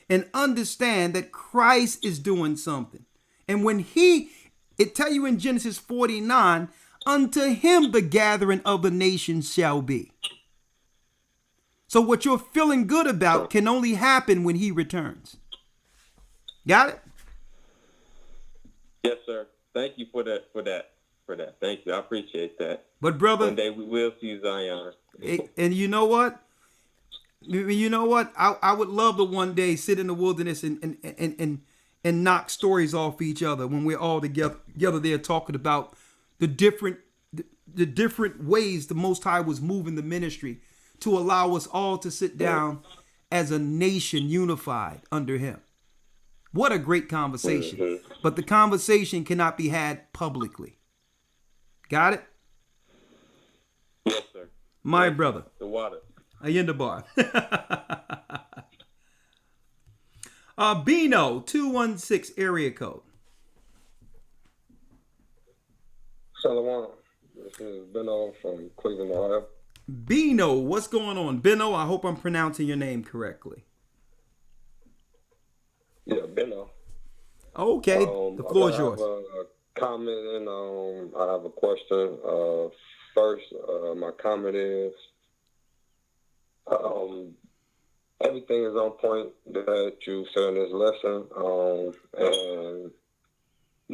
And understand that Christ is doing something. And when it tell you in Genesis 49, unto him the gathering of the nations shall be. So what you're feeling good about can only happen when he returns. Got it? Yes, sir. Thank you for that. Thank you. I appreciate that. But brother, one day we will see Zion. And you know what? I would love to one day sit in the wilderness and knock stories off each other when we're all together there talking about the different ways the Most High was moving the ministry to allow us all to sit down as a nation unified under him. What a great conversation. Mm-hmm. But the conversation cannot be had publicly. Got it? Yes, sir. My brother. The water. Ayenda bar. Bino, 216 area code. Shalom. This is Bino from Cleveland, Ohio. Bino, what's going on? Bino, I hope I'm pronouncing your name correctly. Yeah, Bino. Okay, the floor is yours. I have a comment and I have a question. First, my comment is everything is on point that you said in this lesson. And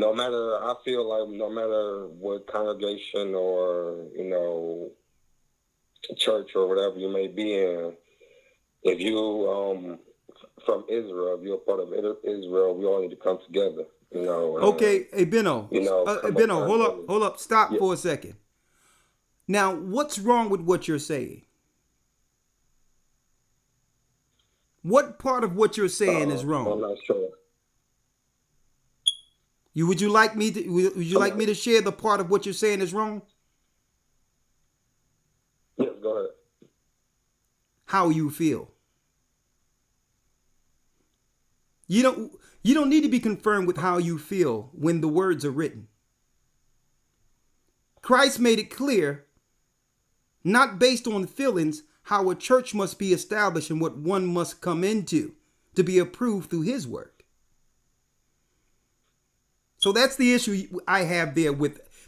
I feel like no matter what congregation or, church or whatever you may be in, if you from Israel, if you're a part of Israel, we all need to come together. Okay, hey Bino. Bino, hold up, stop for a second. Now, what's wrong with what you're saying? What part of what you're saying is wrong? I'm not sure. Would you like me to share the part of what you're saying is wrong? Yes, go ahead. How you feel. You don't need to be confirmed with how you feel when the words are written. Christ made it clear, not based on feelings, how a church must be established and what one must come into to be approved through his work. So that's the issue I have there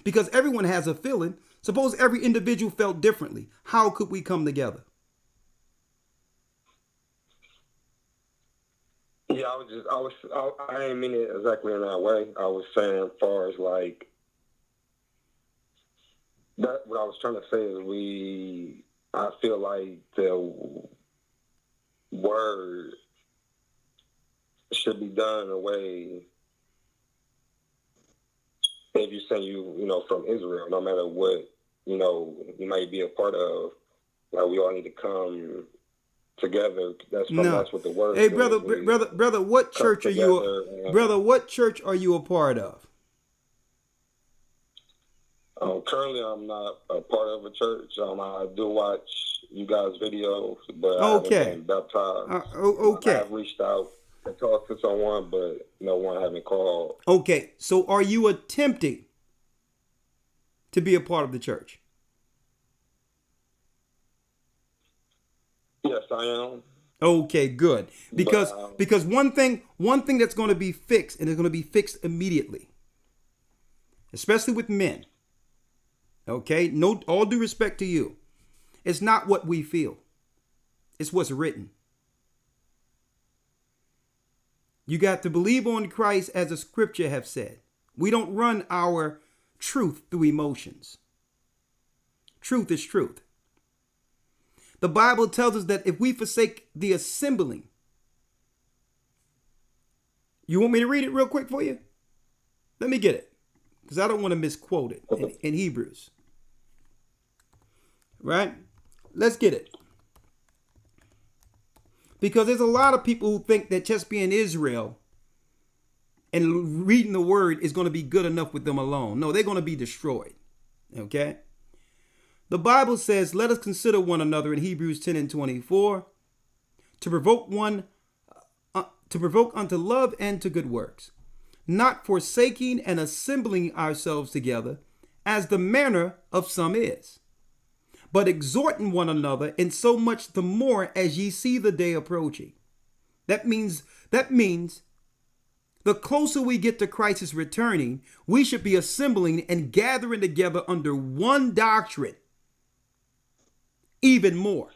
because everyone has a feeling. Suppose every individual felt differently. How could we come together? Yeah, I didn't mean it exactly in that way. I was saying as far as like, what I was trying to say is I feel like the word should be done in a way, if you're saying you from Israel, no matter what, you might be a part of, like we all need to come together. That's what the word. Hey, brother, what church are you? Brother, what church are you a part of? Currently, I'm not a part of a church. I do watch you guys' videos, but I haven't been baptized. Okay. I've reached out to talk to someone, but no one haven't called. Okay, so are you attempting to be a part of the church? Yes, I am. Okay, good. Because one thing that's going to be fixed, and it's going to be fixed immediately, especially with men. Okay, no, all due respect to you, it's not what we feel, it's what's written. You got to believe on Christ as the scripture have said. We don't run our truth through emotions. Truth is truth. The Bible tells us that if we forsake the assembling, you want me to read it real quick for you? Let me get it, because I don't want to misquote it in Hebrews. Right? Let's get it. Because there's a lot of people who think that just being Israel and reading the word is going to be good enough with them alone. No, they're going to be destroyed. Okay? The Bible says, let us consider one another in Hebrews 10 and 24 to provoke unto love and to good works, not forsaking and assembling ourselves together as the manner of some is, but exhorting one another, and so much the more as ye see the day approaching. That means the closer we get to Christ's returning, we should be assembling and gathering together under one doctrine. Even more.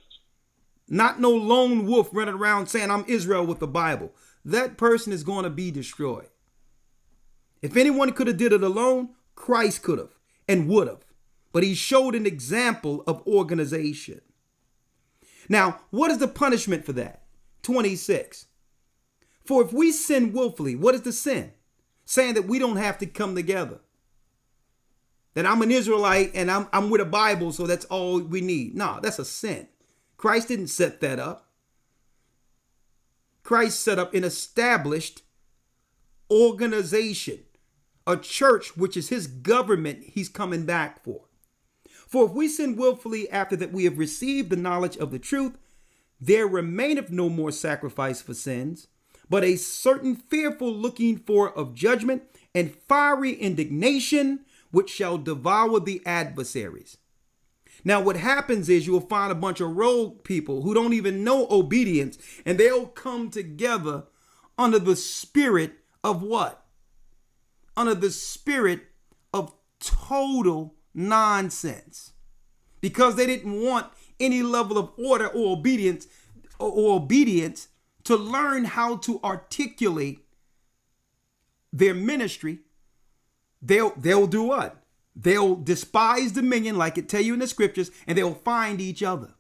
Not no lone wolf running around saying I'm Israel with the Bible. That person is going to be destroyed. If anyone could have did it alone, Christ could have and would have. But he showed an example of organization. Now, what is the punishment for that? 26. For if we sin willfully, what is the sin? Saying that we don't have to come together. That I'm an Israelite and I'm with a Bible, so that's all we need. No, that's a sin. Christ didn't set that up. Christ set up an established organization, a church, which is his government he's coming back for. For if we sin willfully after that we have received the knowledge of the truth, there remaineth no more sacrifice for sins, but a certain fearful looking for of judgment and fiery indignation, which shall devour the adversaries. Now, what happens is you'll find a bunch of rogue people who don't even know obedience, and they'll come together under the spirit of what? Under the spirit of total nonsense. Because they didn't want any level of order or obedience to learn how to articulate their ministry. They'll do what? They'll despise dominion, like it tell you in the scriptures, and they'll find each other.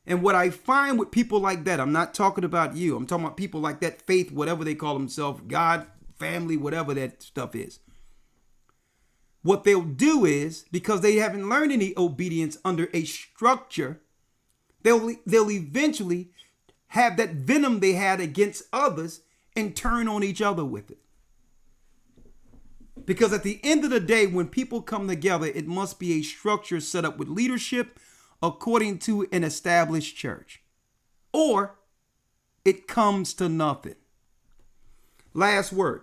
And what I find with people like that, I'm not talking about you, I'm talking about people like that, faith, whatever they call themselves, God, family, whatever that stuff is. What they'll do is, because they haven't learned any obedience under a structure, they'll eventually have that venom they had against others and turn on each other with it. Because at the end of the day, when people come together, it must be a structure set up with leadership according to an established church. Or it comes to nothing. Last word.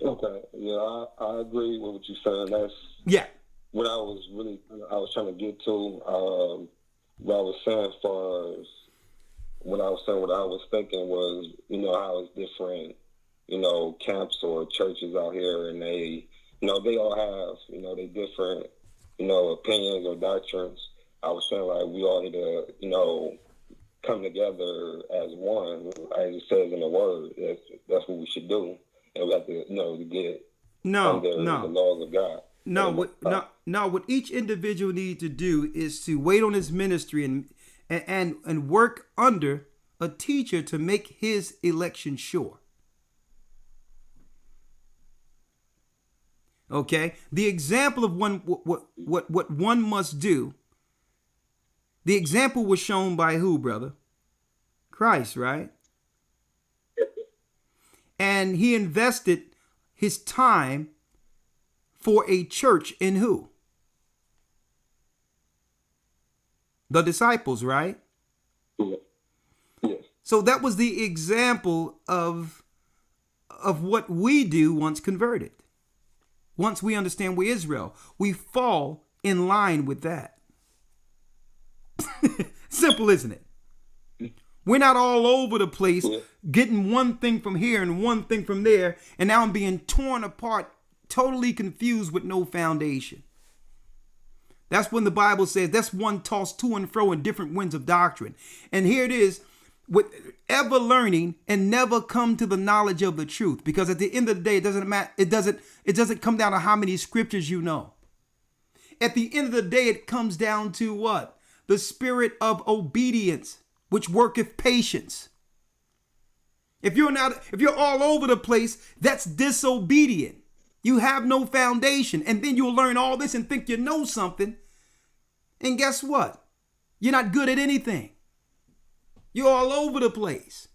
Okay, yeah, I agree with what you're saying. That's what I was trying to get to. What I was saying, as far as what I was thinking was, how it's different, camps or churches out here, and they all have, they different, opinions or doctrines. I was saying, like, we all need to, come together as one, as it says in the word. That's what we should do. And we have to, to get under the laws of God. What each individual needs to do is to wait on his ministry and work under a teacher to make his election sure. Okay? The example of what one must do, the example was shown by who, brother? Christ, right? And he invested his time for a church in who? The disciples, right? Yes. So that was the example of what we do once converted. once we understand we're Israel, we fall in line with that. Simple, isn't it? We're not all over the place getting one thing from here and one thing from there, and now I'm being torn apart, totally confused with no foundation. That's when the Bible says that's one tossed to and fro in different winds of doctrine. And here it is, with ever learning and never come to the knowledge of the truth. Because at the end of the day, it doesn't matter. It doesn't come down to how many scriptures you know. At the end of the day, it comes down to what? The spirit of obedience, which worketh patience. If you're all over the place, that's disobedient. You have no foundation, and then you'll learn all this and think you know something. And guess what? You're not good at anything. You're all over the place.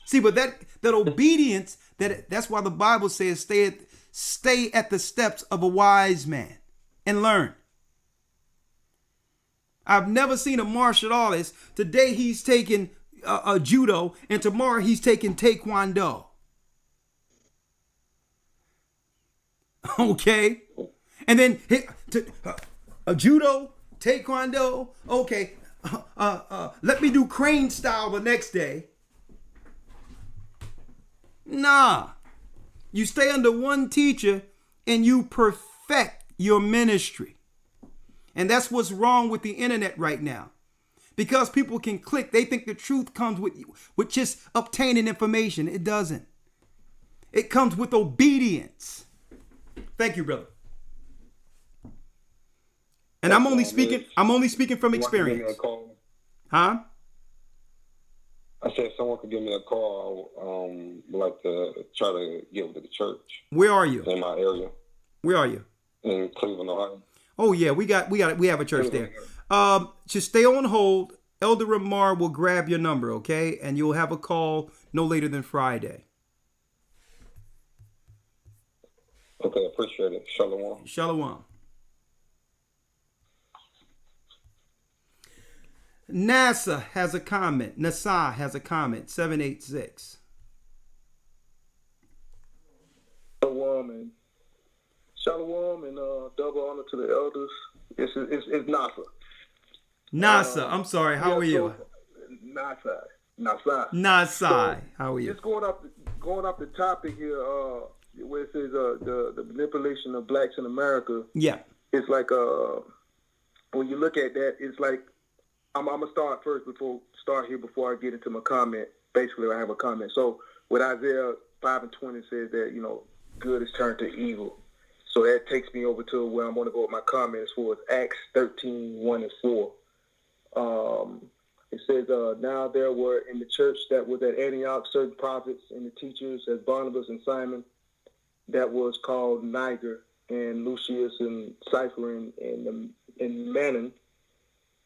See, but that obedience, that's why the Bible says stay at the steps of a wise man and learn. I've never seen a martial artist. Today he's taking a judo, and tomorrow he's taking taekwondo. Okay, and then a judo, taekwondo. Okay, let me do crane style the next day. Nah, you stay under one teacher and you perfect your ministry. And that's what's wrong with the internet right now. Because people can click, they think the truth comes with just obtaining information. It doesn't. It comes with obedience. Thank you, brother. And I'm only speaking from experience. Huh? I said someone could give me a call. Would like to try to get with the church. Where are you? In my area. Where are you? In Cleveland, Ohio. Oh yeah, we have a church there. Just stay on hold. Elder Ramar will grab your number, okay? And you'll have a call no later than Friday. Okay, appreciate it. Shalom. Shalom. NASA has a comment. NASA has a comment. 786. Shalom and double honor to the elders. It's NASA. NASA. I'm sorry. How are you? NASA. How are you? Just going off the topic here, where it says the manipulation of blacks in America. Yeah. It's like when you look at that, it's like I'm gonna start first before I get into my comment. Basically, I have a comment. So with Isaiah 5:20 says that good is turned to evil. So that takes me over to where I'm going to go with my comments for Acts 13:1-4. It says, now there were in the church that was at Antioch certain prophets and the teachers as Barnabas and Simon, that was called Niger, and Lucius and Cypher and Manon,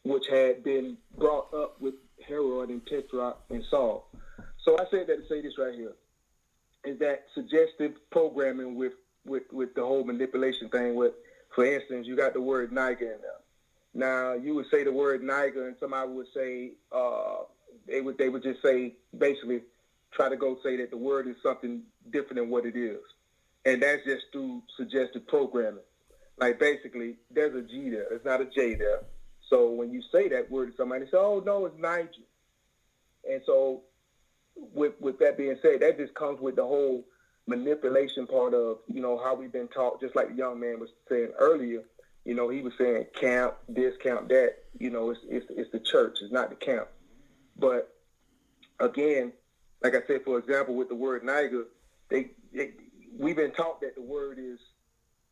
which had been brought up with Herod and Tetrarch and Saul. So I said that to say this right here, is that suggestive programming with the whole manipulation thing. With, for instance, you got the word Niger in there. Now you would say the word Niger, and somebody would say they would just say, basically try to go say that the word is something different than what it is, and that's just through suggestive programming. Like basically, there's a G there, it's not a J there. So when you say that word to somebody, they say, "Oh no, it's Niger." And so with that being said, that just comes with the whole manipulation part of, how we've been taught, just like the young man was saying earlier, he was saying camp, this, camp, that, it's the church, it's not the camp. But again, like I said, for example, with the word Niger, we've been taught that the word is,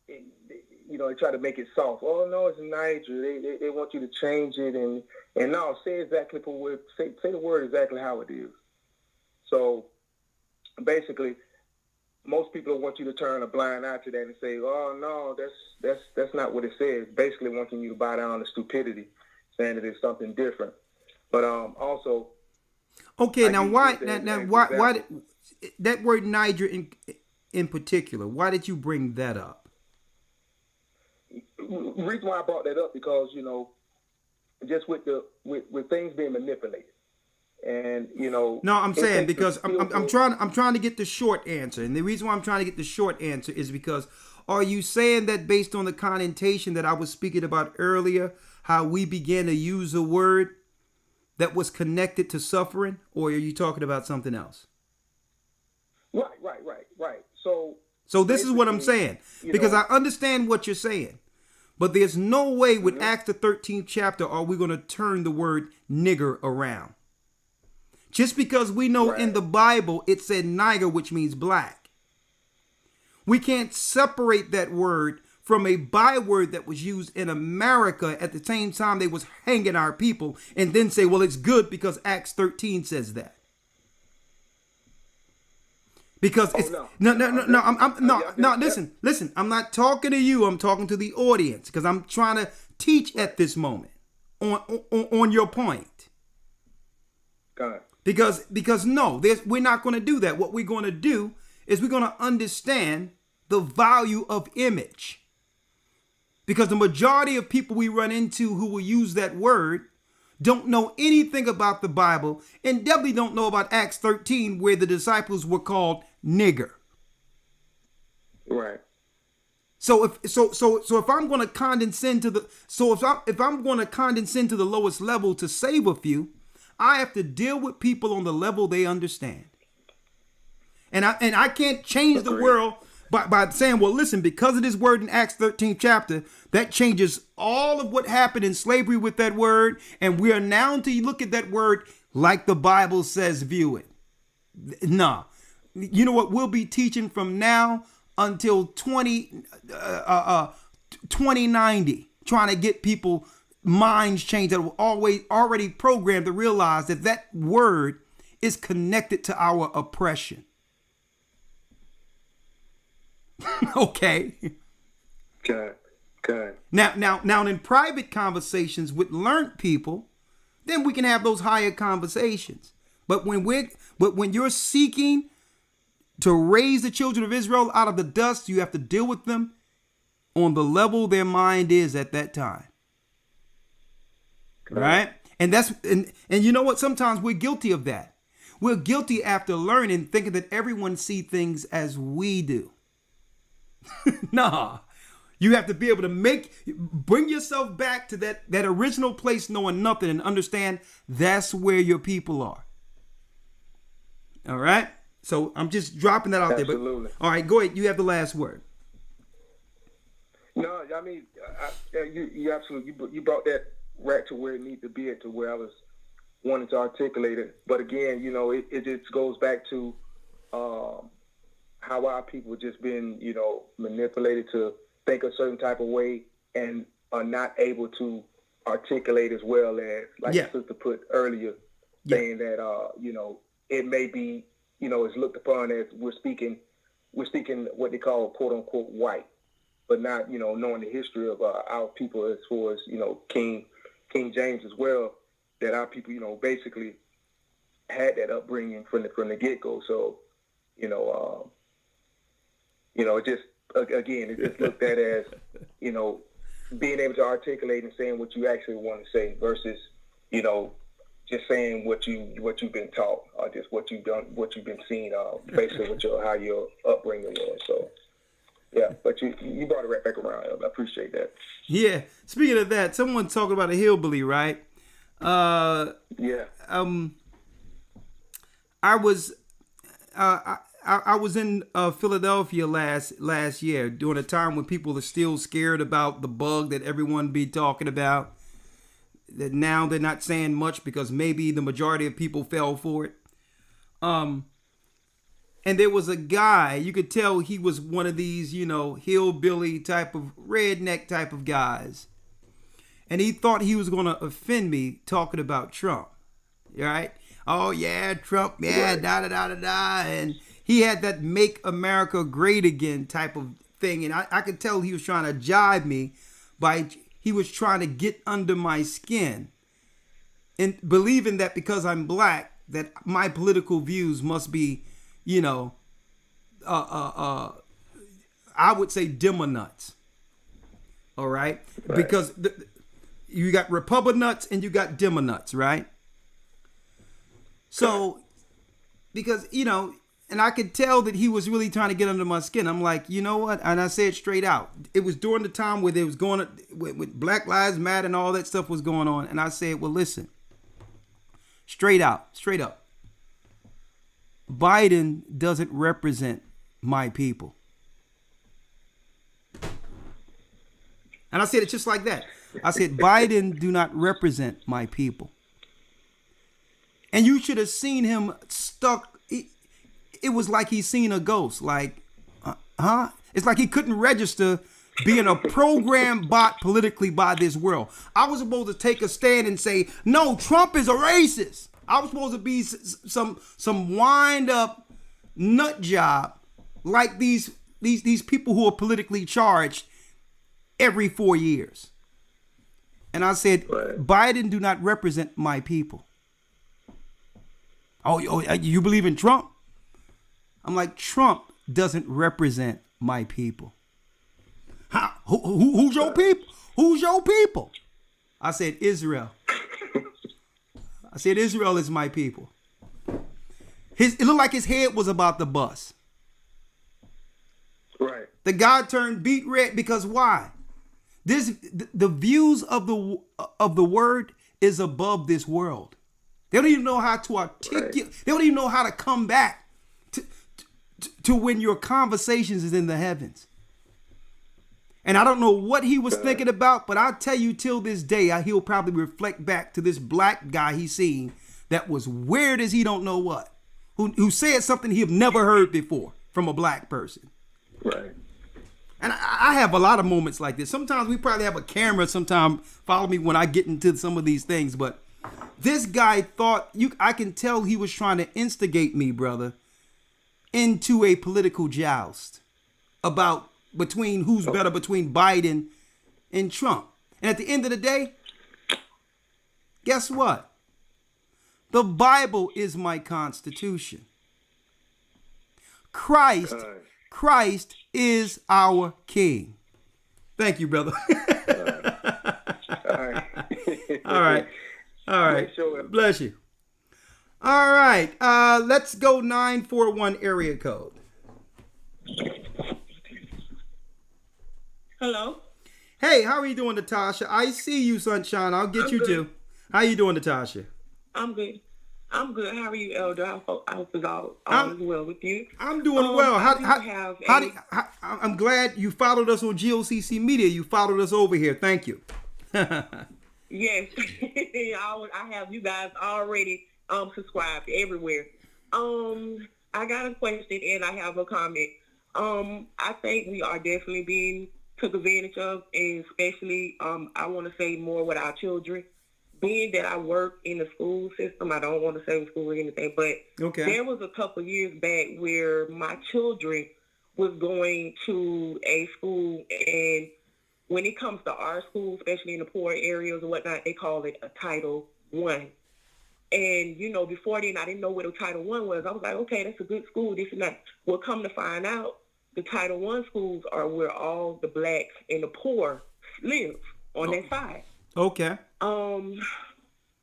they try to make it soft. Oh no, it's Niger. They want you to change it and no, say exactly say the word exactly how it is. So basically, most people want you to turn a blind eye to that and say, "Oh no, that's not what it says." Basically, wanting you to bow down to stupidity, saying that it's something different. But also, okay, now why that word Niger in particular? Why did you bring that up? The reason why I brought that up because just with things being manipulated, And no, I'm saying because I'm trying to get the short answer, and the reason why I'm trying to get the short answer is because are you saying that based on the connotation that I was speaking about earlier, how we began to use a word that was connected to suffering, or are you talking about something else? Right. So this is what I'm saying, because I understand what you're saying, but there's no way with Acts the 13th chapter are we going to turn the word nigger around. Just because we know in the Bible it said niger, which means black. We can't separate that word from a byword that was used in America at the same time they was hanging our people and then say, well, it's good because Acts 13 says that. Because it's listen, I'm not talking to you. I'm talking to the audience because I'm trying to teach at this moment on your point. Got it. Because no, we're not going to do that. What we're going to do is we're going to understand the value of image. Because the majority of people we run into who will use that word don't know anything about the Bible and definitely don't know about Acts 13 where the disciples were called nigger. Right. So if I'm going to condescend to if I'm going to condescend to the lowest level to save a few, I have to deal with people on the level they understand. And I can't change the world by saying, well, listen, because of this word in Acts 13th chapter, that changes all of what happened in slavery with that word. And we are now to look at that word like the Bible says, view it. Nah. You know what? We'll be teaching from now until 2090, trying to get people minds changed that were already programmed to realize that that word is connected to our oppression. Okay. Good. Now in private conversations with learned people, then we can have those higher conversations. But when you're seeking to raise the children of Israel out of the dust, you have to deal with them on the level their mind is at that time. Right? And you know what? Sometimes we're guilty of that. We're guilty after learning, thinking that everyone sees things as we do. Nah. You have to be able to bring yourself back to that original place, knowing nothing, and understand that's where your people are. All right? So I'm just dropping that out there. But, all right, go ahead. You have the last word. No, I mean, you absolutely, you brought that right to where it needs to be, to where I was wanting to articulate it. But again, you know, it just goes back to how our people just been, you know, manipulated to think a certain type of way and are not able to articulate as well as, like the sister put earlier, saying that, you know, it may be, you know, is looked upon as we're speaking what they call quote unquote white, but not, you know, knowing the history of our people as far as, you know, King James as well, that our people, you know, basically had that upbringing from the get-go. So, you know, it just, again, it just looked at as, you know, being able to articulate and saying what you actually want to say versus, you know, just saying what you've been taught or just what you've done, what you've been seeing, basically how your upbringing was. So, yeah, but you brought it right back around. I appreciate that. Yeah. Speaking of that, someone talking about a hillbilly, right? I was in Philadelphia last year during a time when people are still scared about the bug that everyone be talking about. That now they're not saying much because maybe the majority of people fell for it. And there was a guy, you could tell he was one of these, you know, hillbilly type of redneck type of guys. And he thought he was going to offend me talking about Trump. Right? Oh, yeah, Trump, yeah, da-da-da-da-da. And he had that make America great again type of thing. And I could tell he was trying to jibe me he was trying to get under my skin and believing that because I'm black, that my political views must be, you know, I would say dimmer nuts. All right? Because you got Republican nuts and you got dimmer nuts, right? So, because, and I could tell that he was really trying to get under my skin. I'm like, you know what? And I said straight out, it was during the time where there was with Black Lives Matter and all that stuff was going on. And I said, well, listen, straight up, Biden doesn't represent my people. And I said it just like that. I said, Biden do not represent my people. And you should have seen him stuck. It was like he seen a ghost. Like, huh? It's like he couldn't register being a program bot politically by this world. I was supposed to take a stand and say, no, Trump is a racist. I was supposed to be some wind up nut job like these people who are politically charged every 4 years. And I said, Biden do not represent my people. Oh, you believe in Trump? I'm like, Trump doesn't represent my people. Who's your people? Who's your people? I said, Israel. I said, Israel is my people. It looked like his head was about to bust. Right. The guy turned beet red because why? The views of the word is above this world. They don't even know how to articulate. Right. They don't even know how to come back to when your conversations is in the heavens. And I don't know what he was thinking about, but I tell you, till this day, he'll probably reflect back to this black guy he's seen that was weird as he don't know what, who said something he've never heard before from a black person. Right. And I have a lot of moments like this. Sometimes we probably have a camera. Sometimes follow me when I get into some of these things. But this guy thought I can tell he was trying to instigate me, brother, into a political joust about between who's better between Biden and Trump. And at the end of the day, guess what? The Bible is my constitution. Christ is our King. Thank you, brother. All right. Bless you. All right. Let's go 941 area code. Hello. Hey, how are you doing, Natasha? I see you, sunshine. I'll get you too. How you doing, Natasha? I'm good. How are you, Elder? I hope all is well with you. I'm doing well. I'm glad you followed us on GOCC Media. You followed us over here. Thank you. Yes, I have you guys already subscribed everywhere. I got a question and I have a comment. I think we are definitely being took advantage of, and especially I want to say more with our children. Being that I work in the school system, I don't want to say school or anything, but there was a couple years back where my children was going to a school, and when it comes to our school, especially in the poor areas or whatnot, they call it a Title I. And, before then, I didn't know what a Title I was. I was like, okay, that's a good school, this and that. Well, come to find out, the Title I schools are where all the blacks and the poor live on that side. Okay.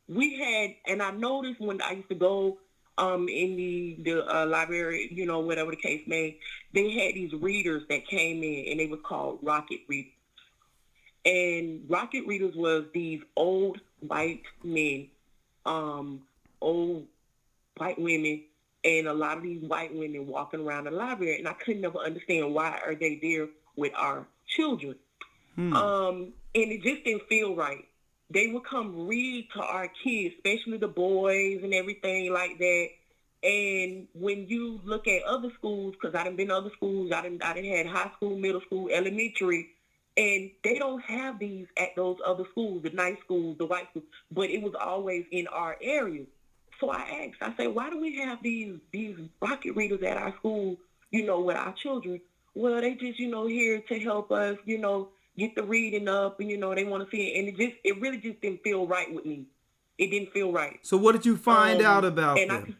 We had, and I noticed when I used to go in the library, whatever the case may, they had these readers that came in, and they was called rocket readers. And rocket readers was these old white men, old white women, and a lot of these white women walking around the library, and I couldn't never understand why are they there with our children. And it just didn't feel right. They would come read to our kids, especially the boys and everything like that. And when you look at other schools, because I done been to other schools, I done had high school, middle school, elementary, and they don't have these at those other schools, the nice schools, the white schools, but it was always in our area. So I asked, I said, why do we have these rocket readers at our school, with our children? Well, they just, here to help us, get the reading up, and they want to see it, and it really just didn't feel right with me. It didn't feel right. So what did you find out about them?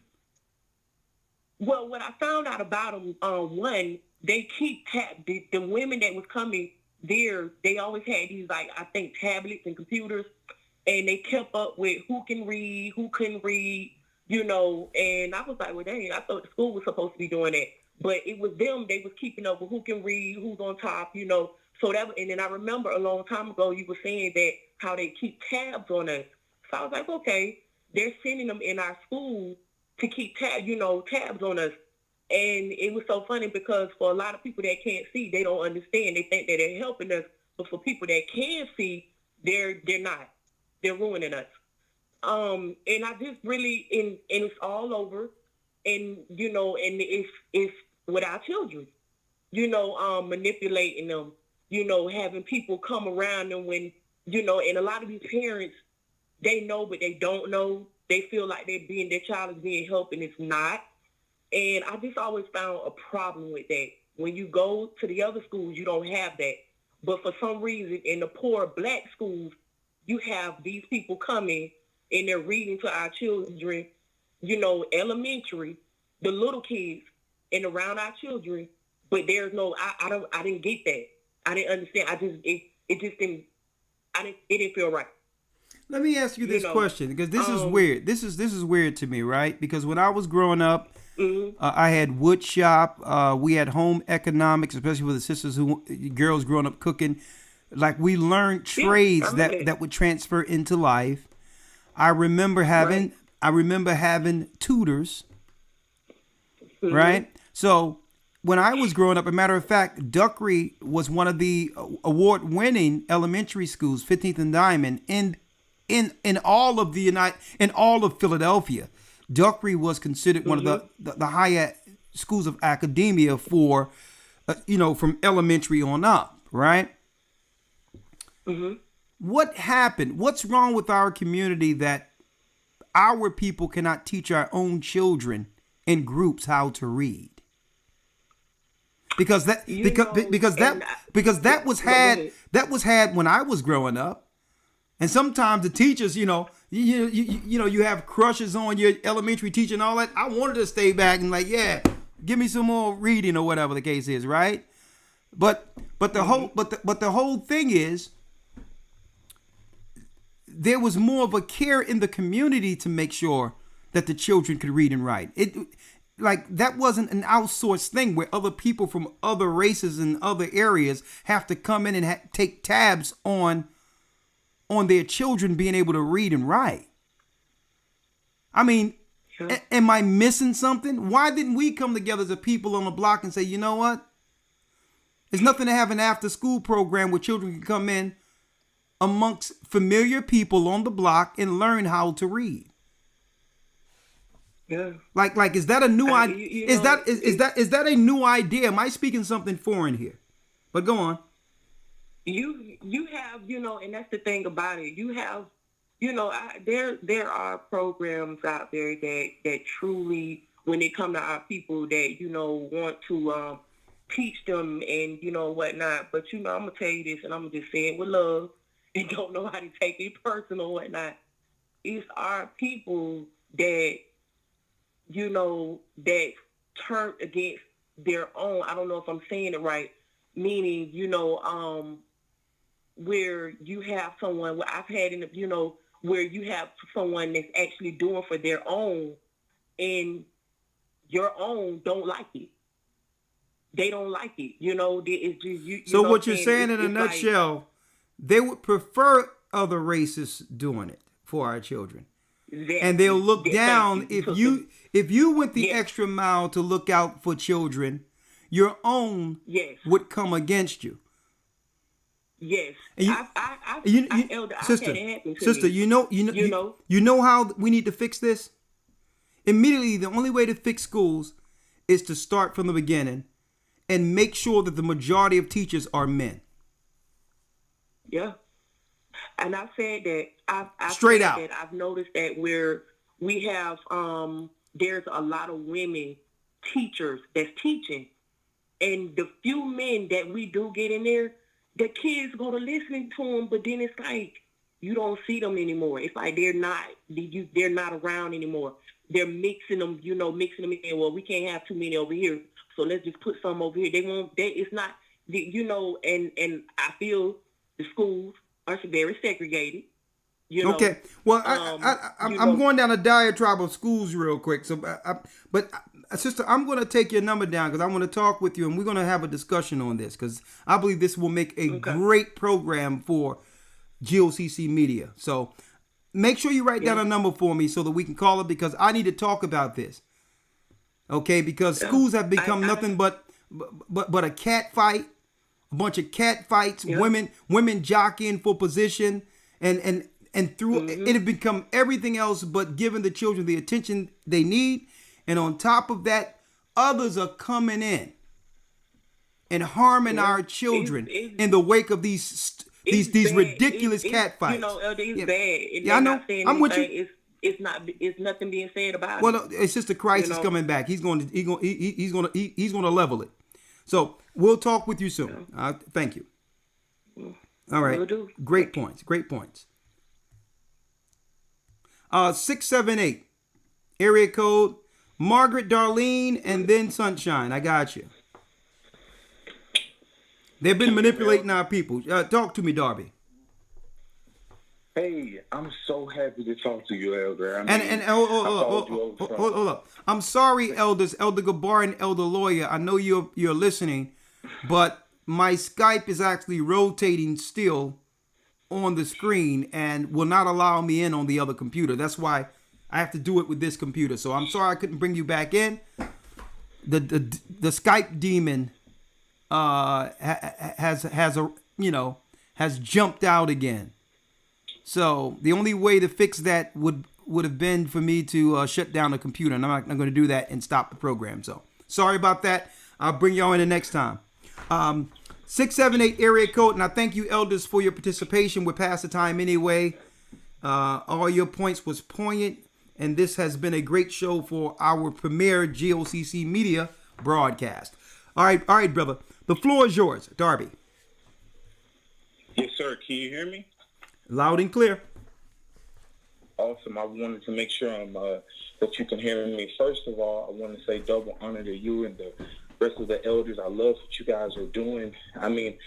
Well, what I found out about them, one, they keep the women that was coming there. They always had these I think tablets and computers, and they kept up with who can read, who couldn't read, you know, and I was like, well, dang, I thought the school was supposed to be doing that. But it was them, they was keeping up with who can read, who's on top, you know. So that, and then I remember a long time ago, you were saying that how they keep tabs on us. So I was like, okay, they're sending them in our school to keep tabs on us. And it was so funny because for a lot of people that can't see, they don't understand. They think that they're helping us. But for people that can see, they're not. They're ruining us. And I just really, and it's all over. And, you know, and it's with our children, you know, manipulating them, you know, having people come around them when, you know, and a lot of these parents, they know, but they don't know. They feel like their child is being helped, and it's not. And I just always found a problem with that. When you go to the other schools, you don't have that. But for some reason, in the poor black schools, you have these people coming and they're reading to our children, you know, elementary, the little kids, and around our children. But there's no, I didn't get that. I didn't understand. It didn't feel right. Let me ask you this question, because this is weird. This is weird to me, right? Because when I was growing up, I had wood shop. We had home economics, especially with the sisters girls growing up cooking. Like, we learned trades that would transfer into life. I remember having tutors, right? So when I was growing up, a matter of fact, Duckery was one of the award-winning elementary schools, 15th and Diamond, in all of Philadelphia. Duckery was considered one of the higher schools of academia for, from elementary on up, right? What happened? What's wrong with our community that our people cannot teach our own children in groups how to read? Because that was had when I was growing up, and sometimes the teachers, you have crushes on your elementary teacher and all that. I wanted to stay back and give me some more reading or whatever the case is, right? But the whole thing is, there was more of a care in the community to make sure that the children could read and write. That wasn't an outsourced thing where other people from other races and other areas have to come in and take tabs on their children being able to read and write. I mean, am I missing something? Why didn't we come together as a people on the block and say, you know what? There's nothing to have an after school program where children can come in amongst familiar people on the block and learn how to read. Yeah. Like, is that a new idea? Is that a new idea? Am I speaking something foreign here? But go on. You have, and that's the thing about it. You have, there are programs out there that truly, when it come to our people, that want to teach them and whatnot. But I'm gonna tell you this, and I'm gonna just say it with love, and don't know how to take it personal or whatnot. It's our people that that turn against their own. I don't know if I'm saying it right. Meaning, where you have someone, where I've had where you have someone that's actually doing for their own, and your own don't like it. They don't like it. It's just you. So what you're saying in a nutshell, they would prefer other races doing it for our children. Exactly. And they'll look down if you went the extra mile to look out for children, your own would come against you. Yes. And sister, you know how we need to fix this? Immediately, the only way to fix schools is to start from the beginning and make sure that the majority of teachers are men. Yeah. And I've said that I've noticed that where we have there's a lot of women teachers that's teaching, and the few men that we do get in there, the kids go to listening to them, but then it's like you don't see them anymore. It's like they're not around anymore. They're mixing them in. Well, we can't have too many over here, so let's just put some over here. It's not, and I feel the schools are very segregated. You know, okay. Well, I'm going down a diatribe of schools real quick. So, sister, I'm going to take your number down because I want to talk with you, and we're going to have a discussion on this because I believe this will make a great program for GOCC Media. So, make sure you write down a number for me so that we can call it because I need to talk about this. Okay, because schools have become nothing but a cat fight, a bunch of cat fights, women jockeying for position, and through it had become everything else but giving the children the attention they need. And on top of that, others are coming in and harming our children in the wake of these ridiculous cat fights. You know, it's bad. Yeah, I know. I'm with you. It's nothing being said about it. Well, it's just the crisis coming back. He's going to level it. So we'll talk with you soon. Thank you. All right. Great points. 678 area code Margaret, Darlene, and then Sunshine. I got you. They've been manipulating our people. Talk to me, Darby. Hey, I'm so happy to talk to you, Elder. Hold up. I'm sorry, elders, Elder Gabar and Elder Lawyer. I know you're listening, but my Skype is actually rotating still on the screen and will not allow me in on the other computer. That's why I have to do it with this computer. So I'm sorry I couldn't bring you back in. The Skype demon has jumped out again. So the only way to fix that would have been for me to shut down the computer, and I'm not going to do that and stop the program. So sorry about that. I'll bring y'all in the next time. 678 area code, and I thank you, elders, for your participation. We're past the time anyway. All your points was poignant, and this has been a great show for our premier GOCC Media broadcast. All right, brother. The floor is yours, Darby. Yes, sir. Can you hear me? Loud and clear. Awesome. I wanted to make sure that you can hear me. First of all, I want to say double honor to you and the rest of the elders. I love what you guys are doing. I mean,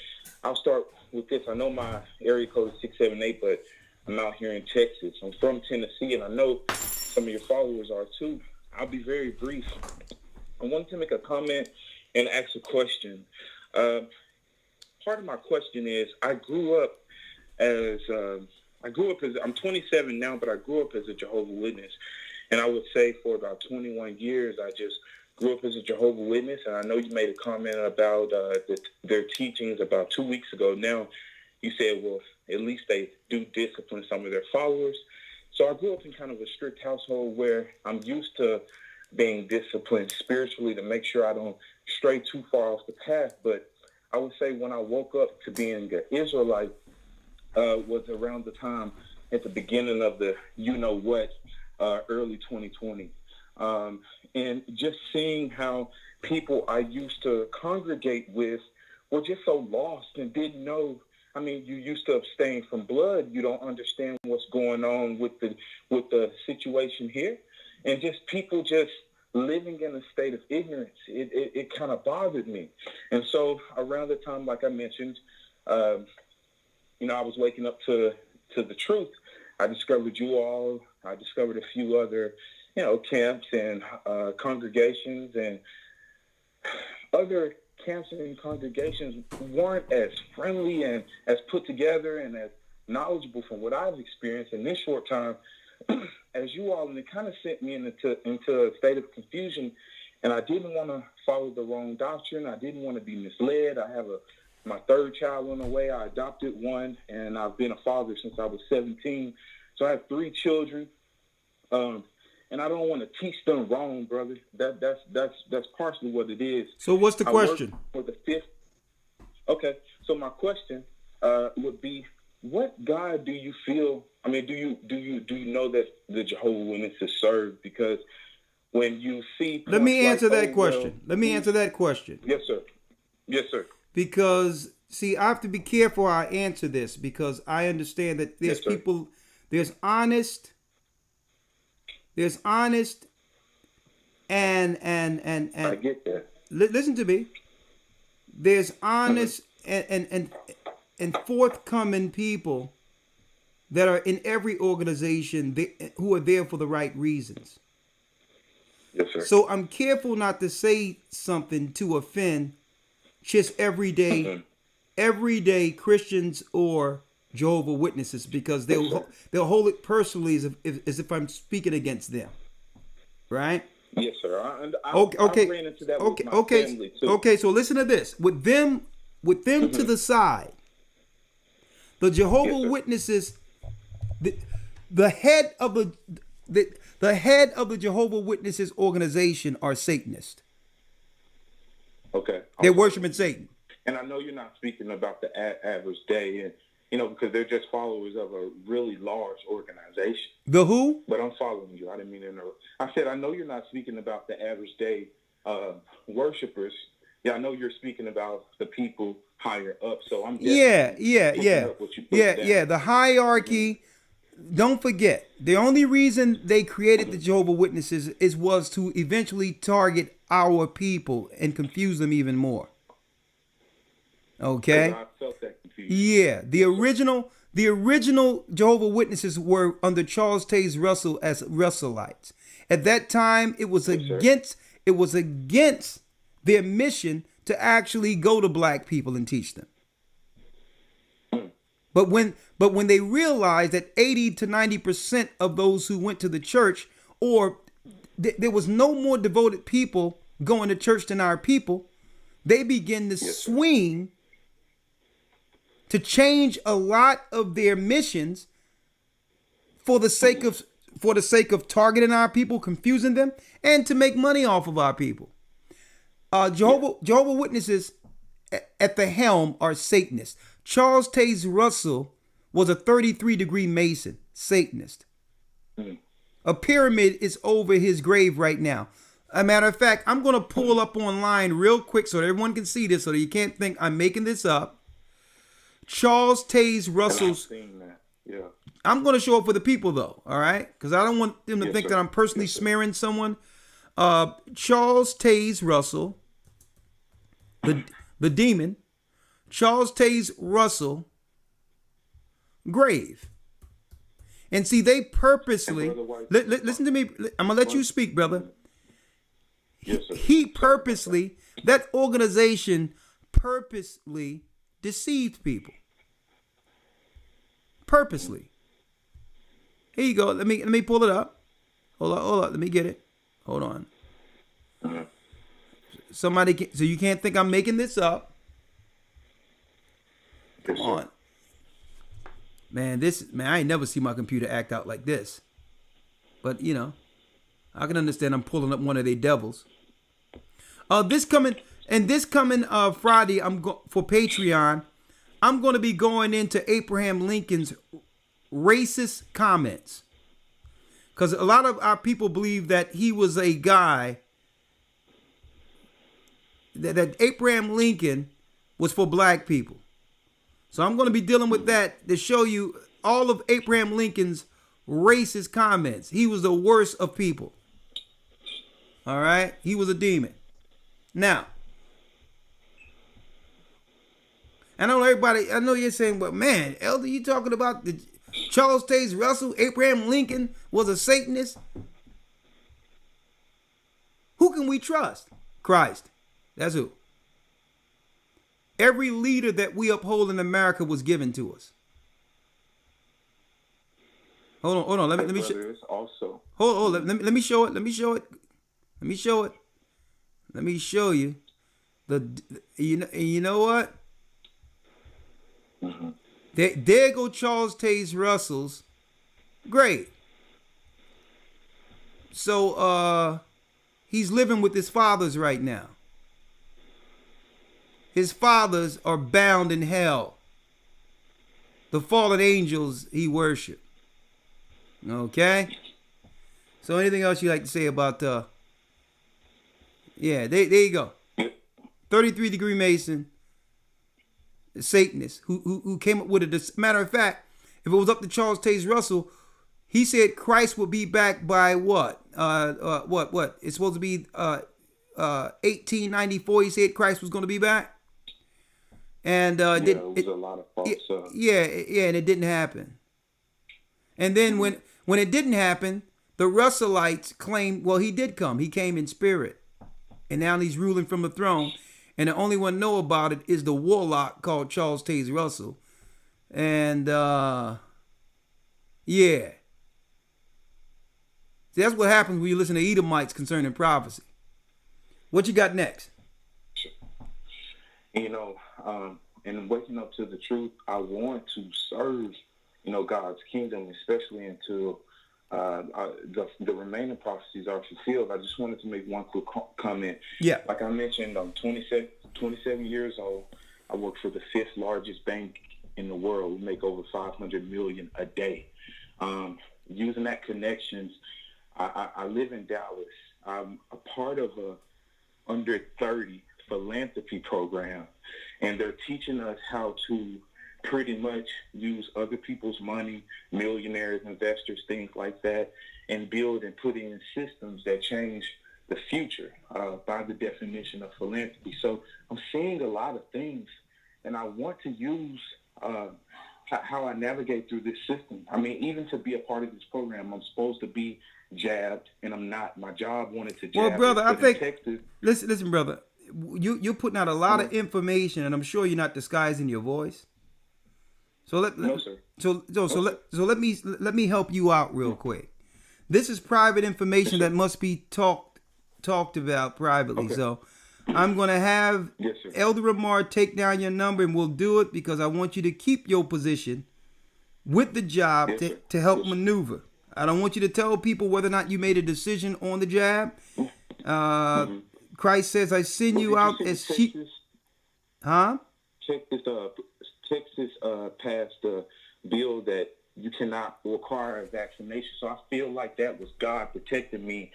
I'll start with this. I know my area code is 678, but I'm out here in Texas. I'm from Tennessee, and I know some of your followers are too. I'll be very brief. I wanted to make a comment and ask a question. Part of my question is, I grew up as I'm 27 now, but I grew up as a Jehovah's Witness, and I would say for about 21 years I just grew up as a Jehovah's Witness. And I know you made a comment about their teachings about 2 weeks ago. Now you said, well, at least they do discipline some of their followers. So I grew up in kind of a strict household where I'm used to being disciplined spiritually to make sure I don't stray too far off the path. But I would say when I woke up to being an Israelite was around the time at the beginning of the early 2020. And just seeing how people I used to congregate with were just so lost and didn't know. I mean, you used to abstain from blood. You don't understand what's going on with the situation here. And just people just living in a state of ignorance. It kind of bothered me. And so around the time, like I mentioned, I was waking up to the truth. I discovered you all. I discovered a few other, camps and congregations, and other camps and congregations weren't as friendly and as put together and as knowledgeable from what I've experienced in this short time as you all. And it kind of sent me into a state of confusion, and I didn't want to follow the wrong doctrine. I didn't want to be misled. I have my third child on the way. I adopted one, and I've been a father since I was 17. So I have 3 children, and I don't want to teach them wrong, brother. That's partially what it is. So what's the question? For the 5th. Okay. So my question would be, what God do you feel? I mean, do you know that the Jehovah's Witnesses serve? Because when you see, let me answer that question. Let me answer that question. Yes, sir. Yes, sir. Because, see, I have to be careful how I answer this, because I understand that there's people, there's honest and I get that. Listen to me. There's honest and forthcoming people that are in every organization who are there for the right reasons. Yes, sir. So I'm careful not to say something to offend just everyday Christians or Jehovah's Witnesses, because they'll hold it personally as if I'm speaking against them, right? Yes, sir. I ran into that with my family too. Okay. So listen to this. With them to the side, the Jehovah's Witnesses, the head of the Jehovah's Witnesses organization are Satanists. Okay. They're worshiping Satan. And I know you're not speaking about the average day, and because they're just followers of a really large organization. The who? But I'm following you. I didn't mean to interrupt. I said I know you're not speaking about the average day worshipers. Yeah, I know you're speaking about the people higher up. So I'm yeah. Up what you put down. The hierarchy. Don't forget, the only reason they created the Jehovah's Witnesses was to eventually target our people and confuse them even more. Okay. I felt that confusion. Yeah, the original Jehovah's Witnesses were under Charles Taze Russell as Russellites. At that time, it was against their mission to actually go to black people and teach them. But when they realized that 80 to 90% of those who went to the church, or there was no more devoted people going to church than our people, they began to swing to change a lot of their missions for the sake of targeting our people, confusing them, and to make money off of our people. Jehovah's Witnesses at the helm are Satanists. Charles Taze Russell was a 33-degree Mason, Satanist. A pyramid is over his grave right now. A matter of fact, I'm going to pull up online real quick so that everyone can see this, so that you can't think I'm making this up. Charles Taze Russell's. Yeah. I'm going to show up for the people, though, all right? Because I don't want them to think that I'm personally smearing someone. Charles Taze Russell, the demon, Charles Taze Russell grave. And see, they purposely, listen to me, I'm going to let you speak, brother. Yes, sir. He purposely, that organization purposely deceived people. Purposely. Here you go. Let me pull it up. Hold on. Let me get it. Hold on. Somebody so you can't think I'm making this up. Come on. Man, I ain't never seen my computer act out like this. But, I can understand I'm pulling up one of their devils. This coming Friday, for Patreon, I'm going to be going into Abraham Lincoln's racist comments. Because a lot of our people believe that he was a guy, that Abraham Lincoln was for black people. So I'm going to be dealing with that to show you all of Abraham Lincoln's racist comments. He was the worst of people. All right? He was a demon. Now, I know you're saying, but man, Elder, you talking about the Charles Taze Russell, Abraham Lincoln was a Satanist? Who can we trust? Christ. That's who. Every leader that we uphold in America was given to us. Hold on. Let me also. Hold. Let me show it. Let me show you. You know what? Mm-hmm. There go Charles Taze Russell's. Great. So he's living with his fathers right now. His fathers are bound in hell. The fallen angels he worshiped. Okay? So anything else you like to say about yeah, there you go. 33-degree Mason, Satanist, who came up with it. Matter of fact, if it was up to Charles Taze Russell, he said Christ would be back by what? What? It's supposed to be 1894. He said Christ was going to be back. And it was a lot of false. And it didn't happen. And then when it didn't happen, the Russellites claimed, well, he did come. He came in spirit. And now he's ruling from the throne. And the only one know about it is the warlock called Charles Taze Russell. And, yeah. See, that's what happens when you listen to Edomites concerning prophecy. What you got next? You know, and waking up to the truth, I want to serve, you know, God's kingdom, especially until the remaining prophecies are fulfilled. I just wanted to make one quick comment. Yeah. Like I mentioned, I'm 27 years old. I work for the 5th largest bank in the world. We make over $500 million a day. Using that connections, I live in Dallas. I'm a part of a under 30 philanthropy program, and they're teaching us how to pretty much use other people's money, millionaires, investors, things like that, and build and put in systems that change the future by the definition of philanthropy. So I'm seeing a lot of things, and I want to use how I navigate through this system. I mean, even to be a part of this program, I'm supposed to be jabbed, and I'm not. My job wanted to jab. Well, brother, I think, Texas. listen, brother, you're putting out a lot of information, and I'm sure you're not disguising your voice. So let me help you out real quick. This is private information that must be talked about privately. Okay. So I'm going to have Elder Ramar take down your number, and we'll do it because I want you to keep your position with the job to help maneuver. I don't want you to tell people whether or not you made a decision on the jab. Christ says, I send you out as sheep. Huh? Texas passed a bill that you cannot require a vaccination. So I feel like that was God protecting me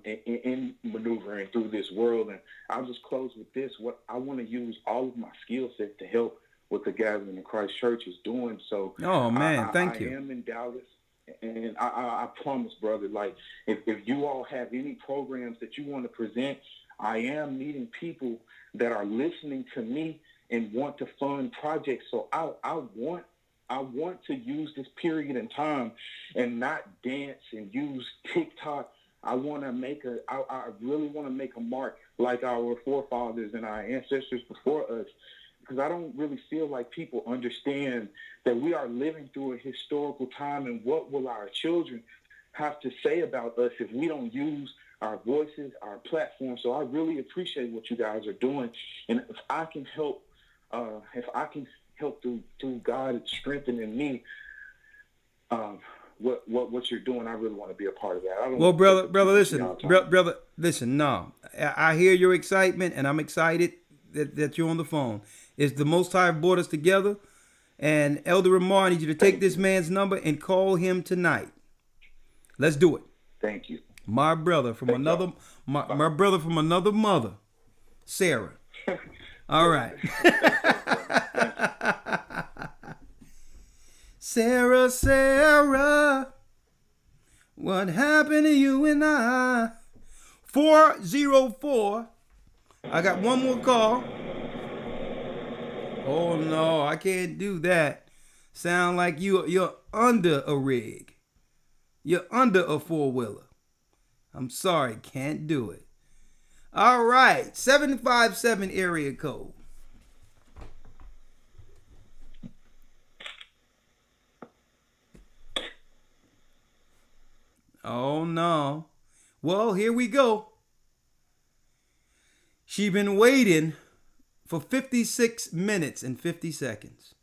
in maneuvering through this world. And I'll just close with this. What I want to use all of my skill set to help what the Gathering in Christ Church is doing. So oh man, thank you. I am in Dallas. And I promise, brother, like if you all have any programs that you want to present, I am meeting people that are listening to me and want to fund projects. So I want to use this period in time and not dance and use TikTok. I want to I really want to make a mark like our forefathers and our ancestors before us, because I don't really feel like people understand that we are living through a historical time, and what will our children have to say about us if we don't use our voices, our platforms. So I really appreciate what you guys are doing, and if I can help through God strengthening me, what you're doing, I really want to be a part of that. Well, brother, listen. No, I hear your excitement, and I'm excited that you're on the phone. It's the Most High brought us together, and Elder Ramar, I need you to take this man's number and call him tonight. Let's do it. Thank you. My brother from my brother from another mother, Sarah. All right. Sarah, what happened to you and I? 404. I got one more call. Oh no, I can't do that. Sound like you're under a rig. You're under a four-wheeler. I'm sorry, can't do it. All right, 757 area code. Oh no. Well, here we go. She been waiting for 56 minutes and 50 seconds.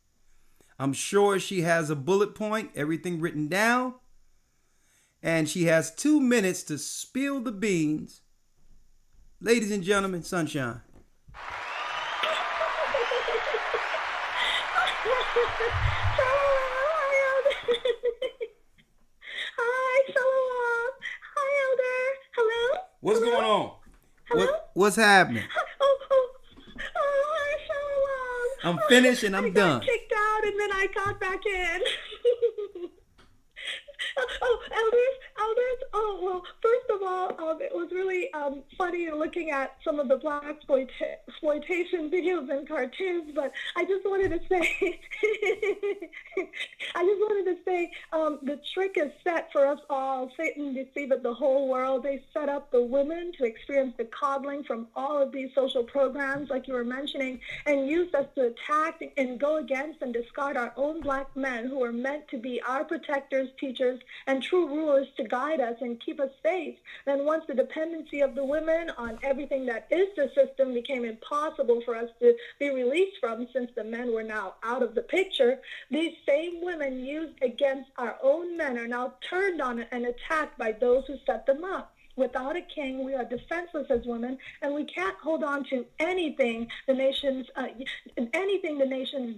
I'm sure she has a bullet point, everything written down. And she has 2 minutes to spill the beans. Ladies and gentlemen, Sunshine. Hi, Shalom. Hi, Elder. Hello? What's going on? Hello? What's happening? Hi, Shalom. I'm finished and I'm done. I got kicked out and then I got back in. Elders. Oh, well, first of all, it was really funny looking at some of the black exploitation videos and cartoons, but I just wanted to say, say the trick is set for us all. Satan deceived the whole world. They set up the women to experience the coddling from all of these social programs, like you were mentioning, and used us to attack and go against and discard our own black men who were meant to be our protectors, teachers, and true rulers to guide us and keep us safe. Then once the dependency of the women on everything that is the system became impossible for us to be released from, since the men were now out of the picture, these same women used against our own men are now turned on and attacked by those who set them up. Without a king, we are defenseless as women, and we can't hold on to anything the nations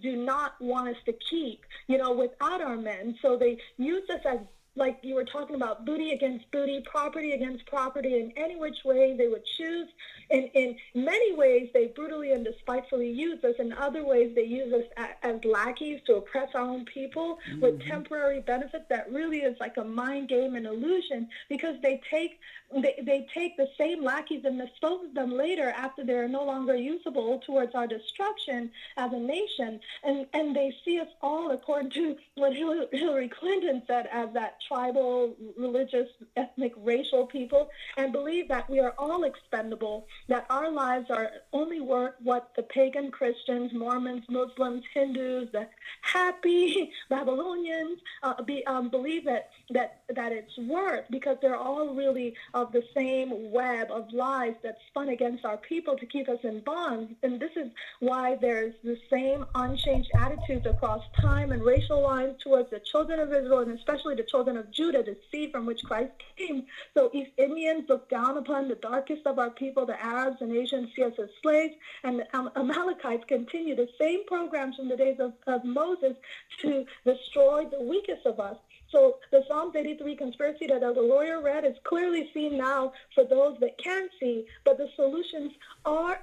do not want us to keep, without our men. So they use us as, like you were talking about, booty against booty, property against property, in any which way they would choose. In many ways, they brutally and despitefully use us. In other ways, they use us as lackeys to oppress our own people with temporary benefits that really is like a mind game and illusion, because they take the same lackeys and dispose of them later after they're no longer usable towards our destruction as a nation. And they see us all, according to what Hillary Clinton said, as that tribal, religious, ethnic, racial people, and believe that we are all expendable, that our lives are only worth what the pagan Christians, Mormons, Muslims, Hindus, the happy Babylonians believe that it's worth, because they're all really of the same web of lies that's spun against our people to keep us in bonds. And this is why there's the same unchanged attitudes across time and racial lines towards the children of Israel, and especially the children of Judah, the seed from which Christ came. So East Indians look down upon the darkest of our people. The Arabs and Asians see us as slaves, and the Amalekites continue the same programs from the days of Moses to destroy the weakest of us. So the Psalms 83 conspiracy that the lawyer read is clearly seen now for those that can see, but the solutions are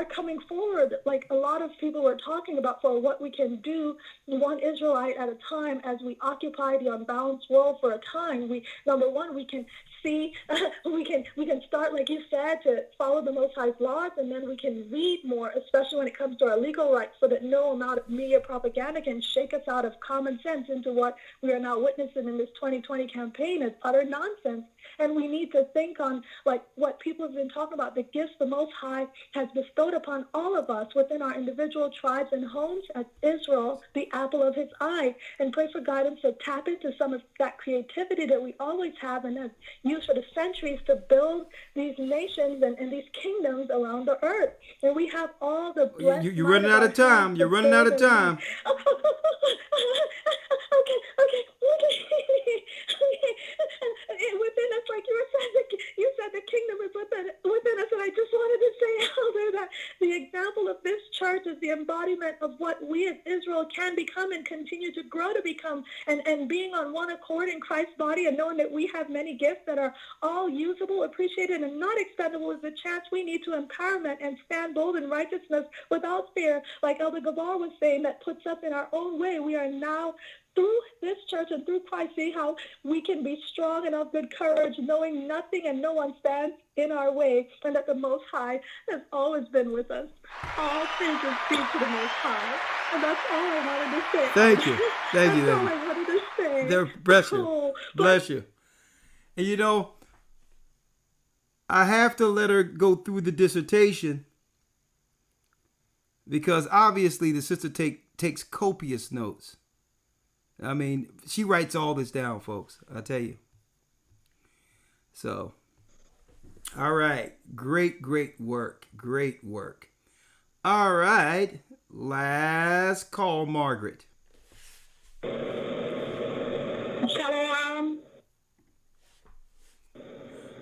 coming forward, like a lot of people were talking about, for what we can do one Israelite at a time as we occupy the unbalanced world for a time. Number one, we can see, we can start, like you said, to follow the Most High's laws, and then we can read more, especially when it comes to our legal rights, so that no amount of media propaganda can shake us out of common sense into what we are now witnessing in this 2020 campaign is utter nonsense. And we need to think on, like, what people have been talking about, the gifts the Most High has bestowed upon all of us within our individual tribes and homes as Israel, the apple of his eye, and pray for guidance to tap into some of that creativity that we always have and have used for the centuries to build these nations and these kingdoms around the earth. And we have all the blessed. You're running out of time. You're running out of time. Okay. Within us, like you said, the kingdom is within us. And I just wanted to say, Elder, that the example of this church is the embodiment of what we as Israel can become and continue to grow to become. And being on one accord in Christ's body, and knowing that we have many gifts that are all usable, appreciated, and not expendable, is the chance we need to empowerment and stand bold in righteousness without fear. Like Elder Gabar was saying, that puts us in our own way. We are now, through this church and through Christ, see how we can be strong and of good courage, knowing nothing and no one stands in our way, and that the Most High has always been with us. All praises be to the Most High. And that's all I wanted to say. Thank you. Thank you. That's all I wanted to say. Bless you. Bless you. And I have to let her go through the dissertation, because obviously the sister takes copious notes. I mean, she writes all this down, folks. I tell you. So, all right. Great work. Great work. All right. Last call, Margaret. Shalom.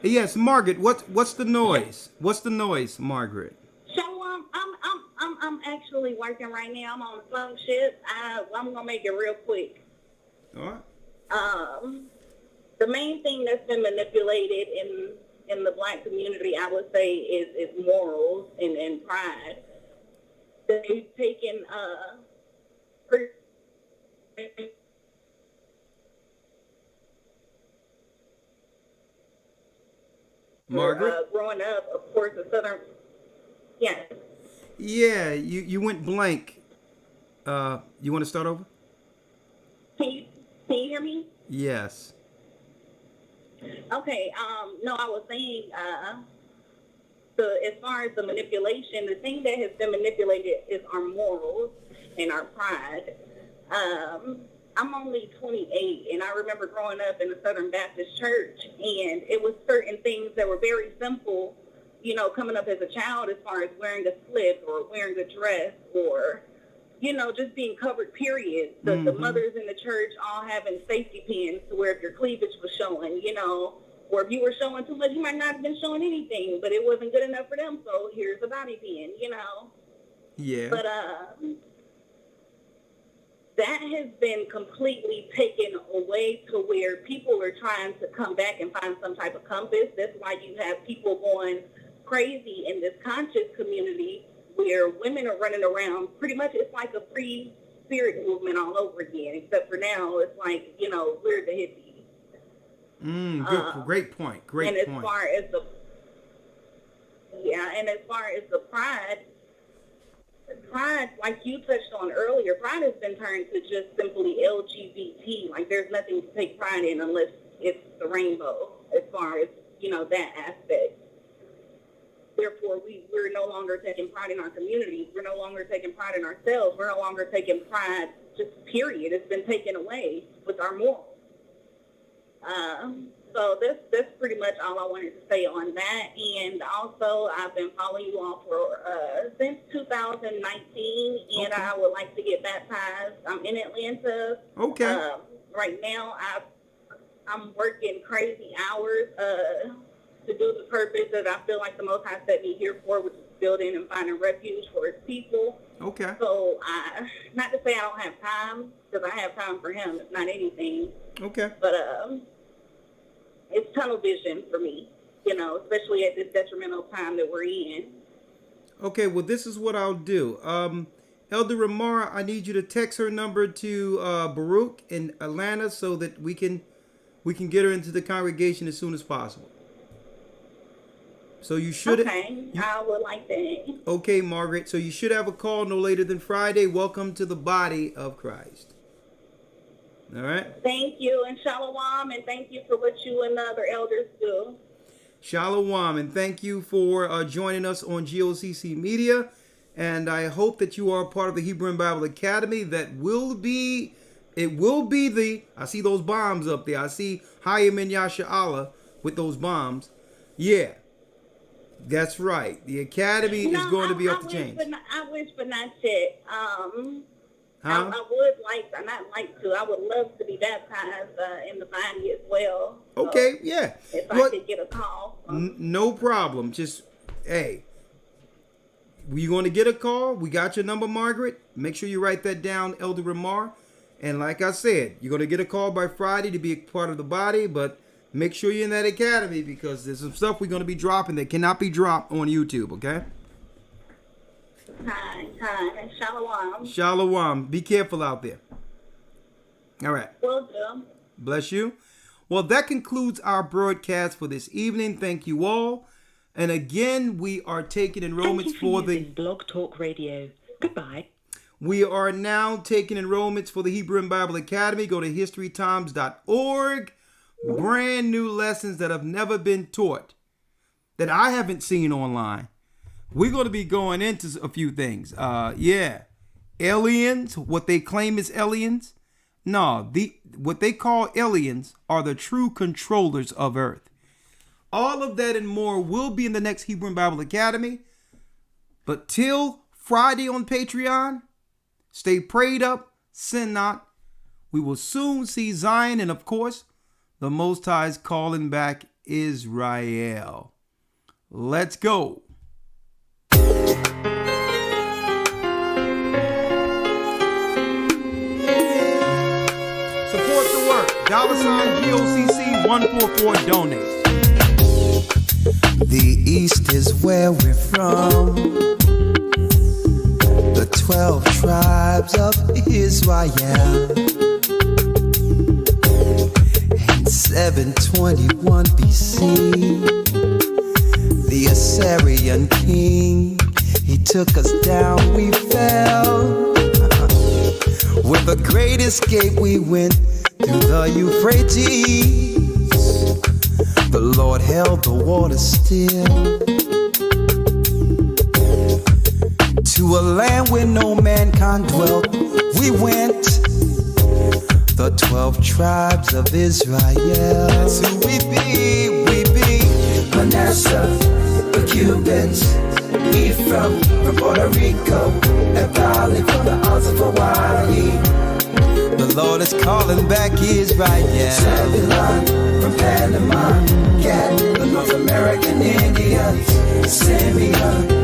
Yes, Margaret. What's the noise? What's the noise, Margaret? Shalom. I'm actually working right now. I'm on a phone shift. I'm gonna make it real quick. All right. The main thing that's been manipulated in the black community, I would say, is morals and pride. They've taken Margaret? Growing up, of course, the Southern. Yes. Yeah, you went blank. You want to start over? Can you hear me? Yes. Okay. No, I was saying, as far as the manipulation, the thing that has been manipulated is our morals and our pride. I'm only 28, and I remember growing up in a Southern Baptist church, and it was certain things that were very simple, you know, coming up as a child, as far as wearing a slip or wearing a dress or, you know, just being covered, period. The mothers in the church all having safety pins to where if your cleavage was showing, you know, or if you were showing too much, you might not have been showing anything, but it wasn't good enough for them, so here's a body pin, you know. Yeah. But that has been completely taken away to where people are trying to come back and find some type of compass. That's why you have people going crazy in this conscious community where women are running around. Pretty much it's like a free spirit movement all over again, except for now it's like, you know, we're the hippies. Great point. Great and point. As far as the pride, like you touched on earlier, pride has been turned to just simply LGBT. Like there's nothing to take pride in unless it's the rainbow, as far as, you know, that aspect. Therefore, we're no longer taking pride in our communities. We're no longer taking pride in ourselves. We're no longer taking pride, just period. It's been taken away with our morals. So that's pretty much all I wanted to say on that. And also, I've been following you all for since 2019, and I would like to get baptized. I'm in Atlanta. Okay. Right now, I'm working crazy hours to do the purpose that I feel like the Most High set me here for, which is building and finding refuge for His people. Okay. So, not to say I don't have time, because I have time for Him. It's not anything. Okay. But it's tunnel vision for me, you know, especially at this detrimental time that we're in. Okay, well, this is what I'll do. Elder Ramar, I need you to text her number to Baruch in Atlanta so that we can get her into the congregation as soon as possible. So you should. Okay, I would like that. Okay, Margaret. So you should have a call no later than Friday. Welcome to the body of Christ. All right. Thank you, and shalom, and thank you for what you and the other elders do. Shalom, and thank you for joining us on GOCC Media. And I hope that you are part of the Hebrew and Bible Academy. It will be the, I see those bombs up there. I see Hayim and Yasha Allah with those bombs. Yeah, that's right. The Academy is going to be off the chain. I wish, but not yet. Huh? I would I would love to be baptized in the body as well. So okay, yeah. If I could get a call. No problem. Just, hey, you're going to get a call. We got your number, Margaret. Make sure you write that down, Elder Ramar. And like I said, you're going to get a call by Friday to be a part of the body, but make sure you're in that academy because there's some stuff we're going to be dropping that cannot be dropped on YouTube, okay? Hi. Shalom. Shalom. Be careful out there. All right. Will do. Bless you. Well, that concludes our broadcast for this evening. Thank you all. And again, we are taking enrollments for the Blog Talk Radio. Goodbye. We are now taking enrollments for the Hebrew and Bible Academy. Go to historytimes.org. Brand new lessons that have never been taught that I haven't seen online. We're going to be going into a few things. Aliens, what they claim is aliens. No, what they call aliens are the true controllers of Earth. All of that and more will be in the next Hebrew and Bible Academy. But till Friday on Patreon, stay prayed up, sin not. We will soon see Zion, and of course, the Most High is calling back Israel. Let's go. Support the work. $ GOCC 144 donate. The East is where we're from. The 12 tribes of Israel. In 721 BC, the Assyrian king, he took us down, we fell. With a great escape we went to the Euphrates. The Lord held the water still. To a land where no mankind dwelt, we went. The 12 tribes of Israel. That's who we be, Manasseh, the Cubans. We from Puerto Rico, and Valley from the Isles of Hawaii. The Lord is calling back Israel. Zebulon from Panama, Gad, the North American Indians. Simeon